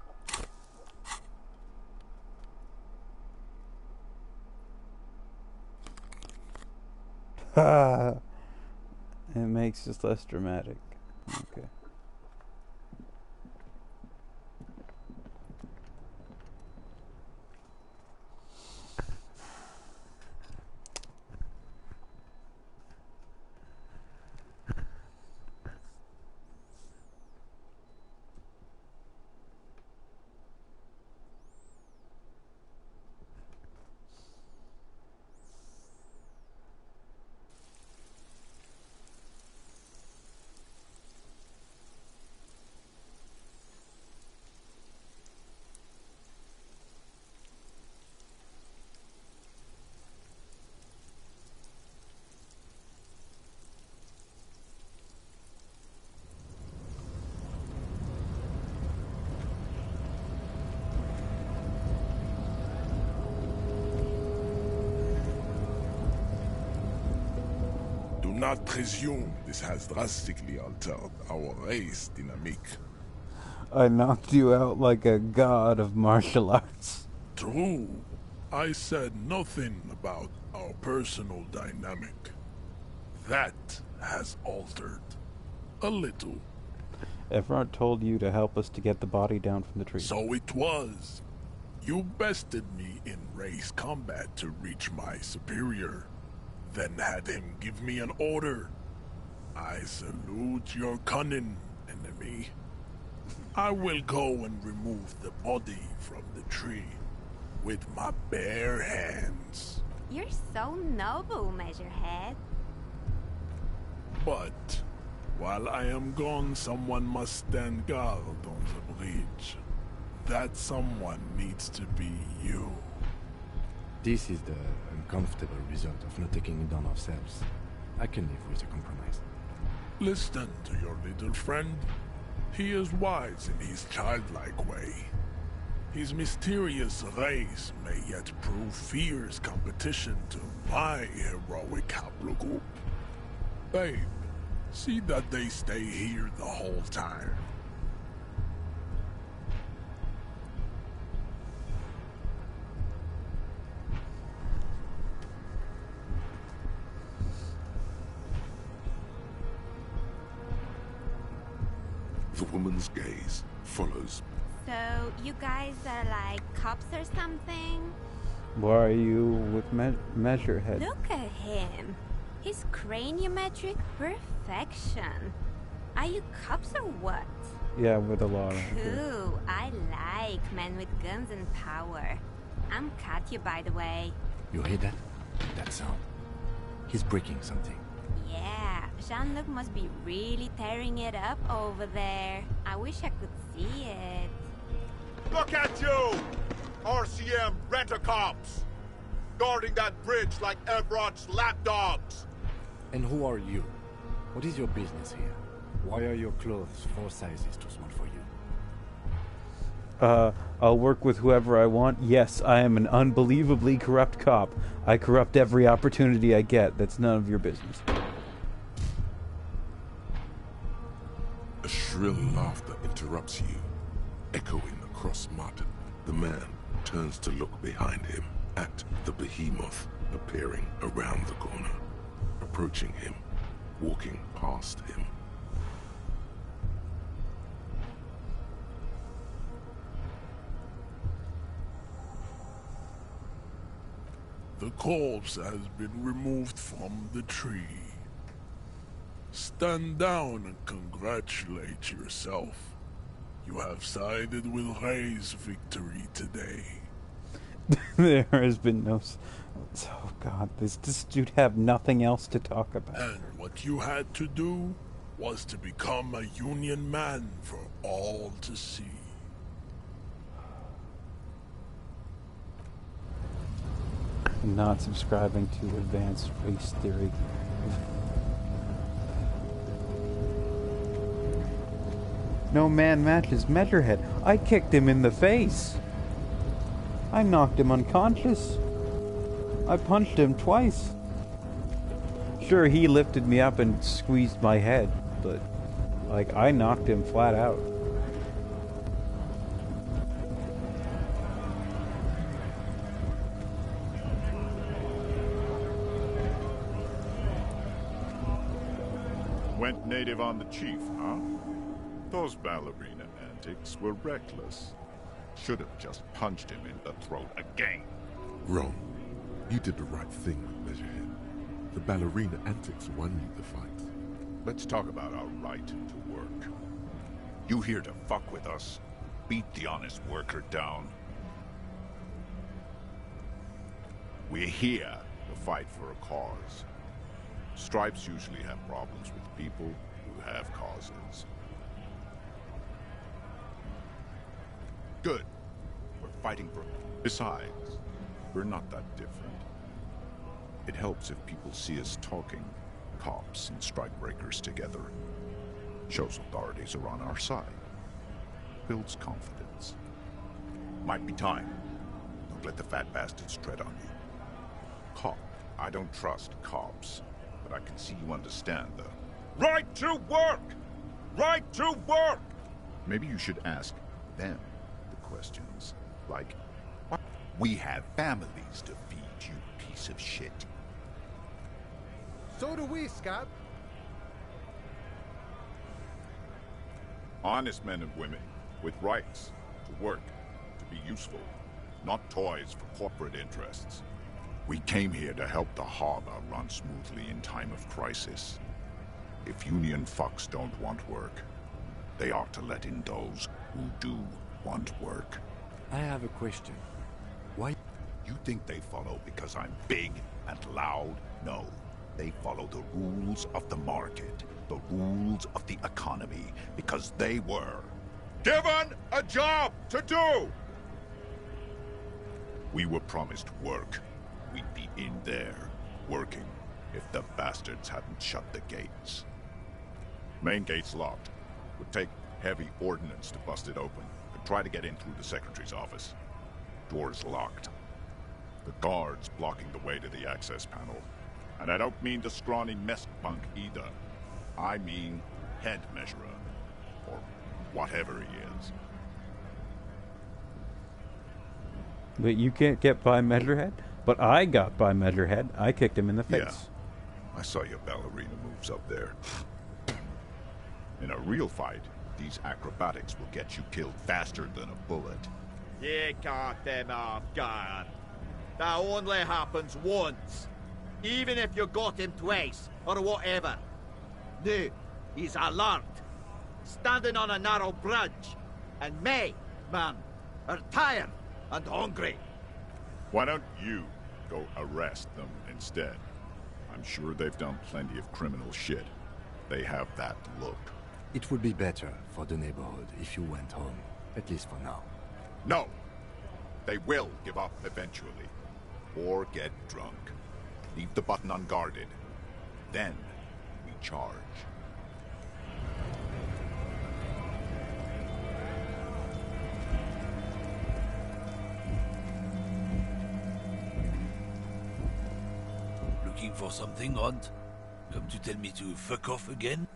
It makes us less dramatic. Okay. not presume this has drastically altered our race dynamic. I knocked you out like a god of martial arts. True. I said nothing about our personal dynamic. That has altered. A little. Everard told you to help us to get the body down from the tree. So it was. You bested me in race combat to reach my superior, then had him give me an order. I salute your cunning, enemy. I will go and remove the body from the tree with my bare hands. You're so noble, Measurehead. But while I am gone, someone must stand guard on the bridge. That someone needs to be you. This is the uncomfortable result of not taking it on ourselves. I can live with a compromise. Listen to your little friend. He is wise in his childlike way. His mysterious race may yet prove fierce competition to my heroic haplogroup. Babe, see that they stay here the whole time. The woman's gaze follows. So, you guys are like cops or something? Why are you with Measurehead? Look at him. His craniometric perfection. Are you cops or what? Yeah, with a lot of Cool. I like men with guns and power. I'm Katya, by the way. You hear that? That sound. He's breaking something. Yeah, Jean-Luc must be really tearing it up over there. I wish I could see it. Look at you! RCM rent-a-cops! Guarding that bridge like Everard's lapdogs! And who are you? What is your business here? Why are your clothes 4 sizes too small for you? I'll work with whoever I want. Yes, I am an unbelievably corrupt cop. I corrupt every opportunity I get. That's none of your business. A shrill laughter interrupts you, echoing across Martin. The man turns to look behind him at the behemoth appearing around the corner, approaching him, walking past him. The corpse has been removed from the tree. Stand down and congratulate yourself. You have sided with Ray's victory today. There has been no... Oh god, does this dude have nothing else to talk about? And what you had to do was to become a Union man for all to see. Not subscribing to advanced race theory. No man matches Measurehead. I kicked him in the face. I knocked him unconscious. I punched him twice. Sure, he lifted me up and squeezed my head, but, like, I knocked him flat out. Went native on the chief, huh? Those ballerina antics were reckless. Should have just punched him in the throat again. Wrong. You did the right thing with Measurehead. The ballerina antics won you the fight. Let's talk about our right to work. You here to fuck with us? Beat the honest worker down? We're here to fight for a cause. Stripes usually have problems with people who have causes. Good. We're fighting for... Besides, we're not that different. It helps if people see us talking, cops and strikebreakers together. Shows authorities are on our side. Builds confidence. Might be time. Don't let the fat bastards tread on you. Cop. I don't trust cops. but I can see you understand the Right to work! Right to work! Maybe you should ask them the questions. Like, we have families to feed, you piece of shit. So do we, Scott. Honest men and women with rights to work, to be useful, not toys for corporate interests. We came here to help the harbor run smoothly in time of crisis. If union fucks don't want work, they ought to let in those who do want work. I have a question. Why? You think they follow because I'm big and loud? No. They follow the rules of the market, the rules of the economy, because they were given a job to do! We were promised work. We'd be in there, working, if the bastards hadn't shut the gates. Main gate's locked. Would take heavy ordnance to bust it open. Could try to get in through the secretary's office. Door's locked. The guard's blocking the way to the access panel. And I don't mean the scrawny mess punk either. I mean head measurer. Or whatever he is. But you can't get by Measurehead? But I got by Measurehead. I kicked him in the face. Yeah. I saw your ballerina moves up there. In a real fight, these acrobatics will get you killed faster than a bullet. You caught them off guard. That only happens once. Even if you got him twice, or whatever. Now, he's alert. Standing on a narrow bridge. And me, man, are tired and hungry. Why don't you go arrest them instead? I'm sure they've done plenty of criminal shit. They have that look. It would be better for the neighborhood if you went home, at least for now. No! They will give up eventually. Or get drunk. Leave the button unguarded. Then we charge. Looking for something, Hunt? Come to tell me to fuck off again?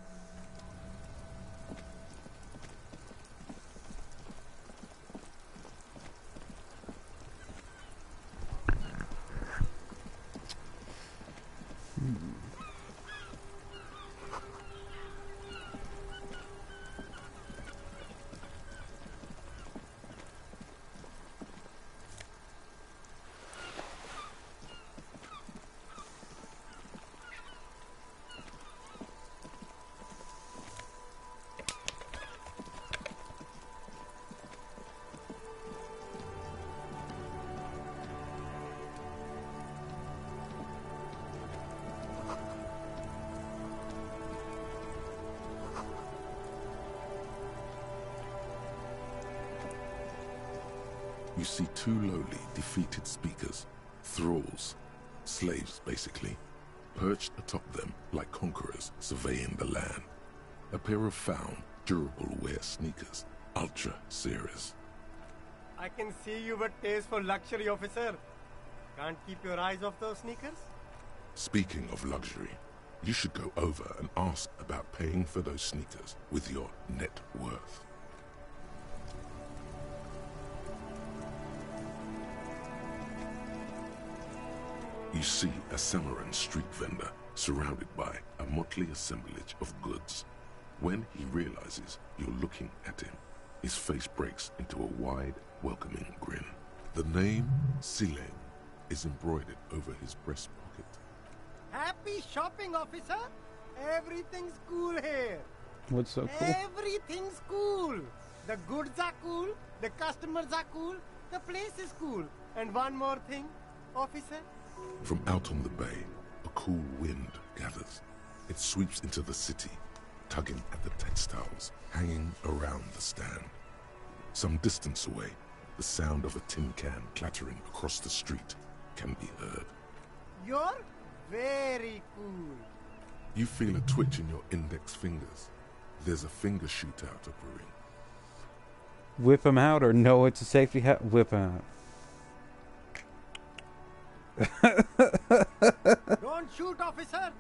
You see two lowly, defeated speakers, thralls, slaves basically, perched atop them like conquerors surveying the land. A pair of found, durable wear sneakers, ultra serious. I can see you've a taste for luxury, officer. Can't keep your eyes off those sneakers? Speaking of luxury, you should go over and ask about paying for those sneakers with your net worth. You see a Samaran street vendor surrounded by a motley assemblage of goods. When he realizes you're looking at him, his face breaks into a wide, welcoming grin. The name Silene is embroidered over his breast pocket. Happy shopping, officer. Everything's cool here. What's so cool? Everything's cool. The goods are cool, the customers are cool, the place is cool. And one more thing, officer. From out on the bay, a cool wind gathers. It sweeps into the city, tugging at the textiles hanging around the stand. Some distance away, the sound of a tin can clattering across the street can be heard. You're very cool. You feel a twitch in your index fingers. There's a finger shootout occurring. Whip him out, or no, it's a safety hat. Whip him out. Don't shoot, officer.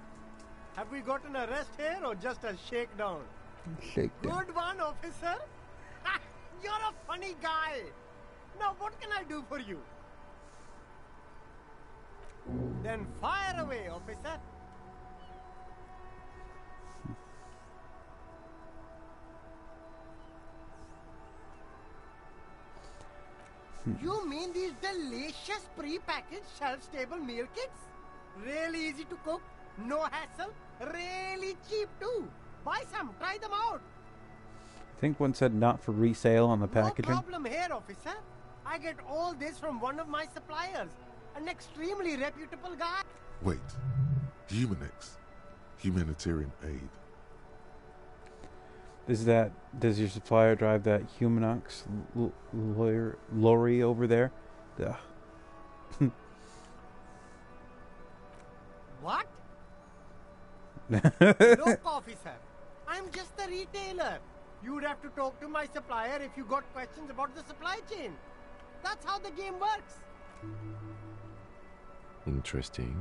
Have we got an arrest here or just a shakedown? Shakedown. Good one, officer. You're a funny guy. Now what can I do for you? Then fire away, officer. You mean these delicious pre-packaged shelf-stable meal kits? Really easy to cook, no hassle, really cheap too. Buy some, try them out. I think one said not for resale on the packaging. No problem here, officer. I get all this from one of my suppliers, an extremely reputable guy. Wait. Humanex. Humanitarian aid. Does your supplier drive that Humanox lorry over there? What? Look, officer, I'm just a retailer. You'd have to talk to my supplier if you got questions about the supply chain. That's how the game works. Interesting.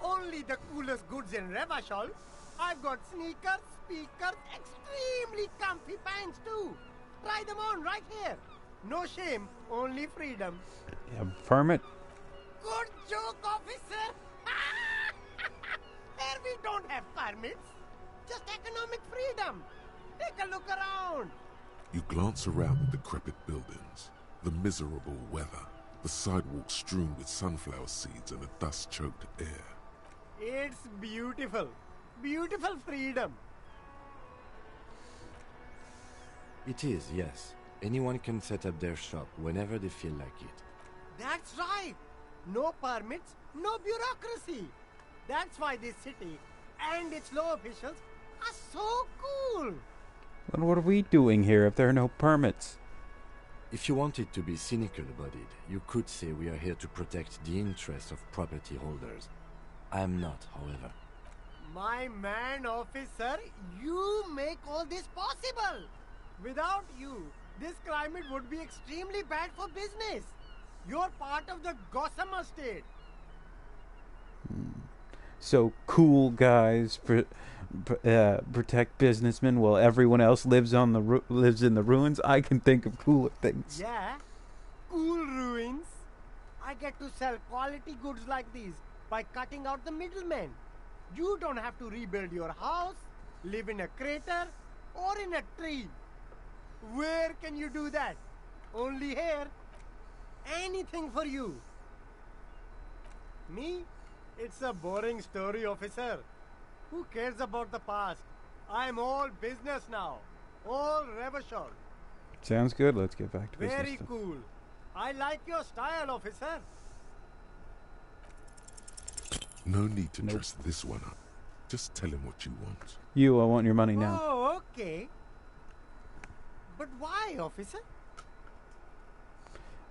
Only the coolest goods in Revachol. I've got sneakers, speakers, extremely comfy pants too. Try them on right here. No shame, only freedom. Yeah, permit. Good joke, officer. Here we don't have permits. Just economic freedom. Take a look around. You glance around the decrepit buildings, the miserable weather, the sidewalks strewn with sunflower seeds and a dust-choked air. It's beautiful. Beautiful freedom. It is, yes. Anyone can set up their shop whenever they feel like it. That's right. No permits, no bureaucracy. That's why this city and its law officials are so cool. Then what are we doing here if there are no permits? If you wanted to be cynical about it, you could say we are here to protect the interests of property holders. I am not, however. My man, officer, you make all this possible. Without you, this climate would be extremely bad for business. You're part of the Gossamer state. So cool guys protect businessmen while everyone else lives in the ruins. I can think of cooler things. Yeah, cool ruins. I get to sell quality goods like these by cutting out the middlemen. You don't have to rebuild your house, live in a crater, or in a tree. Where can you do that? Only here. Anything for you. Me? It's a boring story, officer. Who cares about the past? I'm all business now. All Revachol. Sounds good. Let's get back to business. Very cool. I like your style, officer. No need to dress this one up. Just tell him what you want. I want your money now. Oh, okay. But why, officer?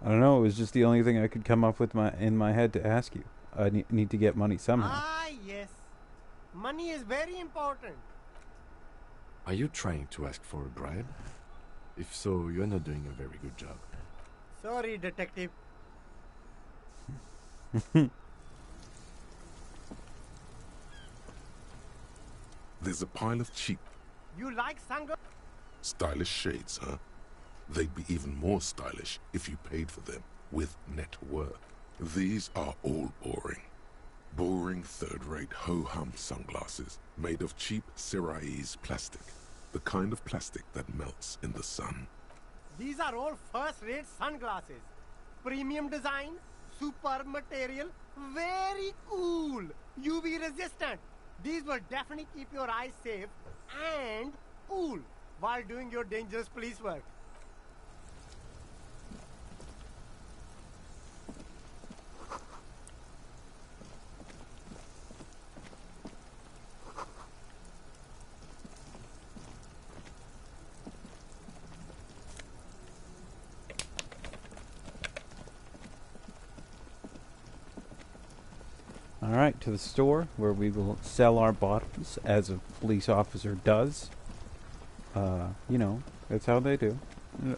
I don't know. It was just the only thing I could come up with in my head to ask you. I need to get money somehow. Ah, yes. Money is very important. Are you trying to ask for a bribe? If so, you're not doing a very good job. Sorry, detective. There's a pile of cheap, You like sunglasses? stylish shades, huh? They'd be even more stylish if you paid for them with net worth. These are all boring. Boring third-rate ho-hum sunglasses made of cheap Syrahese plastic. The kind of plastic that melts in the sun. These are all first-rate sunglasses. Premium design, superb material, very cool. UV resistant. These will definitely keep your eyes safe and cool while doing your dangerous police work. Alright, to the store where we will sell our bottles as a police officer does. You know, that's how they do.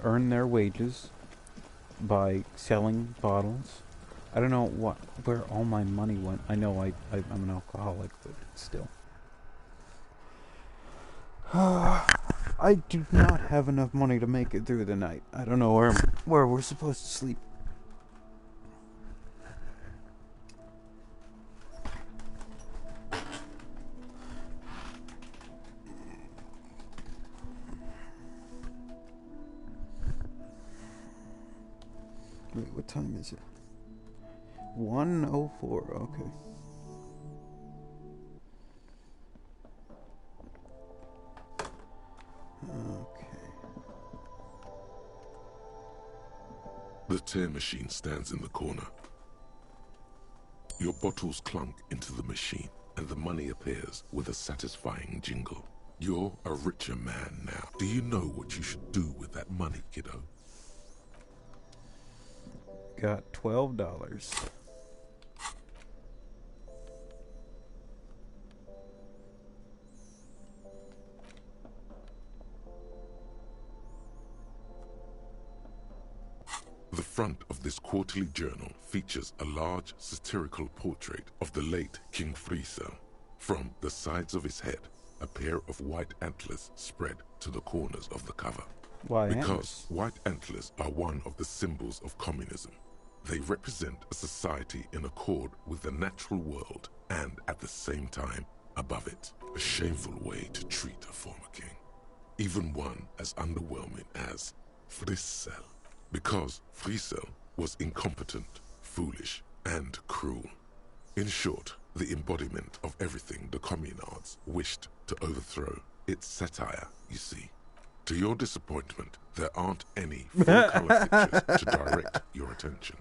Earn their wages by selling bottles I don't know where all my money went. I know I'm an alcoholic, but still. I do not have enough money to make it through the night. I don't know where we're supposed to sleep. Wait, what time is it? 1:04, okay. Okay. The tear machine stands in the corner. Your bottles clunk into the machine, and the money appears with a satisfying jingle. You're a richer man now. Do you know what you should do with that money, kiddo? Got $12. The front of this quarterly journal features a large satirical portrait of the late King Friesel. From the sides of his head, a pair of white antlers spread to the corners of the cover. Why Because antlers? white antlers are one of the symbols of communism. They represent a society in accord with the natural world and at the same time above it. A shameful way to treat a former king. Even one as underwhelming as Friesel. Because Friesel was incompetent, foolish, and cruel. In short, the embodiment of everything the communards wished to overthrow. It's satire, you see. To your disappointment, there aren't any full-color pictures to direct your attention.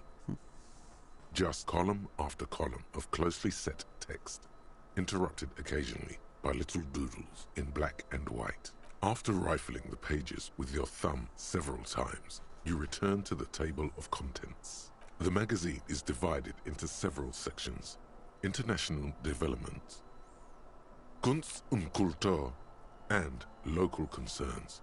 Just column after column of closely set text, interrupted occasionally by little doodles in black and white. After rifling the pages with your thumb several times, you return to the table of contents. The magazine is divided into several sections. International development, Kunst und Kultur, and local concerns.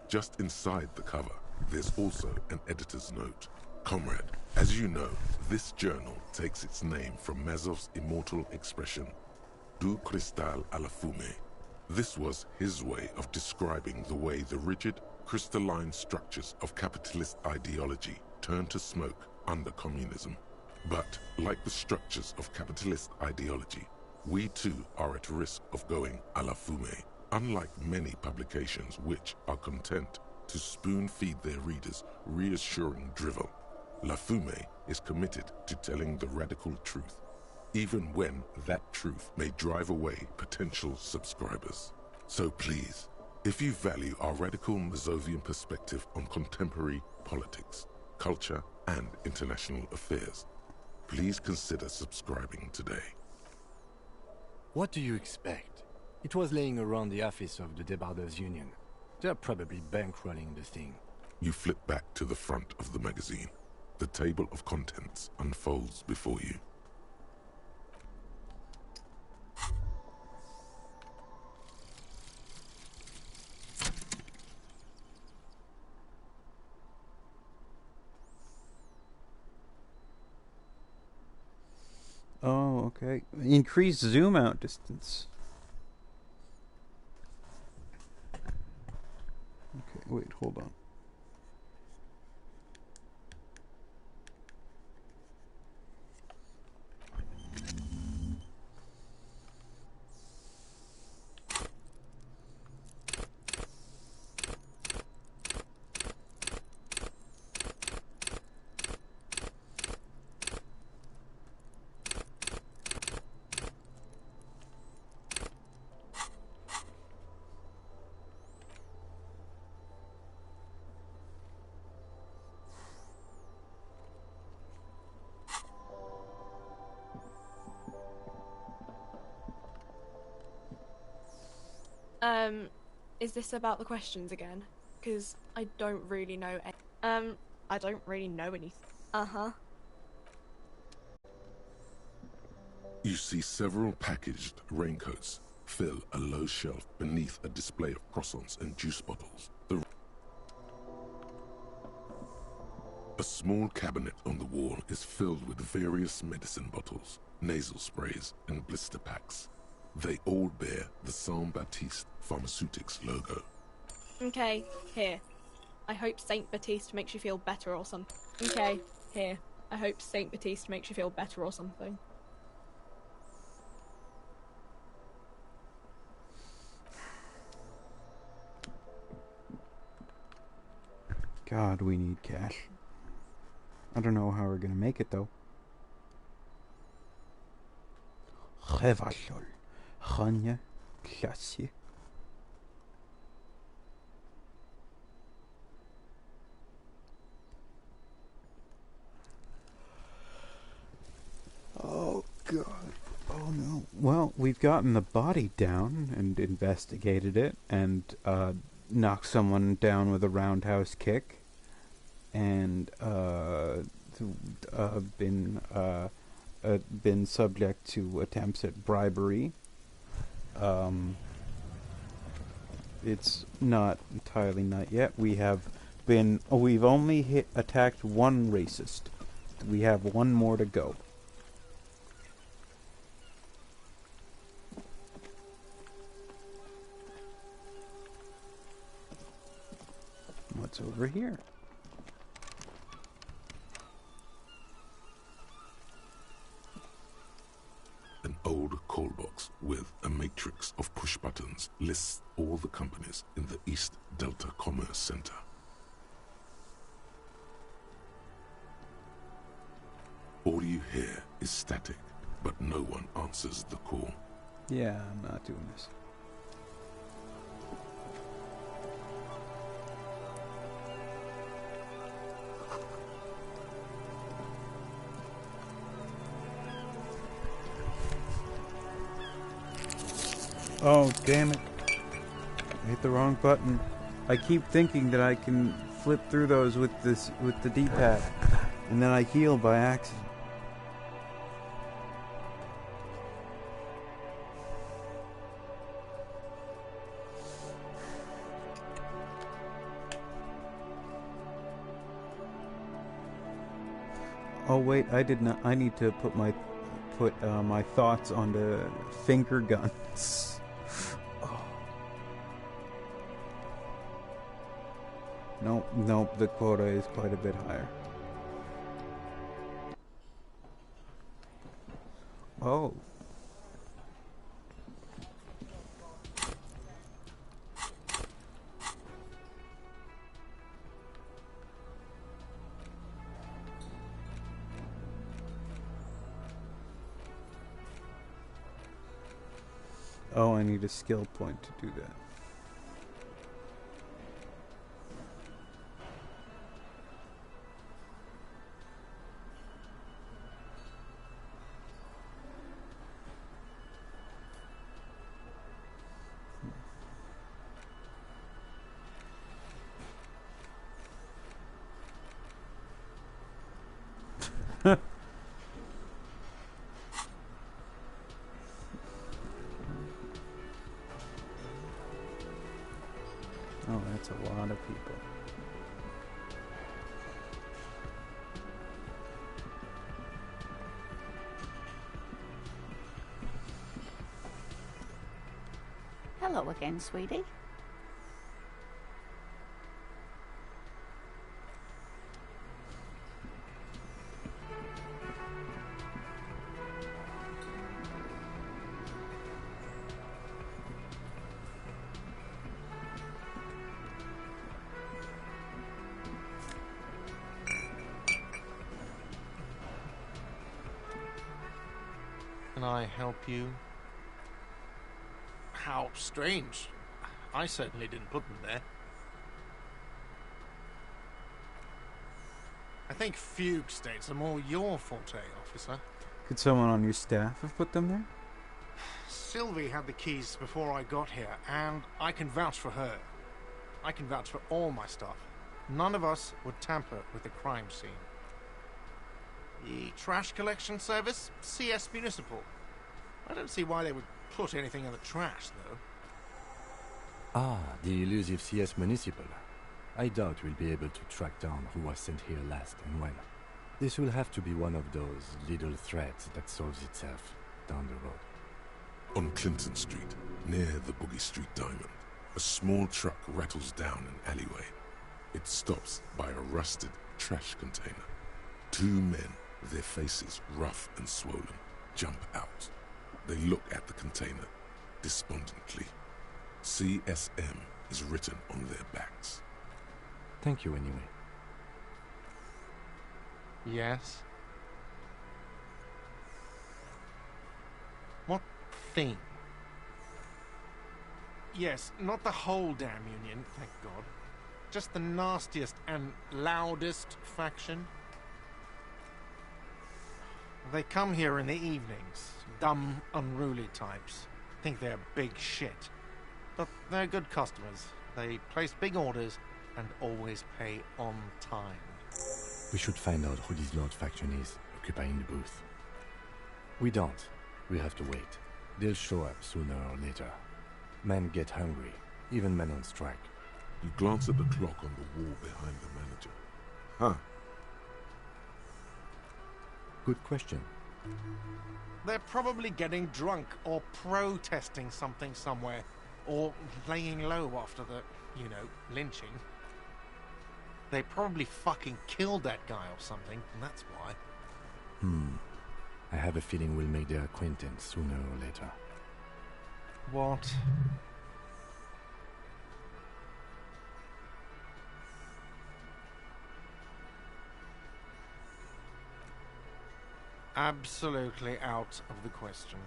Just inside the cover, there's also an editor's note. Comrade, as you know, this journal takes its name from Mazov's immortal expression, Du cristal à la fumée. This was his way of describing the way the rigid, crystalline structures of capitalist ideology turn to smoke under communism. But, like the structures of capitalist ideology, we too are at risk of going à la fumée. Unlike many publications which are content to spoon-feed their readers reassuring drivel, La Fumée is committed to telling the radical truth, even when that truth may drive away potential subscribers. So please, if you value our radical Mazovian perspective on contemporary politics, culture, and international affairs, please consider subscribing today. What do you expect? It was laying around the office of the Debarders Union. They're probably bankrolling the thing. You flip back to the front of the magazine. The table of contents unfolds before you. Oh, okay. Increase zoom out distance. Okay, wait, hold on. Is this about the questions again? Because I don't really know I don't really know anything. Uh-huh. You see several packaged raincoats fill a low shelf beneath a display of croissants and juice bottles. A small cabinet on the wall is filled with various medicine bottles, nasal sprays, and blister packs. They all bear the Saint Baptiste Pharmaceutics logo. Okay, here. I hope Saint Baptiste makes you feel better or something. Okay, here. I hope Saint Baptiste makes you feel better or something. God, we need cash. I don't know how we're gonna make it though. Oh God. Oh no. Well, we've gotten the body down and investigated it and knocked someone down with a roundhouse kick and been subject to attempts at bribery. It's not entirely not yet. We've only attacked one racist. We have one more to go. What's over here? An old call box with a matrix of push buttons lists all the companies in the East Delta Commerce Center. All you hear is static, but no one answers the call. Yeah, I'm not doing this. Oh, damn it. I hit the wrong button. I keep thinking that I can flip through those with the D-pad, and then I heal by accident. Oh wait, I did not. I need to put my thoughts onto finger guns. Nope, the quota is quite a bit higher. Oh. Oh, I need a skill point to do that. Oh, that's a lot of people. Hello again, sweetie. Can I help you? How strange. I certainly didn't put them there. I think fugue states are more your forte, officer. Could someone on your staff have put them there? Sylvie had the keys before I got here, and I can vouch for her. I can vouch for all my staff. None of us would tamper with the crime scene. The trash collection service? CS Municipal. I don't see why they would put anything in the trash, though. Ah, the elusive CS Municipal. I doubt we'll be able to track down who was sent here last and when. This will have to be one of those little threats that solves itself down the road. On Clinton Street, near the Boogie Street Diamond, a small truck rattles down an alleyway. It stops by a rusted trash container. Two men, their faces rough and swollen, jump out. They look at the container despondently. CSM is written on their backs. Thank you anyway. Yes? What thing? Yes, not the whole damn Union, thank God. Just the nastiest and loudest faction. They come here in the evenings. Dumb, unruly types. Think they're big shit. But they're good customers. They place big orders and always pay on time. We should find out who this Lord faction is, occupying the booth. We don't. We have to wait. They'll show up sooner or later. Men get hungry, even men on strike. You glance at the clock on the wall behind the manager. Huh. Good question. They're probably getting drunk or protesting something somewhere. Or laying low after the, lynching. They probably fucking killed that guy or something, and that's why. I have a feeling we'll make their acquaintance sooner or later. What? Absolutely out of the question.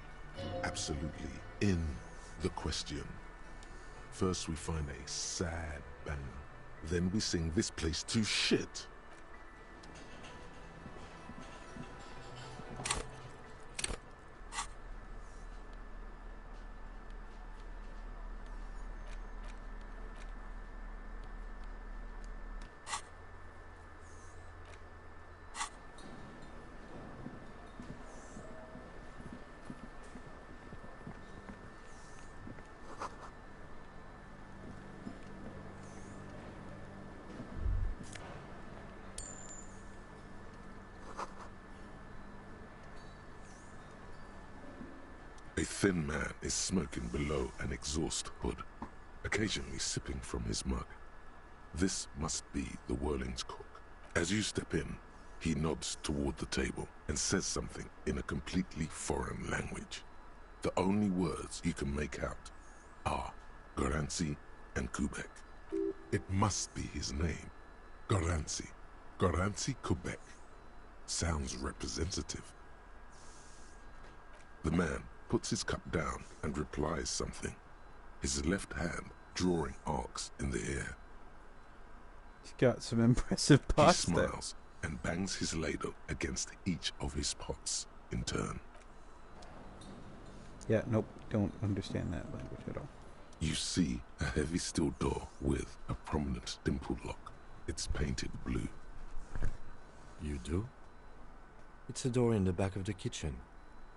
Absolutely in the question. First we find a sad banger. Then we sing this place to shit. A thin man is smoking below an exhaust hood, occasionally sipping from his mug. This must be the Whirling's cook. As you step in, he nods toward the table and says something in a completely foreign language. The only words you can make out are Garancy and Kubek. It must be his name, Garancy. Garancy Kubek. Sounds representative. The man puts his cup down and replies something, his left hand drawing arcs in the air. He's got some impressive pots. He smiles and bangs his ladle against each of his pots in turn. Yeah, nope, don't understand that language at all. You see a heavy steel door with a prominent dimpled lock. It's painted blue. You do? It's a door in the back of the kitchen.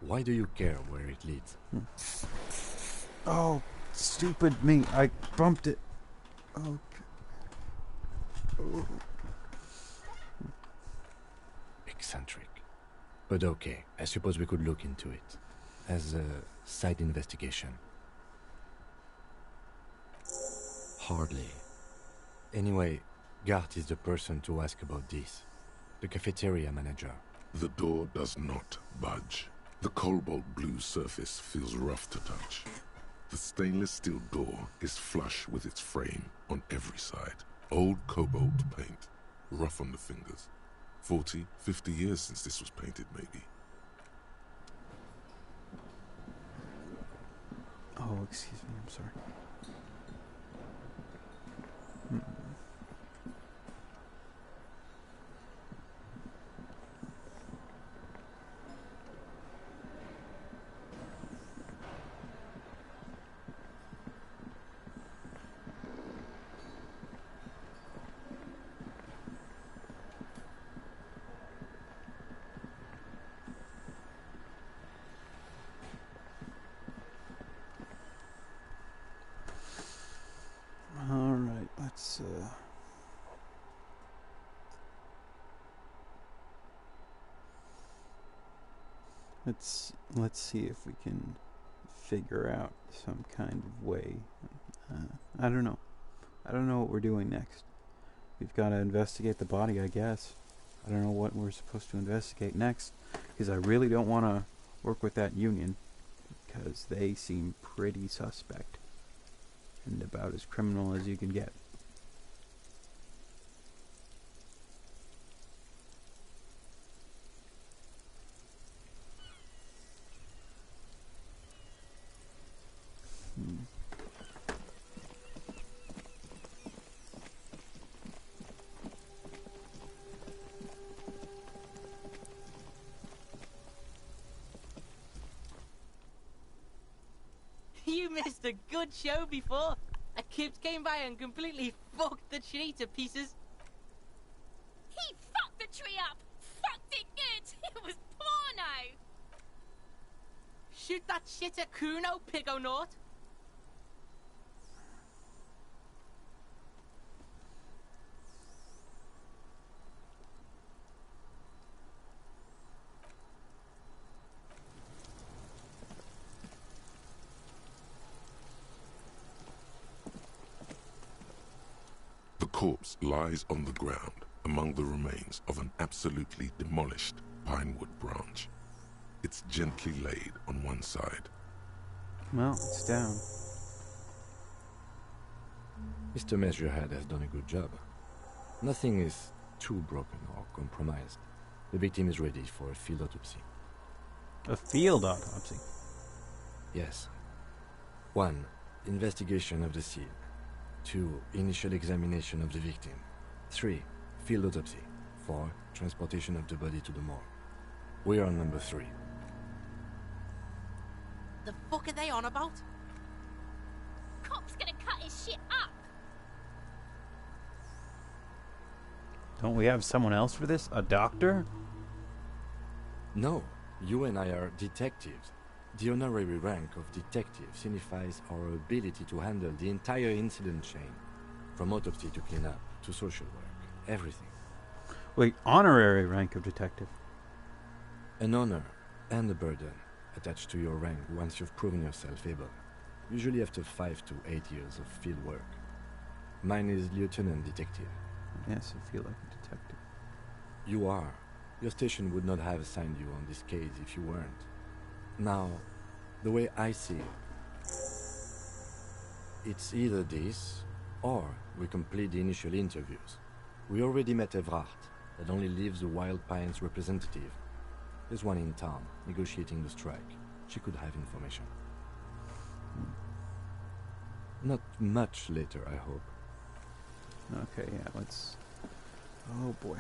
Why do you care where it leads? Oh, stupid me. I bumped it. Okay. Oh. Eccentric. But okay, I suppose we could look into it. As a side investigation. Hardly. Anyway, Gart is the person to ask about this. The cafeteria manager. The door does not budge. The cobalt blue surface feels rough to touch. The stainless steel door is flush with its frame on every side. Old cobalt paint, rough on the fingers. 40, 50 years since this was painted, maybe. Oh, excuse me, I'm sorry. Let's see if we can figure out some kind of way. I don't know. I don't know what we're doing next. We've got to investigate the body, I guess. I don't know what we're supposed to investigate next, because I really don't want to work with that union, because they seem pretty suspect and about as criminal as you can get. You missed a good show before. A kid came by and completely fucked the tree to pieces. He fucked the tree up! Fucked it good! It was porno! Shoot that shit at Kuno, Pigonaut. The corpse lies on the ground among the remains of an absolutely demolished pinewood branch. It's gently laid on one side. Well, it's down. Mr. Measurehead has done a good job. Nothing is too broken or compromised. The victim is ready for a field autopsy. A field autopsy? Yes. 1. Investigation of the scene. 2. Initial examination of the victim. 3. Field autopsy. 4. Transportation of the body to the morgue. We are on number 3. The fuck are they on about? Cop's gonna cut his shit up! Don't we have someone else for this? A doctor? No, you and I are detectives. The honorary rank of detective signifies our ability to handle the entire incident chain, from autopsy to cleanup to social work, everything. Wait, honorary rank of detective? An honor and a burden attached to your rank once you've proven yourself able, usually after 5 to 8 years of field work. Mine is lieutenant detective. Yes, I feel like a detective. You are. Your station would not have assigned you on this case if you weren't. Now, the way I see it, it's either this, or we complete the initial interviews. We already met Evrard, that only leaves the Wild Pines representative. There's one in town, negotiating the strike. She could have information. Not much later, I hope. Okay, yeah, let's... Oh, boy.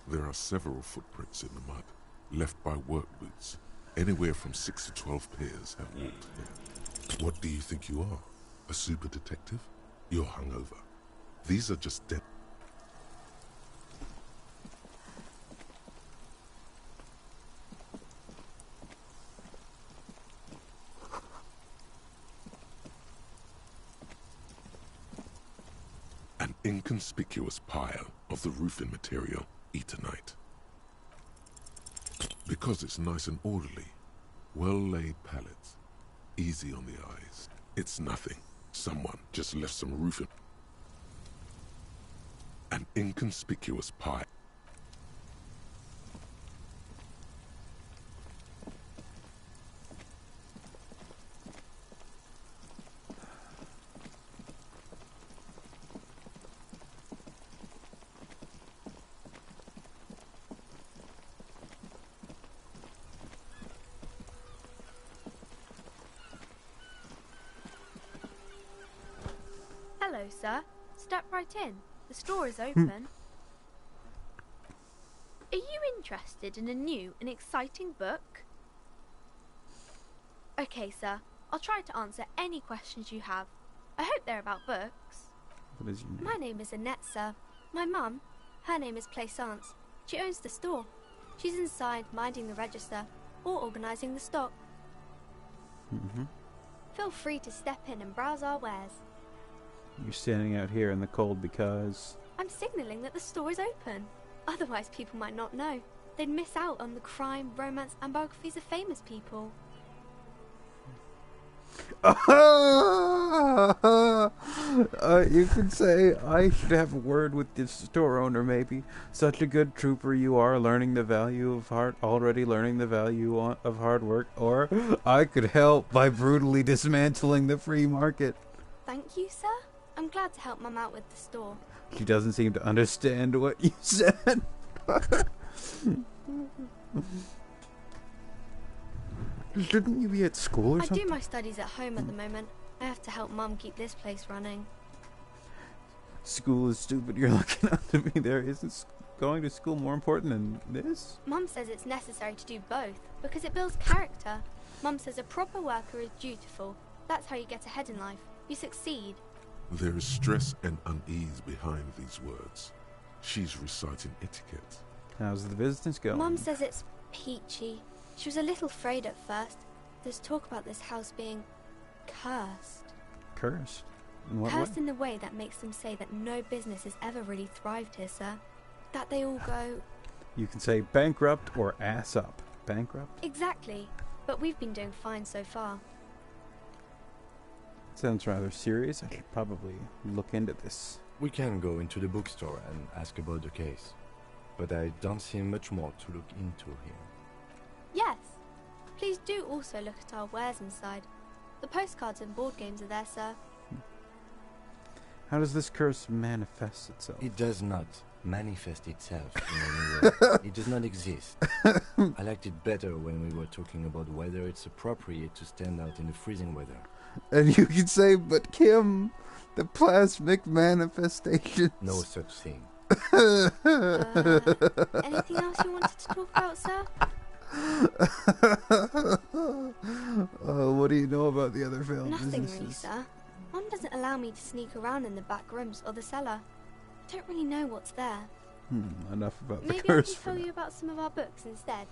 There are several footprints in the mud, left by work boots. Anywhere from 6 to 12 pairs have walked here. What do you think you are? A super detective? You're hungover. These are just dead. An inconspicuous pile of the roofing material, Eternite. Because it's nice and orderly, well-laid pallets, easy on the eyes. It's nothing. Someone just left some roofing. An inconspicuous pile. Hello, sir. Step right in. The store is open. Are you interested in a new and exciting book? Okay, sir. I'll try to answer any questions you have. I hope they're about books. What is your name? My name is Annette, sir. My mum, Her name is Plaisance. She owns the store. She's inside, minding the register, or organising the stock. Feel free to step in and browse our wares. You're standing out here in the cold because... I'm signalling that the store is open. Otherwise people might not know. They'd miss out on the crime, romance and biographies of famous people. You could say I should have a word with the store owner, maybe. Such a good trooper you are, learning the value of already learning the value of hard work. Or I could help by brutally dismantling the free market. Thank you, sir. I'm glad to help Mum out with the store. She doesn't seem to understand what you said. Shouldn't you be at school or something? I do my studies at home at the moment. I have to help Mum keep this place running. School is stupid. You're looking up to me there. Isn't going to school more important than this? Mum says it's necessary to do both because it builds character. Mum says a proper worker is dutiful. That's how you get ahead in life. You succeed. There is stress and unease behind these words. She's reciting etiquette. How's the business going? Mum says it's peachy. She was a little afraid at first. There's talk about this house being cursed. Cursed? In what Cursed way? in the way that makes them say that no business has ever really thrived here, sir. That they all go... You can say bankrupt or ass up. Bankrupt? Exactly. But we've been doing fine so far. Sounds rather serious. I should probably look into this. We can go into the bookstore and ask about the case. But I don't see much more to look into here. Yes. Please do also look at our wares inside. The postcards and board games are there, sir. How does this curse manifest itself? It does not manifest itself in any way. It does not exist. I liked it better when we were talking about whether it's appropriate to stand out in the freezing weather. And you can say, but Kim, the plasmic manifestation. No such thing. Anything else you wanted to talk about, sir? What do you know about the other failed Nothing businesses? really, sir. Mum doesn't allow me to sneak around in the back rooms or the cellar. I don't really know what's there. Enough about the Maybe curse I for can tell now. you about some of our books instead.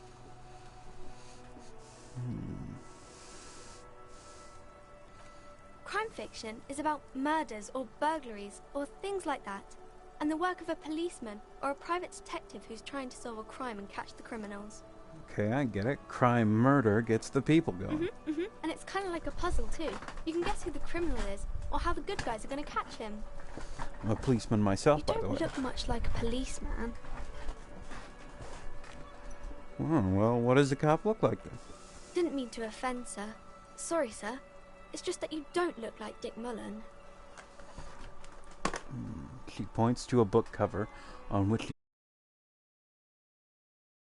Crime fiction is about murders or burglaries or things like that, and the work of a policeman or a private detective who's trying to solve a crime and catch the criminals. Okay, I get it. Crime, murder gets the people going. And it's kind of like a puzzle too. You can guess who the criminal is or how the good guys are going to catch him. I'm a policeman myself, by the Don't way. look much like a policeman. Oh, well, what does a cop look like then? Didn't mean to offend, sir. Sorry, sir. It's just that you don't look like Dick Mullen. She points to a book cover on which